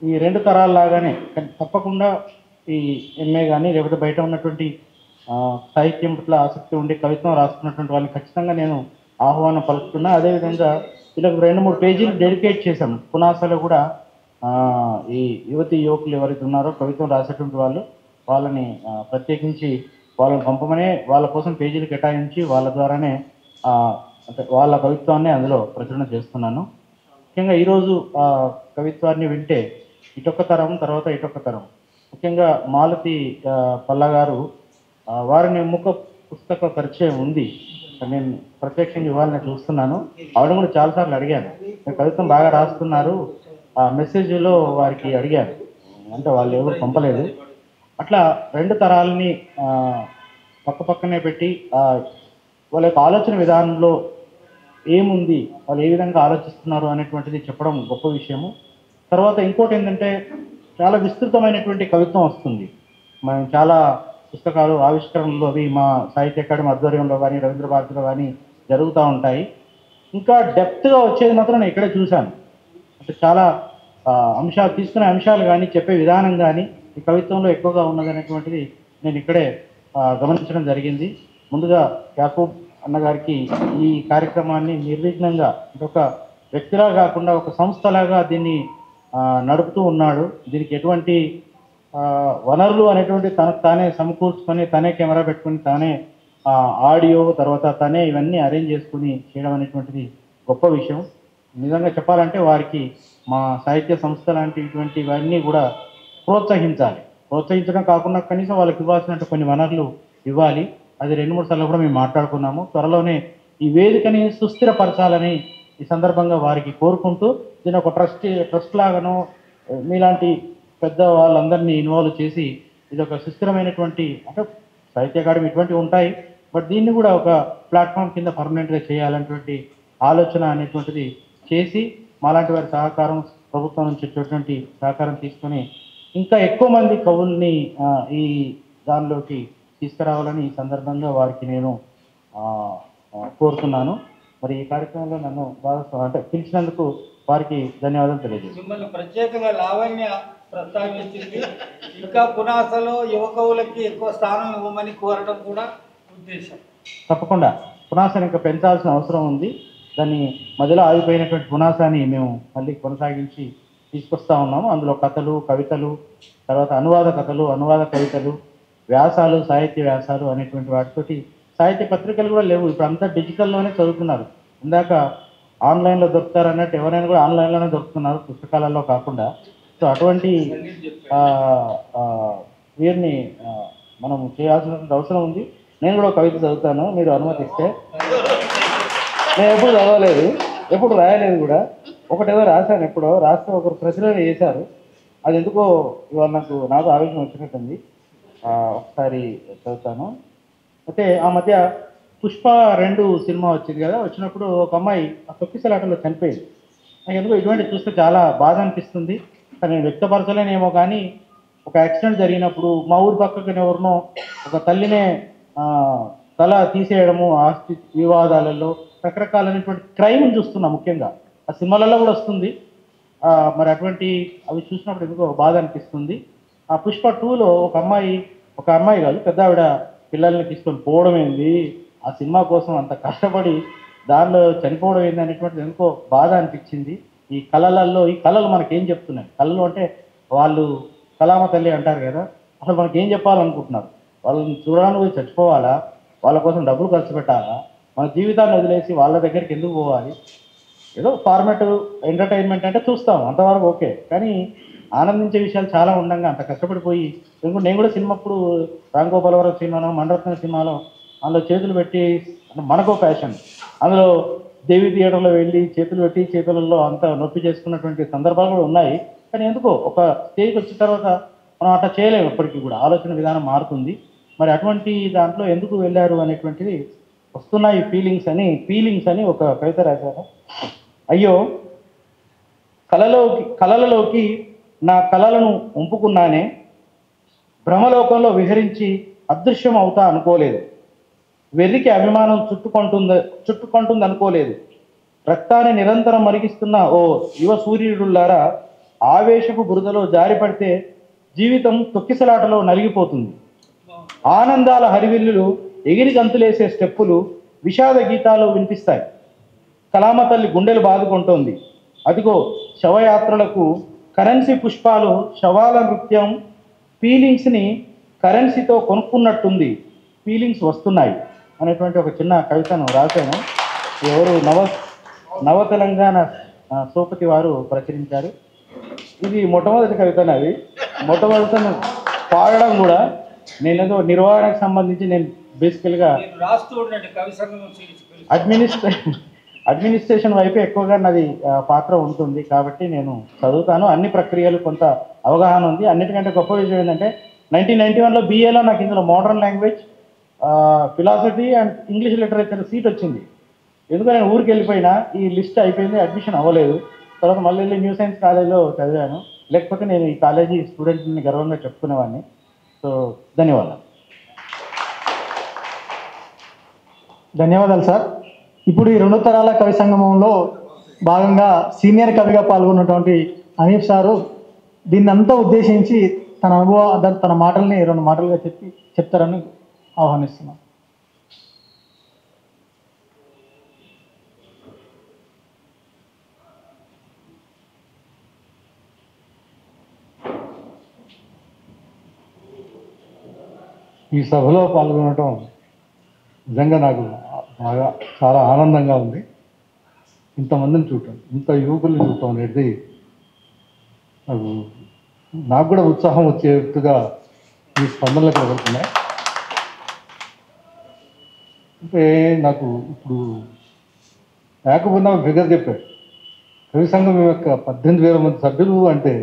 ఈ 2 తరాల లాగానే తప్పకుండా ఈ ఎంఏ కానీ లేకపోతే బయట ఉన్నటువంటి సాహిత్యం పట్ల ఆసక్తి ఉండి కవిత్వం రాసుకున్నటువంటి వాళ్ళని ఖచ్చితంగా నేను ఆహ్వానం పలుకుతున్నా. అదేవిధంగా వీళ్ళకి 2-3 పేజీలు డెడికేట్ చేశాం. పునాసలో కూడా ఈ యువతి యువకులు ఎవరైతే ఉన్నారో కవిత్వం రాసేటువంటి వాళ్ళని ప్రత్యేకించి వాళ్ళని పంపమనే వాళ్ళ కోసం పేజీలు కేటాయించి వాళ్ళ ద్వారానే అంటే వాళ్ళ కవిత్వాన్ని అందులో ప్రచురణ చేస్తున్నాను. ముఖ్యంగా ఈరోజు కవిత్వాన్ని వింటే ఇటొక్క తరం తర్వాత ఇటొక్క తరం, ముఖ్యంగా మాలతి పల్లా గారు వారిని ముఖ పుస్తక పరిచయం ఉంది, నేను ప్రత్యక్షంగా ఇవ్వాలని చూస్తున్నాను. ఆవిడ కూడా చాలాసార్లు అడిగాను, మీరు కవిత్వం బాగా రాస్తున్నారు, ఆ మెసేజ్లో వారికి అడిగాను, అంటే వాళ్ళు ఎవరు పంపలేదు. అట్లా 2 తరాలని పక్క పక్కనే పెట్టి వాళ్ళ యొక్క ఆలోచన విధానంలో ఏముంది, వాళ్ళు ఏ విధంగా ఆలోచిస్తున్నారు అనేటువంటిది చెప్పడం గొప్ప విషయము. తర్వాత ఇంకోటి ఏంటంటే చాలా విస్తృతమైనటువంటి కవిత్వం వస్తుంది. మనం చాలా పుస్తకాలు ఆవిష్కరణలు అవి మా సాహిత్య అకాడమీ ఆధ్వర్యంలో కానీ రవీంద్ర భారతిలో కానీ జరుగుతూ ఉంటాయి. ఇంకా డెప్త్గా వచ్చేది మాత్రం నేను ఇక్కడే చూశాను. అంటే చాలా అంశాలు తీసుకునే అంశాలు కానీ చెప్పే విధానం కానీ ఈ కవిత్వంలో ఎక్కువగా ఉన్నదనేటువంటిది నేను ఇక్కడే గమనించడం జరిగింది. ముందుగా యాకూబ్ అన్నగారికి ఈ కార్యక్రమాన్ని నిర్విఘ్నంగా ఒక వ్యక్తిలా కాకుండా ఒక సంస్థలాగా దీన్ని నడుపుతూ ఉన్నాడు. దీనికి ఎటువంటి వనరులు అనేటువంటి తనకు తానే సమకూర్చుకొని తనే కెమెరా పెట్టుకుని తానే ఆడియో తర్వాత తనే ఇవన్నీ అరేంజ్ చేసుకుని చేయడం అనేటువంటిది గొప్ప విషయం. నిజంగా చెప్పాలంటే వారికి మా సాహిత్య సంస్థ లాంటి ఇటువంటివన్నీ కూడా ప్రోత్సహించాలి. ప్రోత్సహించడం కాకుండా కనీసం వాళ్ళకి ఇవ్వాల్సినట్టు కొన్ని వనరులు ఇవ్వాలి. అది 2-3 సార్లు కూడా మేము మాట్లాడుకున్నాము. త్వరలోనే ఈ వేదికని సుస్థిరపరచాలని ఈ సందర్భంగా వారికి కోరుకుంటూ దీని ఒక ట్రస్ట్ లాగానో మీలాంటి పెద్ద వాళ్ళందరినీ ఇన్వాల్వ్ చేసి ఇది ఒక సుస్థిరమైనటువంటి, అంటే సాహిత్య అకాడమీ ఇటువంటివి ఉంటాయి, బట్ దీన్ని కూడా ఒక ప్లాట్ఫామ్ కింద పర్మనెంట్గా చేయాలనేటువంటి ఆలోచన అనేటువంటిది చేసి మాలాంటి వారి సహకారం, ప్రభుత్వం నుంచి వచ్చేటువంటి సహకారం తీసుకొని ఇంకా ఎక్కువ మంది కవుల్ని ఈ దానిలోకి తీసుకురావాలని ఈ సందర్భంగా వారికి నేను కోరుతున్నాను. మరి ఈ కార్యక్రమంలో నన్ను బాగా అంటే పిలిచినందుకు వారికి ధన్యవాదాలు తెలియజేస్తాను. మిమ్మల్ని ప్రత్యేకంగా లావణ్య ప్రస్తావించింది. ఇంకా పునాసలో యువకవులకి ఎక్కువ స్థానం ఇవ్వమని కోరడం కూడా ఉద్దేశం. తప్పకుండా పునాసాన్ని ఇంకా పెంచాల్సిన అవసరం ఉంది. దాన్ని మధ్యలో ఆగిపోయినటువంటి పునాసాన్ని మేము మళ్ళీ కొనసాగించి తీసుకొస్తా ఉన్నాము. అందులో కథలు, కవితలు, తర్వాత అనువాద కథలు, అనువాద కవితలు, వ్యాసాలు, సాహిత్య వ్యాసాలు అనేటువంటి వాటితోటి సాహిత్య పత్రికలు కూడా లేవు. ఇప్పుడు అంతా డిజిటల్లోనే చదువుతున్నారు. ఇందాక ఆన్లైన్లో దొరుకుతారు అన్నట్టు ఎవరైనా కూడా ఆన్లైన్లోనే దొరుకుతున్నారు, పుస్తకాలలో కాకుండా. సో అటువంటి వీరిని మనం చేయాల్సిన అవసరం ఉంది. నేను కూడా కవిత చదువుతాను, మీరు అనుమతిస్తే. నేను ఎప్పుడు చదవలేదు, ఎప్పుడు రాయలేదు కూడా. ఒకటేదో రాశాను, ఎప్పుడో రాస్తే ఒకరు ప్రచురణ చేశారు. అది ఎందుకో ఇవాళ నాకు ఆవేశం వచ్చినట్టుంది. ఒకసారి చదువుతాను. అయితే ఆ మధ్య పుష్ప 2 సినిమా వచ్చింది కదా, వచ్చినప్పుడు ఒక అమ్మాయి ఆ తొక్కిసలాటలో చనిపోయింది. నాకు ఎందుకో ఇటువంటి చూస్తే చాలా బాధ అనిపిస్తుంది. నేను వ్యక్తపరచలేనేమో కానీ ఒక యాక్సిడెంట్ జరిగినప్పుడు మా ఊరి పక్కన ఎవరినో ఒక తల్లినే తల తీసేయడము, ఆస్తి వివాదాలలో రకరకాలైనటువంటి క్రైమ్ని చూస్తున్నాం. ముఖ్యంగా ఆ సినిమాలలో కూడా వస్తుంది. మరి అటువంటి అవి చూసినప్పుడు ఎందుకో బాధ అనిపిస్తుంది. ఆ పుష్ప 2లో ఒక అమ్మాయి కాదు, పెద్ద ఆవిడ పిల్లల్ని తీసుకొని పోవడం ఏంది, ఆ సినిమా కోసం అంత కష్టపడి దానిలో చనిపోవడం ఏంది అనేటువంటిది ఎందుకో బాధ అనిపించింది. ఈ కళలలో ఈ కళలు మనకేం చెప్తున్నాయి? కళలు అంటే వాళ్ళు కళామ తల్లి అంటారు కదా, అసలు మనకేం చెప్పాలనుకుంటున్నారు? వాళ్ళని చూడడానికి పోయి చచ్చిపోవాలా? వాళ్ళ కోసం డబ్బులు ఖర్చు పెట్టాలా? మన జీవితాన్ని వదిలేసి వాళ్ళ దగ్గరికి ఎందుకు పోవాలి? ఏదో ఫార్మాట్ ఎంటర్టైన్మెంట్ అంటే చూస్తాం, అంతవరకు ఓకే. కానీ ఆనందించే విషయాలు చాలా ఉండగా అంత కష్టపడిపోయి నేను కూడా సినిమా అప్పుడు రామ్ గోపాలవరం సినిమాలో, మణరత్న సినిమాలో అందులో చేతులు పెట్టి, మనకో ప్యాషన్, అందులో దేవి థియేటర్లో వెళ్ళి చేతులు పెట్టి చేతులలో అంత నొప్పి చేసుకున్నటువంటి సందర్భాలు కూడా ఉన్నాయి. కానీ ఎందుకో ఒక స్టేజ్కి వచ్చిన తర్వాత మనం అట్లా చేయలేము ఎప్పటికీ కూడా, ఆలోచన విధానం మారుతుంది. మరి అటువంటి దాంట్లో ఎందుకు వెళ్ళారు అనేటువంటిది వస్తున్నాయి ఫీలింగ్స్ అని ఒక కవిత రాశారు. అయ్యో కలలలోకి నా కలలను ఉంపుకున్నానే, భ్రమలోకంలో విహరించి అదృశ్యం అవుతా అనుకోలేదు, వెర్రికి అభిమానం చుట్టుకుంటుంది అనుకోలేదు, రక్తాన్ని నిరంతరం మరిగిస్తున్న ఓ యువ సూర్యుడులారా, ఆవేశపు బురదలో జారిపడితే జీవితం తొక్కిసలాటలో నలిగిపోతుంది. ఆనందాల హరివిల్లులు, ఎగిరి గంతులేసే స్టెప్పులు, విషాద గీతాలు వినిపిస్తాయి. కలామ తల్లి గుండెలు బాదుకుంటోంది. అదిగో శవయాత్రలకు కరెన్సీ పుష్పాలు, శవాల నృత్యం, ఫీలింగ్స్ని కరెన్సీతో కొనుక్కున్నట్టుంది, ఫీలింగ్స్ వస్తున్నాయి అనేటువంటి ఒక చిన్న కవితను రాశాను. ఎవరు నవ తెలంగాణ సోపతి వారు ప్రచురించారు. ఇది మొట్టమొదటి కవితను. అది మొట్టమొదటిను పాడడం కూడా నేనేదో నిర్వహణకు సంబంధించి నేను బేసికల్గా అడ్మినిస్ట్రేషన్ వైపు ఎక్కువగా నాది పాత్ర ఉంటుంది కాబట్టి నేను చదువుతాను. అన్ని ప్రక్రియలు కొంత అవగాహన ఉంది. అన్నిటికంటే గొప్ప విషయం ఏంటంటే 1991లో BAలో నాకు ఇందులో modern language, philosophy and English literature seat వచ్చింది. ఎందుకంటే నేను ఊరికి వెళ్ళిపోయినా, ఈ లిస్ట్ అయిపోయింది, అడ్మిషన్ అవ్వలేదు. తర్వాత మళ్ళీ వెళ్ళి న్యూ సైన్స్ కాలేజీలో చదివాను. లేకపోతే నేను ఈ కాలేజీ స్టూడెంట్ని గర్వంగా చెప్పుకునేవాడిని. సో ధన్యవాదాలు సార్. ఇప్పుడు ఈ 2 తరాల కవి సంగమంలో భాగంగా సీనియర్ కవిగా పాల్గొన్నటువంటి హనీఫ్ సారు దీన్నంతా ఉద్దేశించి తన అనుభవం, తన మాటల్ని 2 మాటలుగా చెప్తారని ఆహ్వానిస్తున్నాం. ఈ సభలో పాల్గొనడం నిజంగా నాకు బాగా చాలా ఆనందంగా ఉంది. ఇంతమందిని చూడటం, ఇంత యువకుల్ని చూడటం అనేది నాకు కూడా ఉత్సాహం వచ్చేట్టుగా ఈ స్పందనలు కలుగుతున్నాయి. అంటే నాకు ఇప్పుడు లేకపోయినా ఫిగర్ చెప్పాడు, కవి సంఘం యొక్క 18,000 మంది సభ్యులు అంటే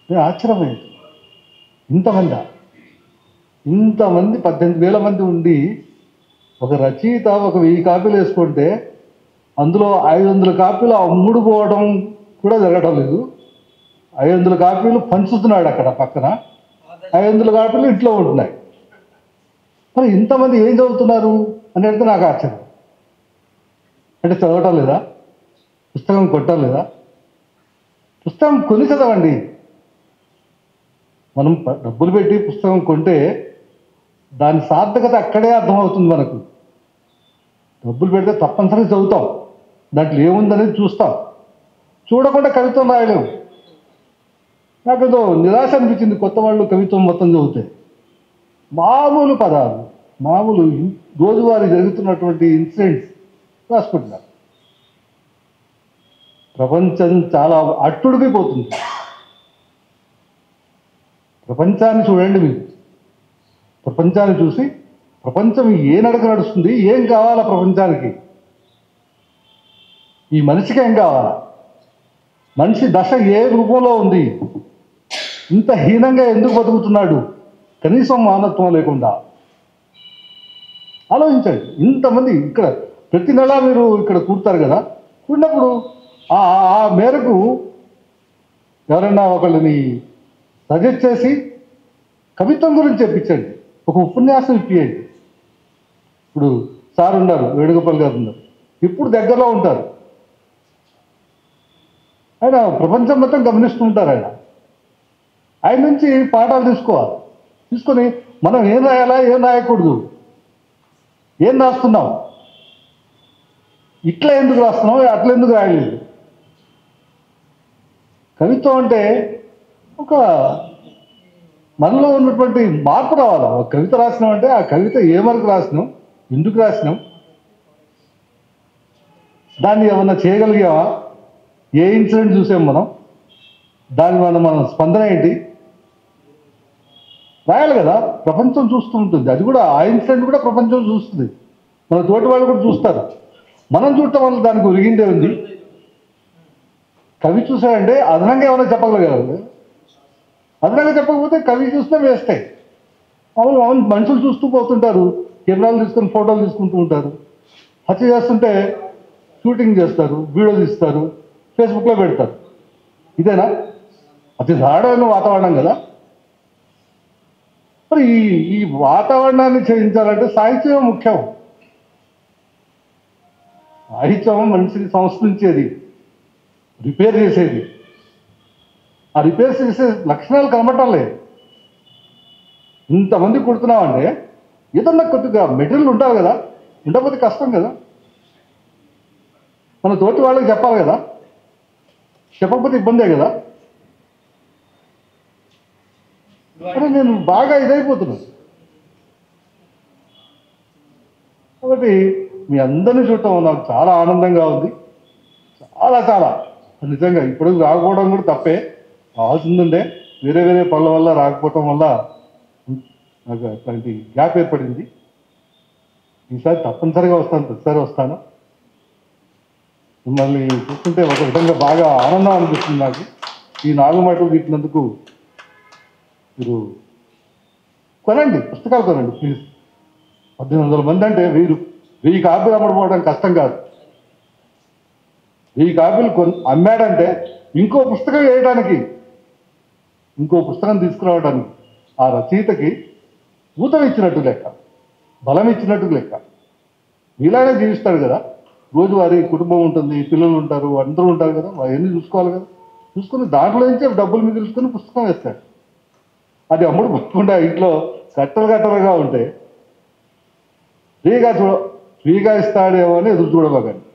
నేను ఆశ్చర్యమైంది. ఇంతమంది 18,000 మంది ఉండి ఒక రచయిత ఒక 1000 కాపీలు వేసుకుంటే అందులో 500 కాపీలు అమ్ముడుపోవడం కూడా జరగడం లేదు. 500 కాపీలు పంచుతున్నాడు అక్కడ పక్కన, 500 కాపీలు ఇంట్లో ఉంటున్నాయి. మరి ఇంతమంది ఏం చదువుతున్నారు అనేది నాకు ఆశ్చర్యం. అంటే చదవటం లేదా, పుస్తకం కొట్టడం లేదా? పుస్తకం కొని చదవండి. మనం డబ్బులు పెట్టి పుస్తకం కొంటే దాని సార్థకత అక్కడే అర్థమవుతుంది మనకు. డబ్బులు పెడితే తప్పనిసరిగా చదువుతాం, దాంట్లో ఏముందనేది చూస్తాం, చూడకుండా కవిత్వం రాయలేము. నాకు ఏదో నిరాశ అనిపించింది కొత్త వాళ్ళు కవిత్వం మొత్తం చదివితే. మామూలు పదాలు, మామూలు రోజువారీ జరుగుతున్నటువంటి ఇన్సిడెంట్స్ రాసుకుంటున్నారు. ప్రపంచం చాలా అట్టుడికిపోతుంది. ప్రపంచాన్ని చూడండి మీరు. ప్రపంచాన్ని చూసి ప్రపంచం ఏ నడక నడుస్తుంది, ఏం కావాలా ప్రపంచానికి, ఈ మనిషికి ఏం కావాలా, మనిషి దశ ఏ రూపంలో ఉంది, ఇంత హీనంగా ఎందుకు బతుకుతున్నాడు, కనీసం మానవత్వం లేకుండా. ఆలోచించండి. ఇంతమంది ఇక్కడ ప్రతి నెల మీరు ఇక్కడ కూడతారు కదా, కూడినప్పుడు ఆ మేరకు ఎవరైనా ఒకళ్ళని సజెస్ట్ చేసి కవిత్వం గురించి చెప్పించండి, ఒక ఉపన్యాసం ఇప్పియండి. ఇప్పుడు సార్ ఉన్నారు, వేణుగోపాల్ గారు ఉన్నారు, ఇప్పుడు దగ్గరలో ఉంటారు. ఆయన ప్రపంచం మొత్తం గమనిస్తూ ఉంటారు. ఆయన నుంచి పాఠాలు తీసుకోవాలి. తీసుకొని మనం ఏం రాయాలా, ఏం రాయకూడదు, ఏం రాస్తున్నాం, ఇట్లా ఎందుకు రాస్తున్నాం, అట్లా ఎందుకు రాయలేదు. కవిత్వం అంటే ఒక మనలో ఉన్నటువంటి మార్పు రావాలి. ఒక కవిత రాసినాం అంటే ఆ కవిత ఏ వరకు రాసినాం, ఎందుకు రాసినాం, దాన్ని ఏమన్నా చేయగలిగామా, ఏ ఇన్సిడెంట్ చూసాం మనం, దాని మన స్పందన ఏంటి రాయాలి కదా. ప్రపంచం చూస్తూ ఉంటుంది, అది కూడా ఆ ఇన్సిడెంట్ కూడా ప్రపంచం చూస్తుంది, మన తోటి వాళ్ళు కూడా చూస్తారు. మనం చూడటం వల్ల దానికి ఒరిగిందే ఉంది. కవి చూసాడంటే అదనంగా ఏమైనా చెప్పగలగాలి. అదనంగా చెప్పకపోతే కవి చూసినా వేస్తే అవును మనుషులు చూస్తూ పోతుంటారు, కెమెరాలు తీసుకొని ఫోటోలు తీసుకుంటూ ఉంటారు. హత్య చేస్తుంటే షూటింగ్ చేస్తారు, వీడియో తీస్తారు, ఫేస్బుక్లో పెడతారు. ఇదేనా అతి దారుణమైన వాతావరణం కదా? మరి ఈ వాతావరణాన్ని చేయించాలంటే సాహిత్యం ముఖ్యం. సాహిత్యం మనిషిని సంస్కరించేది, రిపేర్ చేసేది. ఆ రిపేర్ చేసే లక్షణాలు కనబడటం లేదు. ఇంతమంది కుడుతున్నామంటే ఏదన్నా కొద్దిగా మెటీరియల్ ఉండాలి కదా, ఉండకపోతే కష్టం కదా. మన తోటి వాళ్ళకి చెప్పాలి కదా, చెప్పకపోతే ఇబ్బందే కదా. కానీ నేను బాగా ఇదైపోతున్నాను. కాబట్టి మీ అందరినీ చూడటం నాకు చాలా ఆనందంగా ఉంది. చాలా నిజంగా ఇప్పుడు రాకపోవడం కూడా తప్పే, కావాల్సిందంటే వేరే పనుల వల్ల రాకపోవటం వల్ల నాకు అట్లాంటి గ్యాప్ ఏర్పడింది. ఈసారి తప్పనిసరిగా వస్తాను, ప్రతిసారి వస్తాను. మిమ్మల్ని చూస్తుంటే ఒక విధంగా బాగా ఆనందం అనిపిస్తుంది నాకు. ఈ 4 మాటలు తీసినందుకు మీరు కొనండి, పుస్తకాలు కొనండి ప్లీజ్. 1800 మంది అంటే 1000 కాపీలు అమ్మడిపోవడం కష్టం కాదు. 1000 కాపీలు అమ్మాడంటే ఇంకో పుస్తకం వేయడానికి, ఇంకో పుస్తకం తీసుకురావడానికి ఆ రచయితకి ఊతం ఇచ్చినట్టు లెక్క, బలం ఇచ్చినట్టు లెక్క. ఇలానే జీవిస్తాడు కదా, రోజువారీ కుటుంబం ఉంటుంది, పిల్లలు ఉంటారు, అందరూ ఉంటారు కదా, అవన్నీ చూసుకోవాలి కదా. చూసుకుని దాంట్లో నుంచే డబ్బులు మిగిల్చుకొని పుస్తకం వేస్తాడు. అది అమ్ముడు పోకుండా ఇంట్లో కట్టలుగా ఉంటే ఫ్రీగా ఇస్తాడేమో అని ఎదురు చూడబోకండి.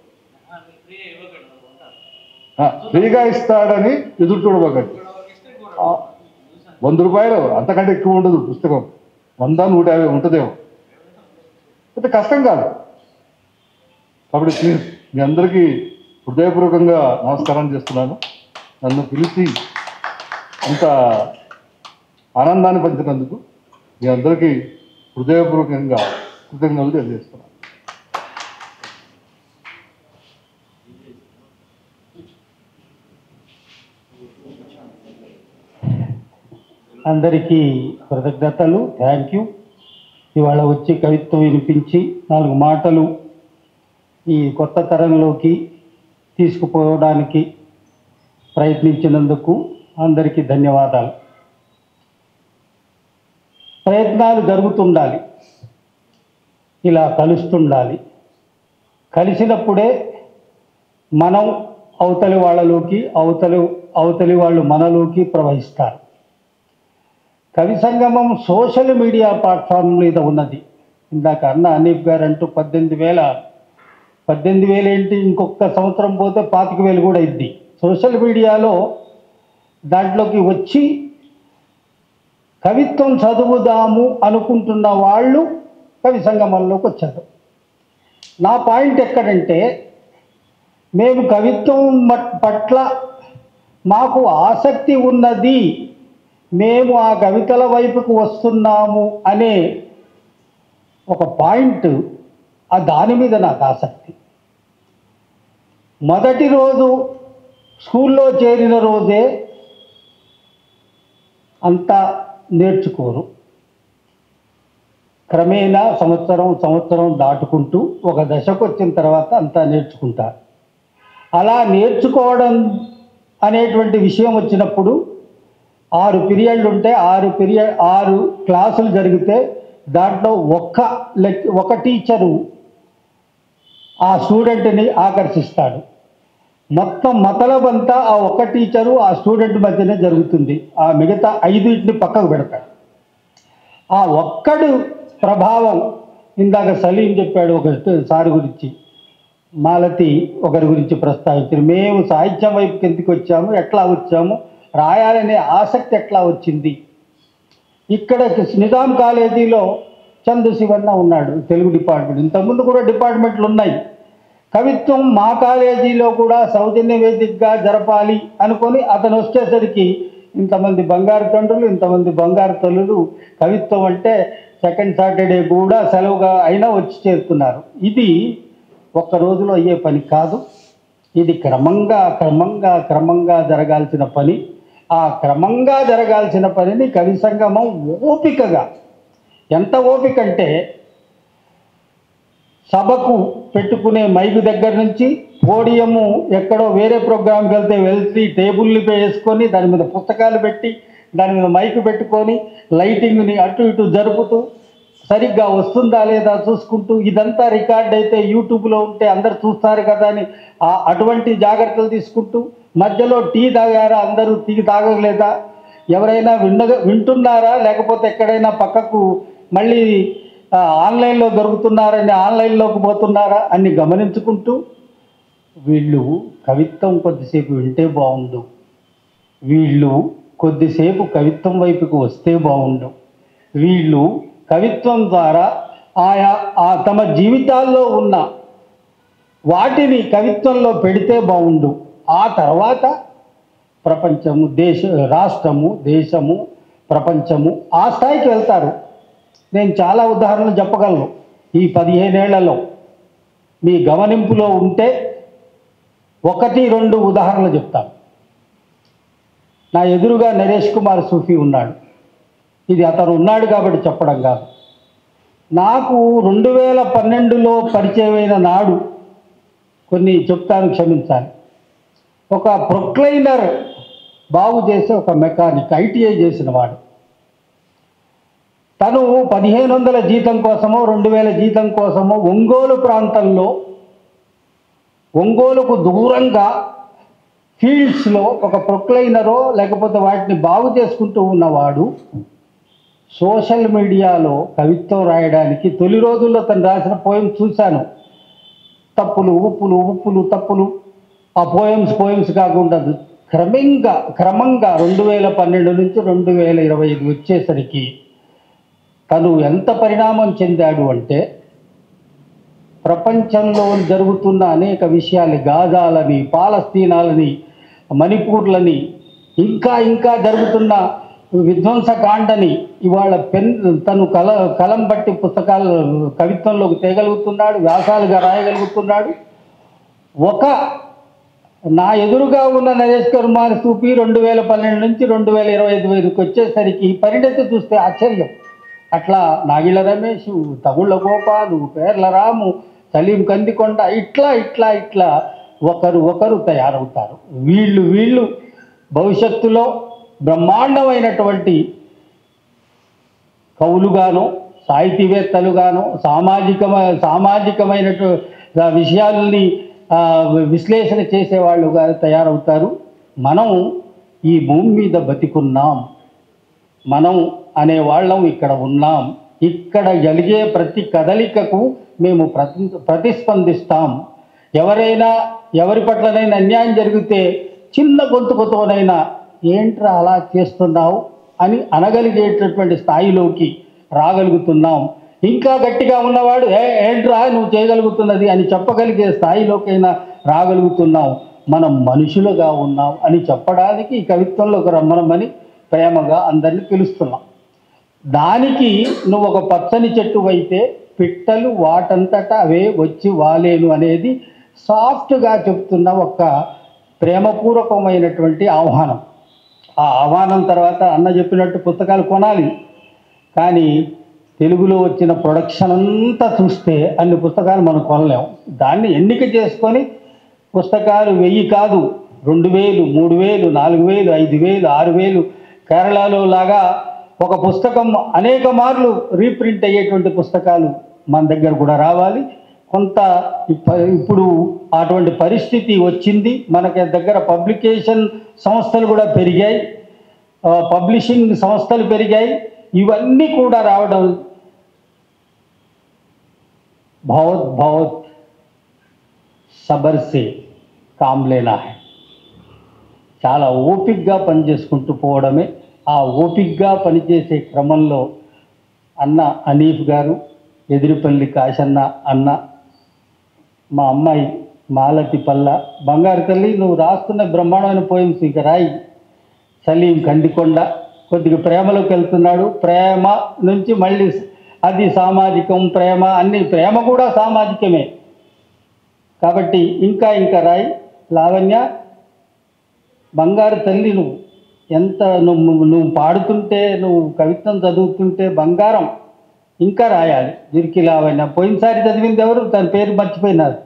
ఫ్రీగా ఇస్తాడని ఎదురు చూడబోకండి. 100 రూపాయలు అంతకంటే ఎక్కువ ఉండదు పుస్తకం, 100, 150 ఉంటుందేమో. అయితే కష్టం కాదు. కాబట్టి ప్లీజ్ మీ అందరికీ హృదయపూర్వకంగా నమస్కారం చేస్తున్నాను. నన్ను పిలిచి అంత ఆనందాన్ని పంచినందుకు మీ అందరికీ హృదయపూర్వకంగా కృతజ్ఞతలు తెలియజేస్తున్నాను. అందరికీ కృతజ్ఞతలు, థ్యాంక్ యూ. ఇవాళ వచ్చి కవిత్వం వినిపించి 4 మాటలు ఈ కొత్త తరంలోకి తీసుకుపోవడానికి ప్రయత్నించినందుకు అందరికీ ధన్యవాదాలు. ప్రయత్నాలు జరుగుతుండాలి, ఇలా కలుస్తుండాలి. కలిసినప్పుడే మనం అవతలి వాళ్ళలోకి, అవతలి వాళ్ళు మనలోకి ప్రవహిస్తారు. కవి సంగమం సోషల్ మీడియా ప్లాట్ఫామ్ మీద ఉన్నది. ఇందాక అనీఫ్ గారు అంటూ 18,000 ఏంటి, ఇంకొక సంవత్సరం పోతే 25,000 కూడా ఇద్ది. సోషల్ మీడియాలో దాంట్లోకి వచ్చి కవిత్వం చదువుదాము అనుకుంటున్న వాళ్ళు కవి సంగమంలోకి వచ్చారు. నా పాయింట్ ఎక్కడంటే, మేము కవిత్వం పట్ల మాకు ఆసక్తి ఉన్నది, మేము ఆ కవితల వైపుకు వస్తున్నాము అనే ఒక పాయింట్, దాని మీద నాకు ఆసక్తి. మొదటి రోజు స్కూల్లో చేరిన రోజే అంతా నేర్చుకోరు. క్రమేణా సంవత్సరం దాటుకుంటూ ఒక దశకు వచ్చిన తర్వాత అంతా నేర్చుకుంటారు. అలా నేర్చుకోవడం అనేటువంటి విషయం వచ్చినప్పుడు 6 పీరియడ్లు ఉంటే 6 క్లాసులు జరిగితే దాంట్లో ఒక టీచరు ఆ స్టూడెంట్ని ఆకర్షిస్తాడు. మొత్తం మతలబంతా ఆ ఒక్క టీచరు ఆ స్టూడెంట్ మధ్యనే జరుగుతుంది. ఆ మిగతా 5 పక్కకు పెడతాడు. ఆ ఒక్కడు ప్రభావం, ఇందాక సలీం చెప్పాడు ఒక సారి గురించి, మాలతి ఒకరి గురించి ప్రస్తావించారు. మేము సాహిత్యం వైపుకి ఎందుకు వచ్చాము, ఎట్లా వచ్చాము, రాయాలనే ఆసక్తి ఎట్లా వచ్చింది. ఇక్కడ నిజాం కాలేజీలో చందు శివన్న ఉన్నాడు, తెలుగు డిపార్ట్మెంట్. ఇంతకుముందు కూడా డిపార్ట్మెంట్లు ఉన్నాయి. కవిత్వం మా కాలేజీలో కూడా సౌజన్య వేదికగా జరపాలి అనుకొని అతను వచ్చేసరికి ఇంతమంది బంగారు తండ్రులు, ఇంతమంది బంగారు తల్లులు కవిత్వం అంటే సెకండ్ సాటర్డే కూడా సెలవుగా అయినా వచ్చి చేరుతున్నారు. ఇది ఒక్క రోజులో అయ్యే పని కాదు. ఇది క్రమంగా జరగాల్సిన పని. ఆ క్రమంగా జరగాల్సిన పనిని కవి సంగమం ఓపికగా, ఎంత ఓపిక అంటే సభకు పెట్టుకునే మైకు దగ్గర నుంచి పోడియము ఎక్కడో వేరే ప్రోగ్రాంకి వెళ్తే టేబుల్ని వేసుకొని దాని మీద పుస్తకాలు పెట్టి దాని మీద మైకు పెట్టుకొని లైటింగ్ని అటు ఇటు జరుపుతూ సరిగ్గా వస్తుందా లేదా చూసుకుంటూ, ఇదంతా రికార్డ్ అయితే యూట్యూబ్లో ఉంటే అందరు చూస్తారు కదా అని అటువంటి జాగ్రత్తలు తీసుకుంటూ, మధ్యలో టీ తాగారా, అందరూ టీ తాగలేదా, ఎవరైనా వింటున్నారా, లేకపోతే ఎక్కడైనా పక్కకు మళ్ళీ ఆన్లైన్లో దొరుకుతున్నారని ఆన్లైన్లోకి పోతున్నారా అని గమనించుకుంటూ, వీళ్ళు కవిత్వం కొద్దిసేపు వింటే బాగుండు, వీళ్ళు కొద్దిసేపు కవిత్వం వైపుకు వస్తే బాగుండు, వీళ్ళు కవిత్వం ద్వారా తమ జీవితాల్లో ఉన్న వాటిని కవిత్వంలో పెడితే బాగుండు, ఆ తర్వాత ప్రపంచము, రాష్ట్రము, దేశము, ప్రపంచము ఆ స్థాయికి వెళ్తారు. నేను చాలా ఉదాహరణలు చెప్పగలను. ఈ 15 ఏళ్లలో మీ గమనింపులో ఉంటే 1-2 ఉదాహరణలు చెప్తాను. నా ఎదురుగా నరేష్ కుమార్ సూఫీ ఉన్నాడు. ఇది అతను ఉన్నాడు కాబట్టి చెప్పడం కాదు. నాకు 2012లో పరిచయమైన నాడు కొన్ని చెప్తాను, క్షమించాలి. ఒక ప్రొక్లైనర్ బాగు చేసే ఒక మెకానిక్, ఐటీఐ చేసిన వాడు. తను 1500 జీతం కోసమో 2000 జీతం కోసమో ఒంగోలు ప్రాంతంలో, ఒంగోలుకు దూరంగా ఫీల్డ్స్లో ఒక ప్రొక్లైనరో లేకపోతే వాటిని బాగు చేసుకుంటూ ఉన్నవాడు సోషల్ మీడియాలో కవిత్వం రాయడానికి తొలి రోజుల్లో తను రాసిన పోయం చూశాను. తప్పులు ఉప్పులు ఉప్పులు తప్పులు. ఆ పోయమ్స్ కాకుండా క్రమంగా 2012 నుంచి 2025 వచ్చేసరికి తను ఎంత పరిణామం చెందాడు అంటే, ప్రపంచంలో జరుగుతున్న అనేక విషయాలు, గాజాలని, పాలస్తీనాలని, మణిపూర్లని, ఇంకా జరుగుతున్న విధ్వంసకాండని ఇవాళ తను కలం బట్టి పుస్తకాలు కవిత్వంలోకి తేగలుగుతున్నాడు, వ్యాసాలుగా రాయగలుగుతున్నాడు. నా ఎదురుగా ఉన్న నరేష్ కుమార్ సూఫీ 2012 నుంచి 2025 వచ్చేసరికి పరిణతి చూస్తే ఆశ్చర్యం. అట్లా నాగిళ్ళ రమేష్, తగుళ్ళ గోపాలు, పేర్ల రాము, సలీం కందికొండ, ఇట్లా ఒకరు తయారవుతారు. వీళ్ళు భవిష్యత్తులో బ్రహ్మాండమైనటువంటి కవులుగాను, సాహితీవేత్తలుగాను, సామాజికమైన విషయాలని విశ్లేషణ చేసేవాళ్ళుగా తయారవుతారు. మనం ఈ భూమి మీద బతికున్నాం, మనం అనేవాళ్ళం ఇక్కడ ఉన్నాం, ఇక్కడ జరిగే ప్రతి కదలికకు మేము ప్రతిస్పందిస్తాం. ఎవరి పట్లనైనా అన్యాయం జరిగితే చిన్న గొంతుకతోనైనా ఏంట్రా అలా చేస్తున్నావు అని అనగలిగేటటువంటి స్థాయిలోకి రాగలుగుతున్నాం. ఇంకా గట్టిగా ఉన్నవాడు ఏంట్రా నువ్వు చేయగలుగుతున్నది అని చెప్పగలిగే స్థాయిలోకైనా రాగలుగుతున్నాం. మనం మనుషులుగా ఉన్నాం అని చెప్పడానికి ఈ కవిత్వంలోకి రమ్మనమని ప్రేమగా అందరినీ పిలుస్తున్నాం. దానికి నువ్వు ఒక పచ్చని చెట్టు అయితే పిట్టలు వాటంతటా అవే వచ్చి వాలేను అనేది సాఫ్ట్గా చెప్తున్న ఒక ప్రేమపూర్వకమైనటువంటి ఆహ్వానం. ఆ ఆహ్వానం తర్వాత అన్న చెప్పినట్టు పుస్తకాలు కొనాలి, కానీ తెలుగులో వచ్చిన ప్రొడక్షన్ అంతా చూస్తే అన్ని పుస్తకాలు మనం కొనలేం. దాన్ని ఎన్నిక చేసుకొని పుస్తకాలు 1000 కాదు, 2000, 3000, 4000, 5000, 6000 కేరళలో లాగా ఒక పుస్తకం అనేక మార్లు రీప్రింట్ అయ్యేటువంటి పుస్తకాలు మన దగ్గర కూడా రావాలి. కొంత ఇప్పుడు అటువంటి పరిస్థితి వచ్చింది. మనకి దగ్గర పబ్లికేషన్ సంస్థలు కూడా పెరిగాయి, పబ్లిషింగ్ సంస్థలు పెరిగాయి. ఇవన్నీ కూడా రావడం बहुत సబర్ సే కామ్ లేనా హై. చాలా ఓపికగా పనిచేసుకుంటూ పోవడమే. ఆ ఓపికగా పనిచేసే క్రమంలో అన్న అనీఫ్ గారు, ఎదిరిపల్లి కాశన్న అన్న, మా అమ్మాయి మాలతి పల్ల, బంగారు తల్లి నువ్వు రాస్తున్న బ్రహ్మాండమైన పోయిమ్స్ ఇక రాయి. సలీం కందికొండ కొద్దిగా ప్రేమలోకి వెళ్తున్నాడు, ప్రేమ నుంచి మళ్ళీ అది సామాజికం, ప్రేమ అన్ని, ప్రేమ కూడా సామాజికమే కాబట్టి ఇంకా రాయి. లావణ్య బంగారు తల్లి నువ్వు ఎంత నువ్వు పాడుతుంటే, నువ్వు కవిత్వం చదువుతుంటే బంగారం. ఇంకా రాయాలి. జిరికి లావైనా పోయినసారి చదివింది ఎవరు? తన పేరు మర్చిపోయినారు.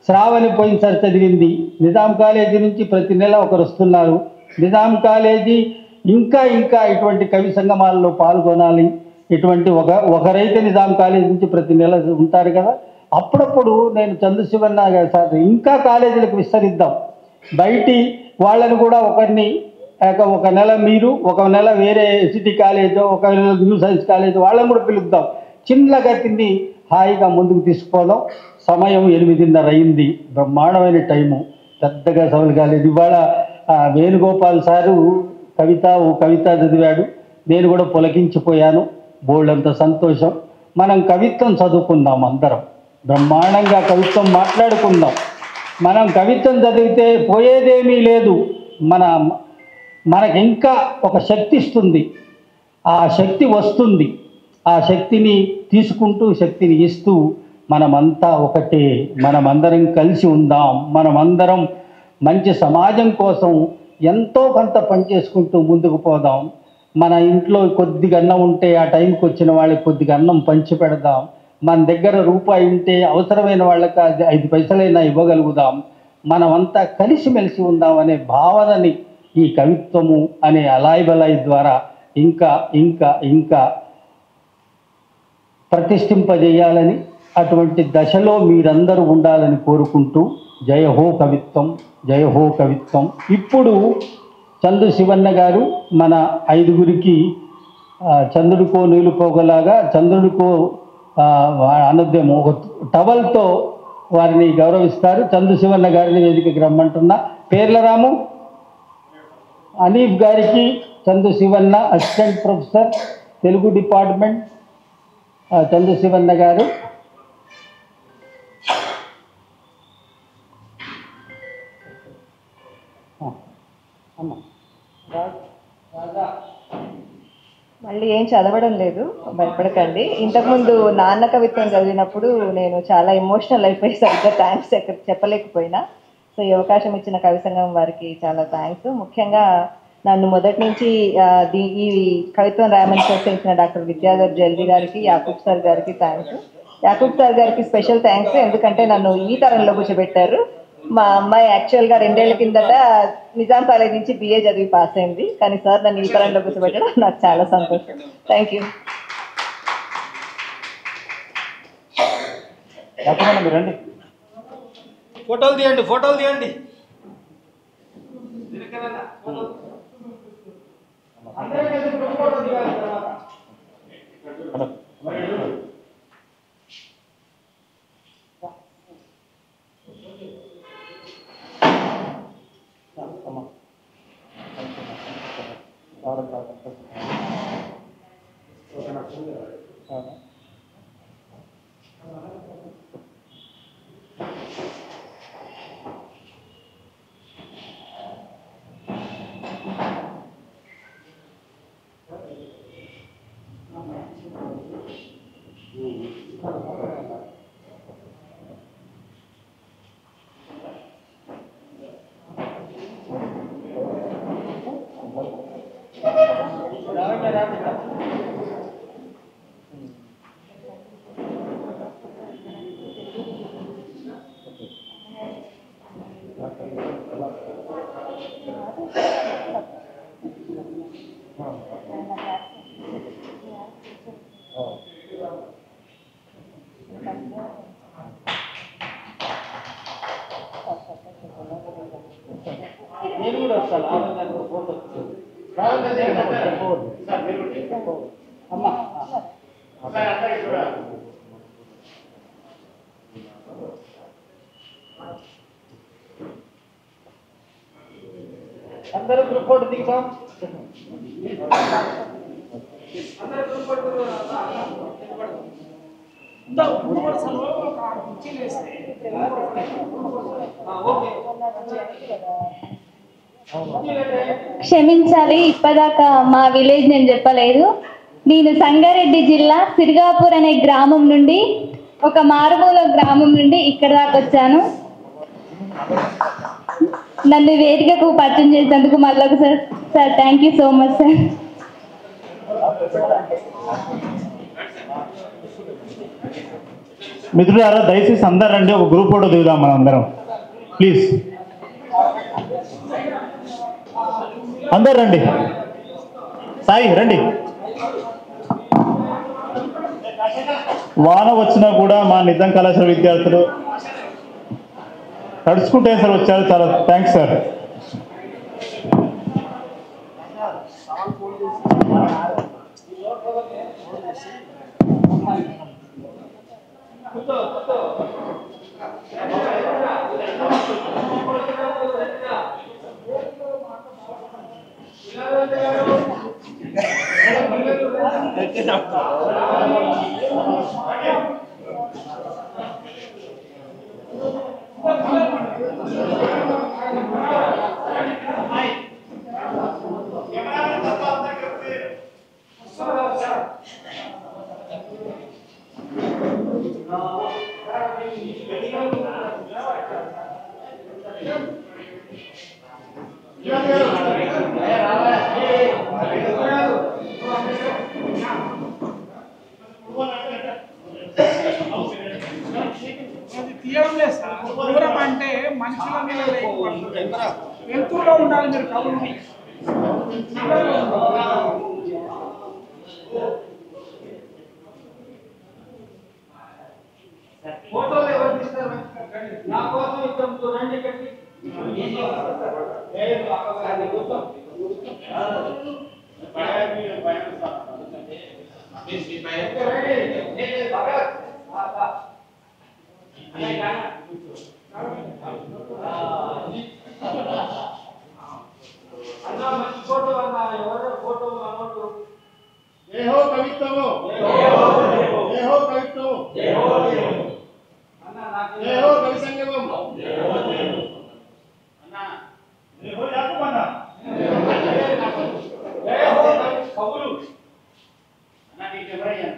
శ్రావణి పోయినసారి చదివింది. నిజాం కాలేజీ నుంచి ప్రతి నెల ఒకరు వస్తున్నారు. నిజాం కాలేజీ ఇంకా ఇటువంటి కవి సంగమాల్లో పాల్గొనాలి. ఇటువంటి ఒకరైతే నిజాం కాలేజీ నుంచి ప్రతి నెల ఉంటారు కదా. అప్పుడప్పుడు నేను చంద్రశివన్న గారు సార్ ఇంకా కాలేజీలకు విస్తరిద్దాం. బయటి వాళ్ళని కూడా ఒకరిని ఒక నెల మీరు, ఒక నెల వేరే సిటీ కాలేజో, ఒక నెల న్యూ సైన్స్ కాలేజో వాళ్ళని కూడా పిలుద్దాం. చిన్నగా తిని హాయిగా ముందుకు తీసుకుపోదాం. సమయం 8:30 అయింది. బ్రహ్మాండమైన టైము. పెద్దగా సవాలు కాలేదు. ఇవాళ వేణుగోపాల్ సారు కవిత చదివాడు. నేను కూడా పులకించిపోయాను. బోల్డంత సంతోషం. మనం కవిత్వం చదువుకుందాం. అందరం బ్రహ్మాండంగా కవిత్వం మాట్లాడుకుందాం. మనం కవిత్వం చదివితే పోయేదేమీ లేదు. మనకి ఇంకా ఒక శక్తి ఇస్తుంది. ఆ శక్తి వస్తుంది. ఆ శక్తిని తీసుకుంటూ, శక్తిని ఇస్తూ మనమంతా ఒకటే. మనమందరం కలిసి ఉందాం. మనమందరం మంచి సమాజం కోసం ఎంతో కొంత పనిచేసుకుంటూ ముందుకు పోదాం. మన ఇంట్లో కొద్దిగా అన్నం ఉంటే ఆ టైంకి వచ్చిన వాళ్ళకి కొద్దిగా అన్నం పంచి పెడదాం. మన దగ్గర రూపాయి ఉంటే అవసరమైన వాళ్ళకి 5 పైసలైనా ఇవ్వగలుగుదాం. మనమంతా కలిసిమెలిసి ఉందాం అనే భావనని ఈ కవిత్వము అనే అలాయి ద్వారా ఇంకా ఇంకా ఇంకా ప్రతిష్ఠింపజేయాలని, అటువంటి దశలో మీరందరూ ఉండాలని కోరుకుంటూ జయ హో కవిత్వం, జయ హో కవిత్వం. ఇప్పుడు చందు శివన్న గారు మన 5గురికి చంద్రుడికో నీళ్ళు పోగలాగా, చంద్రుడికో అనొద్దేమో, ఒక టవల్తో వారిని గౌరవిస్తారు. చందు శివన్న గారిని వేదికకి రమ్మంటున్నా. పేర్ల రాము అనీఫ్ గారికి Chandu Shivanna assistant professor Telugu department. Chandu Shivanna గారు మళ్ళీ ఏం చదవడం లేదు, భయపడకండి. ఇంతకుముందు నాన్న కవిత్వం చదివినప్పుడు నేను చాలా ఎమోషనల్ అయిపోయి సరిగ్గా థ్యాంక్స్ చెప్పలేకపోయినా. సో ఈ అవకాశం ఇచ్చిన కవి సంఘం వారికి చాలా థ్యాంక్స్. ముఖ్యంగా నన్ను మొదటి నుంచి ఈ కవిత్వం రాయమని ప్రోత్సహించిన డాక్టర్ విద్యాధర్ జల్ది గారికి, యాకూబ్ సార్ గారికి థ్యాంక్స్. యాకూబ్ సార్ గారికి స్పెషల్ థ్యాంక్స్, ఎందుకంటే నన్ను ఈ తరంలో కూర్చోబెట్టారు. మా అమ్మాయి యాక్చువల్గా 2 ఏళ్ల కిందట నిజాం కాలేజ్ నుంచి BA చదివి పాస్ అయింది. కానీ సార్ నన్ను ఈ తరంలో కూర్చోబెట్టడం నాకు చాలా సంతోషం. Thank you. ఫోటోలు తీయండి. అందరూ గ్రూప్ ఫోటో దిగుతాం. క్షమించాలి, ఇప్పటిదాకా మా విలేజ్ నేను చెప్పలేదు. నేను సంగారెడ్డి జిల్లా సిరిగాపూర్ అనే గ్రామం నుండి, ఒక మారుమూల గ్రామం నుండి ఇక్కడ దాకా వచ్చాను. నన్ను వేదికకు పరిచయం చేసినందుకు మళ్ళీ ఒకసారి sir thank you so much sir. మిత్రులారా దయచేసి అందరు రండి, ఒక గ్రూప్ ఫోటో దిగుదాం మనం అందరం ప్లీజ్. అందరు రండి, సాయి రండి. వాన వచ్చినా కూడా మా నిజాం కళాశాల విద్యార్థులు తడుచుకుంటే సార్ వచ్చారు, చాలా థ్యాంక్స్ సార్. తీయడం లేదు సార్. దూరం అంటే మనుషుల మీద వెళ్తూలో ఉండాలి మీరు కబుర్లు. ఫోటోలు ఎవరు తీస్తారు? నా కోసం ఇద్దరు రండి ఇక్కడికి. అన్నా మంచి ఫోటో అన్నా, ఎవరో ఫోటో అన్నట్టు. జై హో కవిత్వము, జై హో కవిత్వము, జై హో కవి సంగమం, అన్నా జై హో యాకూబ్ అన్నా, జై హో కవులు అన్నా. నీకు ఎవరయ్యా?